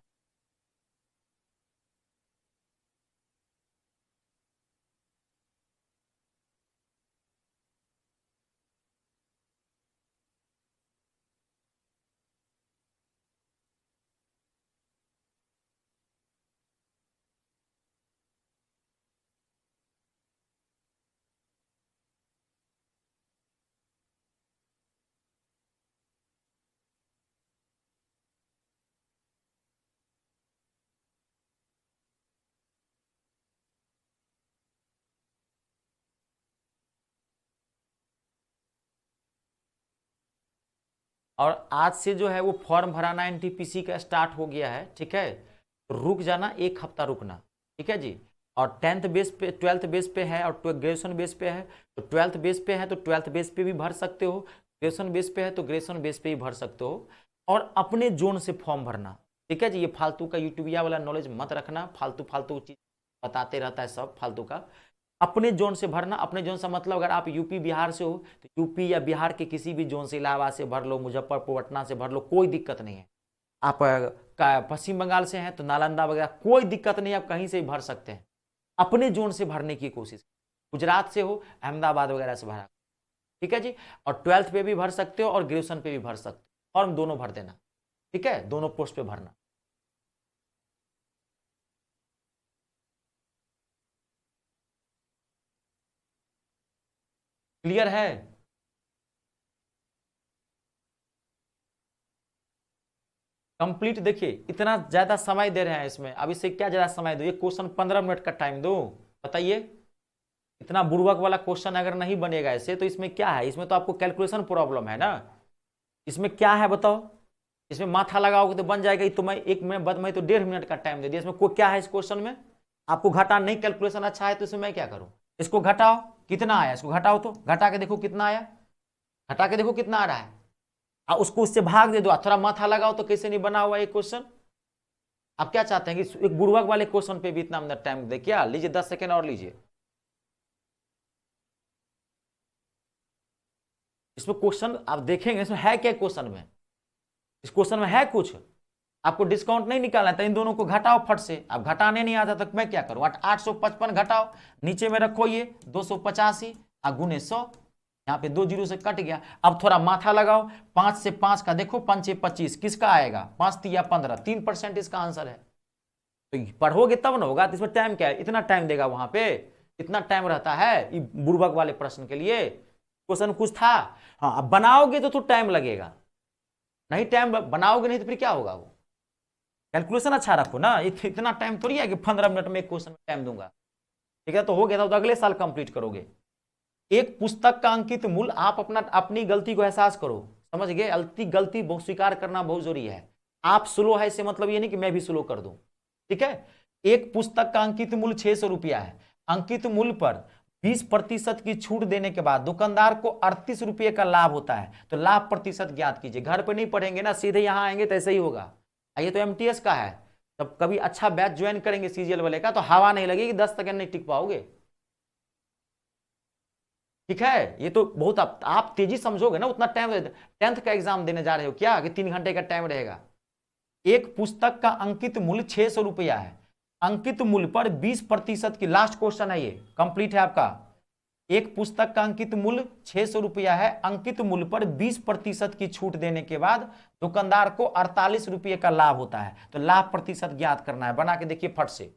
और आज से जो है वो फॉर्म भराना एनटीपीसी का स्टार्ट हो गया है, ठीक है। तो रुक जाना, एक हफ्ता रुकना, ठीक है जी। और 10th बेस पे, 12th बेस पे है और ग्रेजुएशन बेस पे है, तो 12th बेस पे है तो 12th बेस पे भी भर सकते हो, ग्रेजुएशन बेस पे है तो ग्रेजुएशन बेस पे भी भर सकते हो। और अपने जोन से फॉर्म भरना, ठीक है जी। ये फालतू का यूट्यूबिया वाला नॉलेज मत रखना, फालतू फालतू चीज बताते रहता है सब फालतू का। अपने जोन से भरना। अपने जोन से मतलब अगर आप यूपी बिहार से हो तो यूपी या बिहार के किसी भी जोन से, इलाहाबाद से भर लो, मुजफ्फरपुर पटना से भर लो, कोई दिक्कत नहीं है। आप पश्चिम बंगाल से हैं तो नालंदा वगैरह, कोई दिक्कत नहीं, आप कहीं से भी भर सकते हैं। अपने जोन से भरने की कोशिश। गुजरात से हो, अहमदाबाद वगैरह से भरा, ठीक है जी। और 12th पे भी भर सकते हो और ग्रेजुएशन पे भी भर सकते हो, फॉर्म दोनों भर देना, ठीक है, दोनों पोस्ट पे भरना। क्लियर है? कंप्लीट। देखिए इतना ज्यादा समय दे रहे हैं इसमें, अब इससे क्या ज्यादा समय दो, ये क्वेश्चन 15 मिनट का टाइम दो। बताइए, इतना बुड़बक वाला क्वेश्चन अगर नहीं बनेगा ऐसे, तो इसमें क्या है? इसमें तो आपको कैलकुलेशन प्रॉब्लम है ना। इसमें क्या है बताओ? इसमें माथा लगाओगे तो बन जाएगा। तो मैं एक मिनट बाद, मैं तो 1.5 मिनट का टाइम दे दिया। इसमें कोई क्या है इस क्वेश्चन में? आपको घटा नहीं, कैलकुलेशन अच्छा है तो इसमें मैं क्या करूं? इसको घटाओ, कितना आया, इसको घटाओ, तो घटा के देखो कितना आया, घटा के देखो कितना आ रहा है, उसको उससे भाग दे दो। थोड़ा माथा लगाओ तो कैसे नहीं बना हुआ ये क्वेश्चन। आप क्या चाहते हैं कि एक बुड़बक वाले क्वेश्चन पे भी इतना टाइम दे? क्या लीजिए, 10 सेकेंड और लीजिए। इसमें क्वेश्चन आप देखेंगे, इसमें है क्या क्वेश्चन में? इस क्वेश्चन में है कुछ? आपको डिस्काउंट नहीं निकालना है तो इन दोनों को घटाओ फट से। आप घटाने नहीं आता तो मैं क्या करूं? 855 घटाओ, नीचे में रखो ये 285 गुने 100, यहाँ पे 2 जीरो से कट गया। अब थोड़ा माथा लगाओ, 5 से 5 का देखो, 5 से 25 किसका आएगा? 5 तिया 15, 3% इसका आंसर है। तो पढ़ोगे तब ना होगा। तो इसमें टाइम क्या है? इतना टाइम देगा वहां पे, इतना टाइम रहता है बुड़बक वाले प्रश्न के लिए। क्वेश्चन कुछ था, हाँ अब बनाओगे तो टाइम लगेगा, नहीं टाइम बनाओगे नहीं तो फिर क्या होगा? वो कैलकुलेशन अच्छा रखो ना। इतना टाइम थोड़ी है कि 15 मिनट में एक क्वेश्चन में टाइम दूंगा, ठीक है। तो हो गया था तो अगले साल कंप्लीट करोगे। एक पुस्तक का अंकित मूल्य, आप अपनी गलती को एहसास करो, समझ गए? गलती बहुत स्वीकार करना बहुत जरूरी है। आप स्लो है इससे मतलब ये नहीं कि मैं भी स्लो कर दूं, ठीक है। एक पुस्तक का अंकित मूल्य 600 रुपया है। अंकित मूल्य पर 20% की छूट देने के बाद दुकानदार को 38 रुपये का लाभ होता है, तो लाभ प्रतिशत ज्ञात कीजिए। घर पे नहीं पढ़ेंगे ना, सीधे यहां आएंगे तो ऐसे ही होगा। ये तो एमटीएस का है, तब कभी अच्छा बैच ज्वाइन करेंगे सीजीएल वाले का तो हवा नहीं लगेगी, 10 सेकंड नहीं टिक पाओगे, ठीक है। ये तो बहुत आप तेजी समझोगे ना, उतना टाइम। 10th का एग्जाम देने जा रहे हो क्या कि 3 घंटे का टाइम रहेगा? एक पुस्तक का अंकित मूल्य 600 रुपया है। अंकित मूल्य पर 20% की, लास्ट क्वेश्चन है ये, कंप्लीट है आपका। एक पुस्तक का अंकित मूल्य 600 रुपया है। अंकित मूल्य पर 20% की छूट देने के बाद दुकानदार को 48 रुपये का लाभ होता है, तो लाभ प्रतिशत ज्ञात करना है। बना के देखिए फट से।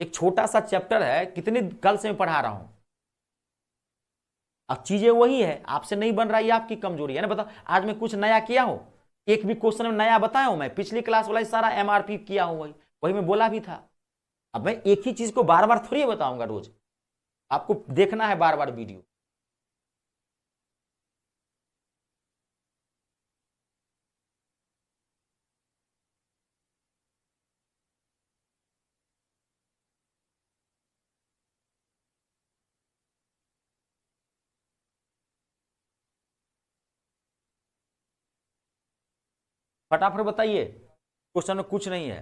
एक छोटा सा चैप्टर है, कितने कल से मैं पढ़ा रहा हूं। अब चीजें वही है, आपसे नहीं बन रहा, ये आपकी कमजोरी है ना। बताओ आज मैं कुछ नया किया हूं, एक भी क्वेश्चन में नया बताया हूं? मैं पिछली क्लास वाला सारा एमआरपी किया हूं, वही वही मैं बोला भी था। अब मैं एक ही चीज को बार बार थोड़ी बताऊंगा रोज, आपको देखना है बार बार वीडियो। फटाफट बताइए, क्वेश्चन में कुछ नहीं है।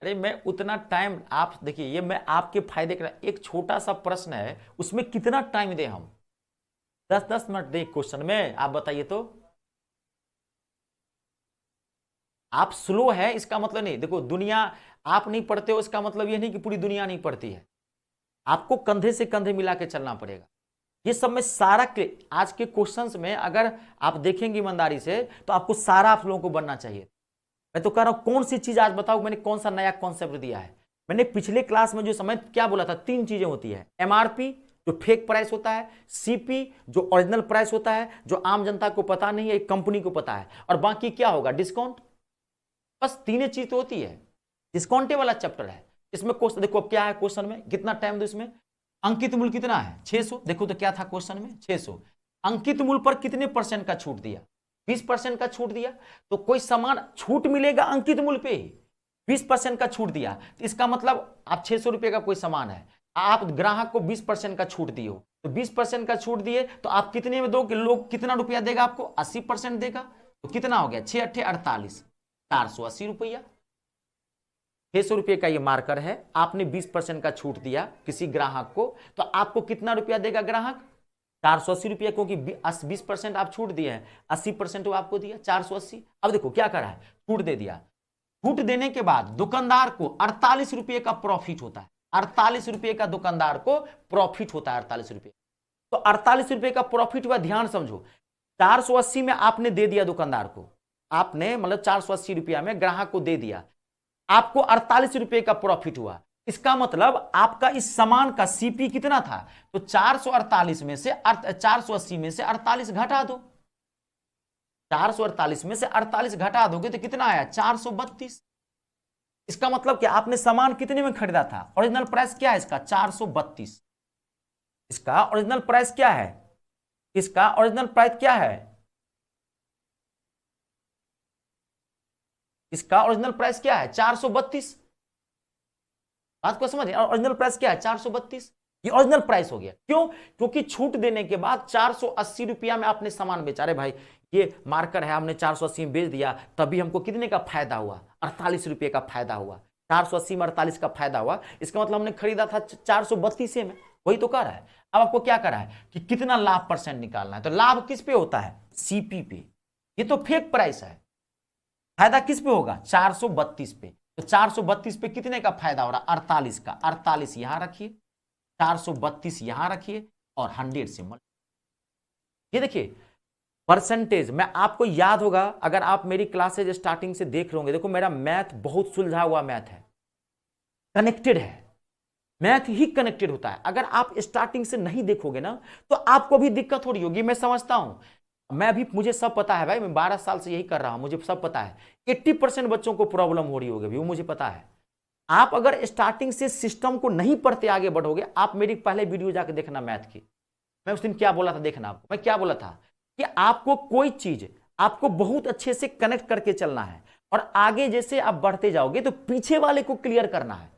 अरे मैं उतना टाइम, आप देखिए, ये मैं आपके फायदे का एक छोटा सा प्रश्न है, उसमें कितना टाइम दे हम? 10-10 मिनट दे क्वेश्चन में, आप बताइए तो। आप स्लो है इसका मतलब नहीं, देखो दुनिया, आप नहीं पढ़ते हो इसका मतलब ये नहीं कि पूरी दुनिया नहीं पढ़ती है। आपको कंधे से कंधे मिला के चलना पड़ेगा। ये सब में सारा आज के क्वेश्चंस में अगर आप देखेंगे ईमानदारी से तो आपको सारा आप लोगों को बनना चाहिए। मैं तो कह रहा हूं कौन सी चीज आज बताओ, मैंने कौन सा नया कॉन्सेप्ट दिया है? मैंने पिछले क्लास में जो समय क्या बोला था, 3 चीजें होती है। एमआरपी जो फेक प्राइस होता है, सीपी जो ओरिजिनल प्राइस होता है, जो आम जनता को पता नहीं है, एक कंपनी को पता है, और बाकी क्या होगा, डिस्काउंट। बस 3 चीज तो होती है। डिस्काउंटे वाला चैप्टर है। इसमें क्वेश्चन देखो क्या है, क्वेश्चन में कितना टाइम दो, इसमें अंकित मूल्य कितना है 600। देखो तो क्या था क्वेश्चन में, 600। अंकित मूल्य पर कितने परसेंट का छूट दिया? 20% का छूट दिया। तो कोई सामान छूट मिलेगा अंकित मूल्य पे, 20% का छूट दिया, तो इसका मतलब आप 600 रुपए का कोई सामान है, आप ग्राहक को 20% का छूट दिए हो, तो 20% का छूट दिए तो आप कितने में दो कि लोग कितना रुपया देगा आपको? 80% देगा। तो कितना हो गया, 6 8 48, 480 रुपया। 600 रुपये का ये मार्कर है, आपने 20% का छूट दिया किसी ग्राहक को, तो आपको कितना रुपया देगा ग्राहक? 480 रुपया, क्योंकि 20% आप छूट दिए हैं, 80% वो आपको दिया, 480। अब देखो क्या करा है, छूट दे दिया। छूट देने के बाद दुकानदार को 48 रुपये का प्रॉफिट होता है। 48 रुपये का दुकानदार को प्रॉफिट होता है, 48 रुपये। तो 48 रुपये का प्रॉफिट हुआ, ध्यान समझो। 480 में आपने दे दिया दुकानदार को, आपने मतलब 480 रुपया में ग्राहक को दे दिया, आपको 48 रुपये का प्रॉफिट हुआ। इसका मतलब आपका इस सामान का सीपी कितना था? तो 448 में से 480 में से 48 घटा दो, 448 में से 48 घटा दोगे तो कितना आया? 432। इसका मतलब क्या, आपने सामान कितने में खरीदा था? ओरिजिनल प्राइस क्या है इसका? 432। इसका ओरिजिनल प्राइस क्या है? इसका ओरिजिनल प्राइस क्या है? इसका ओरिजिनल प्राइस क्या है? 432। बात को समझ, ओरिजिनल प्राइस क्या है? 432। ये ओरिजिनल प्राइस हो गया। क्यों? क्योंकि छूट देने के बाद 480 रुपया में आपने सामान बेचा। अरे भाई ये मार्कर है, हमने 480 में बेच दिया, तभी हमको कितने का फायदा हुआ? 48 रुपये का फायदा हुआ। 480 में 48 का फायदा हुआ, इसका मतलब हमने खरीदा था 432 में। वही तो कह रहा है। अब आपको क्या करा है कि कितना लाभ परसेंट निकालना है, तो लाभ किस पे होता है? सीपी पे। ये तो फेक प्राइस है, फायदा किस पे होगा? 432 पे। तो 432 पे कितने का फायदा हो रहा? 48 का। 48 यहां रखिए, 432 यहां रखिए, और 100 से ये देखिए परसेंटेज। मैं आपको याद होगा, अगर आप मेरी क्लासेज स्टार्टिंग से देख रहे होंगे, देखो मेरा मैथ बहुत सुलझा हुआ मैथ है, कनेक्टेड है। मैथ ही कनेक्टेड होता है। अगर आप स्टार्टिंग से नहीं देखोगे ना तो आपको भी दिक्कत हो रही होगी, मैं समझता हूं। मैं भी, मुझे सब पता है भाई, मैं 12 साल से यही कर रहा हूं, मुझे सब पता है। 80% बच्चों को प्रॉब्लम हो रही होगी अभी, वो मुझे पता है। आप अगर स्टार्टिंग से सिस्टम को नहीं पढ़ते आगे बढ़ोगे, आप मेरी पहले वीडियो जाकर देखना मैथ की, मैं उस दिन क्या बोला था देखना। आपको मैं क्या बोला था कि आपको कोई चीज आपको बहुत अच्छे से कनेक्ट करके चलना है, और आगे जैसे आप बढ़ते जाओगे तो पीछे वाले को क्लियर करना है,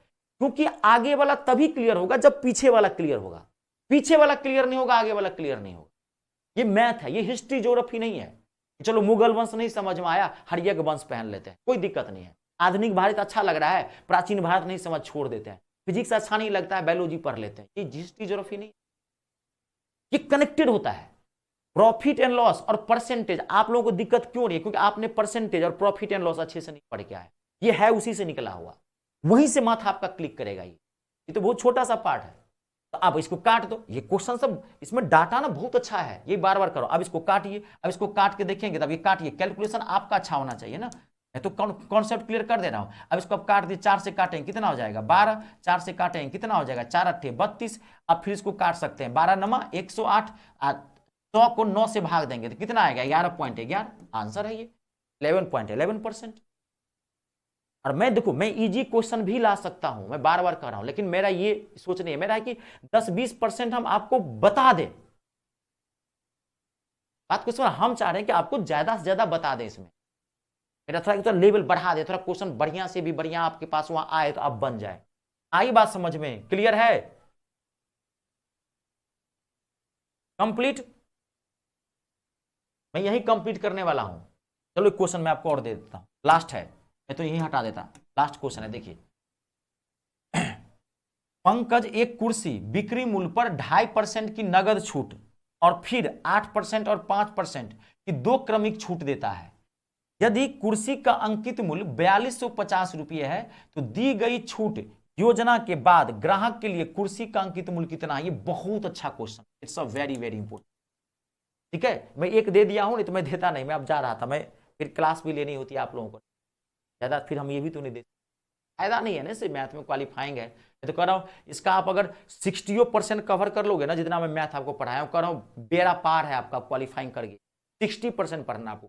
क्योंकि आगे वाला तभी क्लियर होगा जब पीछे वाला क्लियर होगा। पीछे वाला क्लियर नहीं होगा, आगे वाला क्लियर नहीं होगा। ये मैथ है, ये हिस्ट्री ज्योग्राफी नहीं है। चलो मुगल वंश नहीं समझ में आया, हरियक वंश पहन लेते हैं, कोई दिक्कत नहीं है। आधुनिक भारत अच्छा लग रहा है, प्राचीन भारत नहीं समझ, छोड़ देते हैं। फिजिक्स अच्छा नहीं लगता है, बायोलॉजी पढ़ लेते हैं। ये हिस्ट्री ज्योग्राफी नहीं, ये कनेक्टेड होता है। प्रॉफिट एंड लॉस और परसेंटेज, आप लोगों को दिक्कत क्यों नहीं है? क्योंकि आपने परसेंटेज और प्रॉफिट एंड लॉस अच्छे से नहीं पढ़ के आए। ये है उसी से निकला हुआ, वहीं से माथा आपका क्लिक करेगा। ये तो बहुत छोटा सा पार्ट है, तो आप इसको काट दो। ये क्वेश्चन सब इसमें डाटा ना बहुत अच्छा है, ये बार बार करो। अब इसको काटिए, अब इसको काट के देखेंगे, तब ये काटिए, कैलकुलेशन आपका अच्छा होना चाहिए ना। मैं तो कॉन्सेप्ट क्लियर कर दे रहा हूं। अब इसको आप काट दिए, 4 से काटेंगे कितना हो जाएगा 12, 4 से काटेंगे कितना हो जाएगा 4 अट्ठे 32। अब फिर इसको काट सकते हैं 12 नमा 108, 100 को 9 से भाग देंगे तो कितना आएगा 11.11। आंसर है ये 11.11%। और मैं देखो, मैं इजी क्वेश्चन भी ला सकता हूं, मैं बार बार कह रहा हूं, लेकिन मेरा ये सोच नहीं है, मेरा है कि 10-20% हम आपको बता दें। बात को समझ, हम चाह रहे हैं कि आपको ज्यादा से ज्यादा बता दें इसमें, मेरा थोड़ा लेवल बढ़ा दे, थोड़ा क्वेश्चन बढ़िया से भी बढ़िया आपके पास वहां आए तो आप बन जाए। आई बात समझ में? क्लियर है? कंप्लीट? मैं यही कंप्लीट करने वाला हूं। चलो एक क्वेश्चन मैं आपको और दे देता हूं, लास्ट है, मैं तो यही हटा देता। लास्ट क्वेश्चन है, देखिए। पंकज एक कुर्सी बिक्री मूल्य पर 2.5% की नगद छूट और फिर 8% और 5% की 2 क्रमिक छूट देता है। यदि कुर्सी का अंकित मूल्य 4250 रुपये है तो दी गई छूट योजना के बाद ग्राहक के लिए कुर्सी का अंकित मूल्य कितना है? ये बहुत अच्छा question, it's a very very important. ठीक है, मैं एक दे दिया हूं, नहीं तो मैं देता नहीं, मैं अब जा रहा था, मैं फिर क्लास भी लेनी होती है आप लोगों को ज्यादा, फिर हम ये भी तो नहीं देते, फायदा नहीं है ना। इससे मैथ में क्वालिफाइंग है, मैं तो कह रहा हूं इसका आप अगर 60% कवर कर लोगे ना, जितना मैं मैथ आपको पढ़ाया हूं, कह रहा हूं बेड़ा पार है आपका, क्वालिफाइंग कर गए। 60% पढ़ना आपको,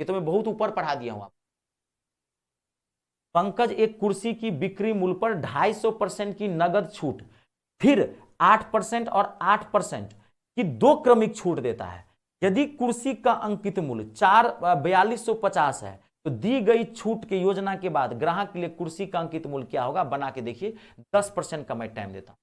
ये तो मैं बहुत ऊपर पढ़ा दिया हूं आप। पंकज एक कुर्सी की बिक्री मूल्य पर 250% की नगद छूट, फिर 8% और 8% की 2 क्रमिक छूट देता है। यदि कुर्सी का अंकित मूल्य 4250 है तो दी गई छूट की योजना के बाद ग्राहक के लिए कुर्सी का अंकित मूल्य क्या होगा? बना के देखिए, 10% का मैं टाइम देता हूं।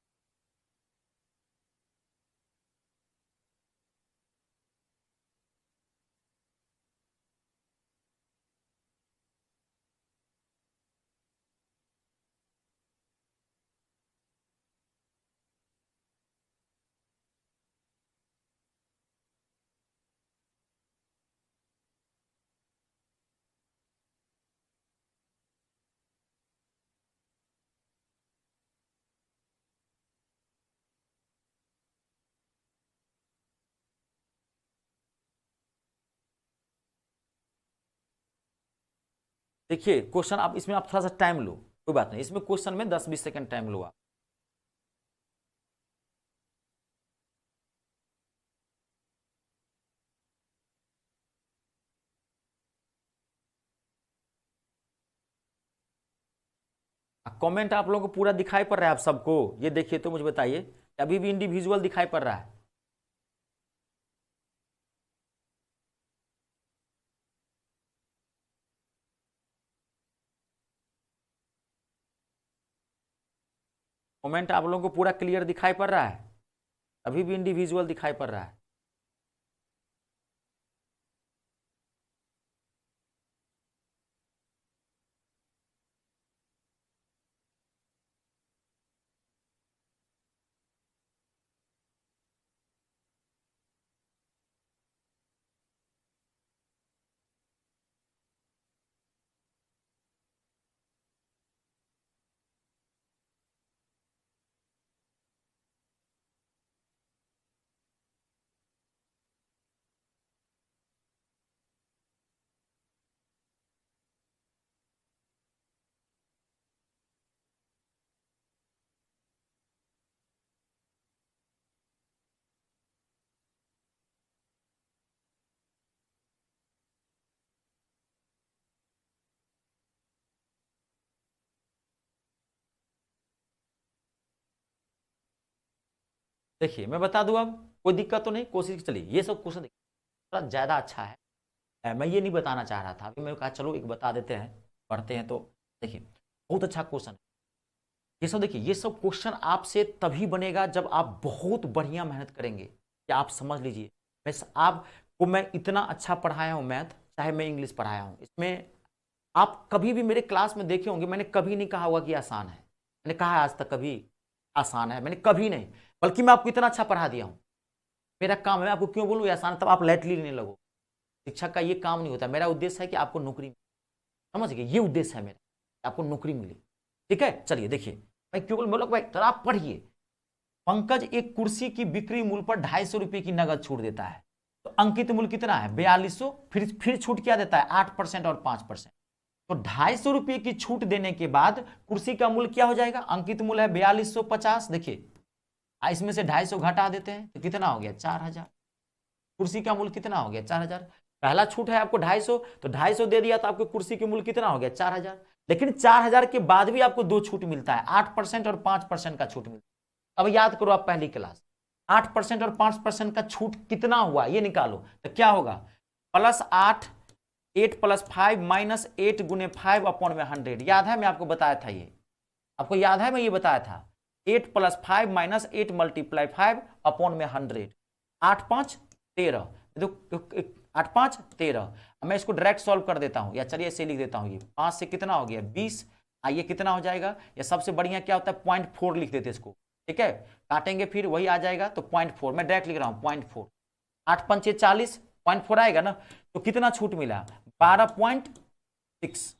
देखिए क्वेश्चन, आप इसमें आप थोड़ा सा टाइम लो, कोई बात नहीं, इसमें क्वेश्चन में 10-20 सेकंड टाइम लो आप। कमेंट आप लोगों को पूरा दिखाई पड़ रहा है आप सबको? ये देखिए तो मुझे बताइए, अभी भी इंडिविजुअल दिखाई पड़ रहा है? कमेंट आप लोगों को पूरा क्लियर दिखाई पड़ रहा है? अभी भी इंडिविजुअल दिखाई पड़ रहा है? देखिए मैं बता दूं, अब कोई दिक्कत तो नहीं, कोशिश चलिए। ये सब क्वेश्चन थोड़ा ज्यादा अच्छा है, मैं ये नहीं बताना चाह रहा था, अभी मैं कहा चलो एक बता देते हैं, पढ़ते हैं। तो देखिए बहुत अच्छा क्वेश्चन है ये सब। देखिए ये सब क्वेश्चन आपसे तभी बनेगा जब आप बहुत बढ़िया मेहनत करेंगे। या आप समझ लीजिए, मैं आपको मैं इतना अच्छा पढ़ाया हूँ मैथ, चाहे मैं इंग्लिश पढ़ाया हूँ, इसमें आप कभी भी मेरे क्लास में देखे होंगे, मैंने कभी नहीं कहा होगा कि आसान है। मैंने कहा है आज तक कभी आसान है? मैंने कभी नहीं, बल्कि मैं आपको इतना अच्छा पढ़ा दिया हूँ। मेरा काम है, मैं आपको क्यों बोलूँ आसान, तब आप लाइटली लेने लगो। शिक्षक का ये काम नहीं होता, मेरा उद्देश्य है कि आपको नौकरी, समझ गए, ये उद्देश्य है मेरा। आपको नौकरी मिली। ठीक है, चलिए देखिए भाई, क्यों बोलो भाई तो आप पढ़िए। पंकज एक कुर्सी की बिक्री मूल्य पर 250 रुपये की नगद छूट देता है, तो अंकित मूल्य कितना है 4200, फिर छूट क्या देता है 8% और 5%। तो 250 रुपये की छूट देने के बाद कुर्सी का मूल्य क्या हो जाएगा, अंकित मूल्य है 4250। देखिए इसमें से 250 घटा देते हैं तो कितना हो गया 4000। कुर्सी का मूल्य कितना हो गया 4000। पहला छूट है आपको 250, तो 250 दे दिया तो आपको कुर्सी के मूल्य कितना हो गया 4000। लेकिन 4000 के बाद भी आपको दो छूट मिलता है, 8% और 5% का छूट मिलता है। अब याद करो आप पहली क्लास, 8% और 5% का छूट कितना हुआ ये निकालो, तो क्या होगा +8, 8 + 5 -8 × 5/100। याद है मैं आपको बताया था, ये आपको याद है मैं ये बताया था 8 + 5 - 8 × 5/100। 8 5 13, 8 5 13। मैं इसको डायरेक्ट सॉल्व कर देता हूं, या चलिए ऐसे लिख देता हूं, ये 5 से कितना हो गया 20। आइए कितना हो जाएगा, या सबसे बढ़िया क्या होता है 0.4 लिख देते इसको। ठीक है, काटेंगे फिर वही आ जाएगा, तो 0.4 मैं डायरेक्ट लिख रहा हूं 0.4। 8 पंचे 40, 0.4 आएगा ना, तो कितना छूट मिला 12.6।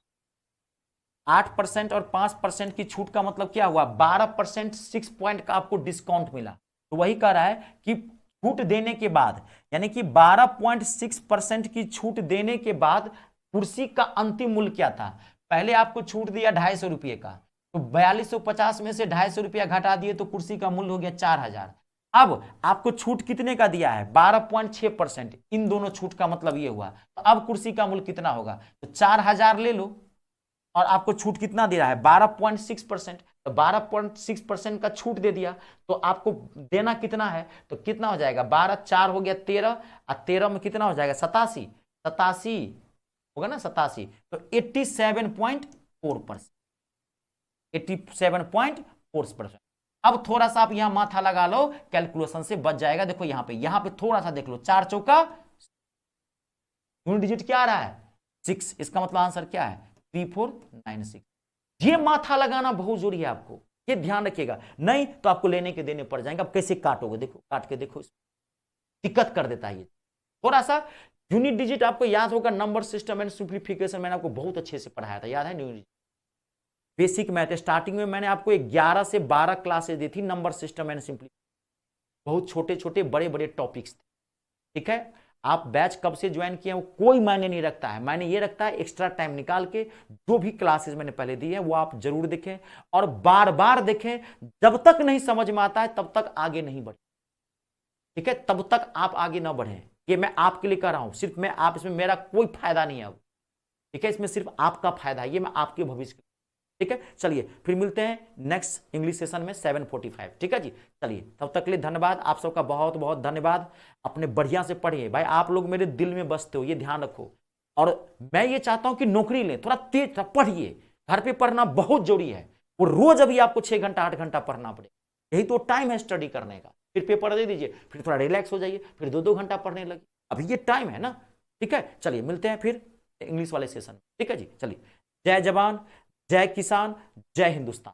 8% और 5% की छूट का मतलब क्या हुआ 12%, 6 पॉइंट का आपको डिस्काउंट मिला। तो वही कह रहा है कि छूट देने के बाद, यानी कि 12.6% की छूट देने के बाद कुर्सी का अंतिम मूल्य क्या था। पहले आपको छूट दिया 250 रुपये का, तो 4250 में से 250 रुपया घटा दिए तो कुर्सी का मूल्य हो गया 4000। अब आपको छूट कितने का दिया है 12.6%। इन दोनों छूट का मतलब ये हुआ, तो अब कुर्सी का मूल्य कितना होगा, तो 4000 ले लो, और आपको छूट कितना दे रहा है 12.6%। तो 12.6% का छूट दे दिया, तो आपको देना कितना है, तो कितना हो जाएगा 12 4 हो गया 13, और 13 में कितना हो जाएगा 87, 87 होगा ना 87, तो 87.4%, 87.4%। अब थोड़ा सा आप यहां माथा लगा लो, कैलकुलेशन से बच जाएगा। देखो यहां पे थोड़ा सा देख लो, 4 चौका यूनिट डिजिट क्या आ रहा है 6, इसका मतलब आंसर क्या है 3496। ये माथा लगाना बहुत जरूरी है, आपको ये ध्यान रखिएगा, नहीं तो आपको लेने के देने पड़ जाएंगे। अब कैसे काटोगे, देखो काट के देखो, दिक्कत कर देता है ये थोड़ा सा। यूनिट डिजिट आपको याद होगा, नंबर सिस्टम एंड सिंप्लीफिकेशन मैंने आपको बहुत अच्छे से पढ़ाया था, याद है यूनिट बेसिक मैथ। स्टार्टिंग में मैंने आपको 11 से 12 क्लासेस दी थी नंबर सिस्टम एंड सिंप्लीफिकेशन, बहुत छोटे छोटे बड़े बड़े टॉपिक्स थे। ठीक है, आप बैच कब से ज्वाइन किए वो कोई मायने नहीं रखता है, मायने ये रखता है एक्स्ट्रा टाइम निकाल के जो भी क्लासेस मैंने पहले दी है वो आप जरूर देखें और बार बार देखें। जब तक नहीं समझ में आता है तब तक आगे नहीं बढ़े। ठीक है, तब तक आप आगे ना बढ़े, ये मैं आपके लिए कर रहा हूं, सिर्फ मैं आप, इसमें मेरा कोई फायदा नहीं है। ठीक है, इसमें सिर्फ आपका फायदा है, ये मैं आपके भविष्य। ठीक है, चलिए फिर मिलते हैं नेक्स्ट इंग्लिश सेशन में 7:45। ठीक है जी, चलिए तब तक के लिए धन्यवाद, आप सबका बहुत बहुत धन्यवाद। अपने बढ़िया से पढ़िए भाई, आप लोग मेरे दिल में बसते हो, ये ध्यान रखो। और मैं ये चाहता हूं कि नौकरी लें, थोड़ा तेज पढ़िए, घर पे पढ़ना बहुत जरूरी है। वो रोज अभी आपको 6 घंटा 8 घंटा पढ़ना पड़े, यही तो टाइम है स्टडी करने का। फिर पेपर दे दीजिए, फिर थोड़ा रिलैक्स हो जाइए, फिर 2-2 घंटा पढ़ने लगे, अभी ये टाइम है ना। ठीक है, चलिए मिलते हैं फिर इंग्लिश वाले सेशन। ठीक है जी, चलिए, जय जवान, जय किसान, जय हिंदुस्तान।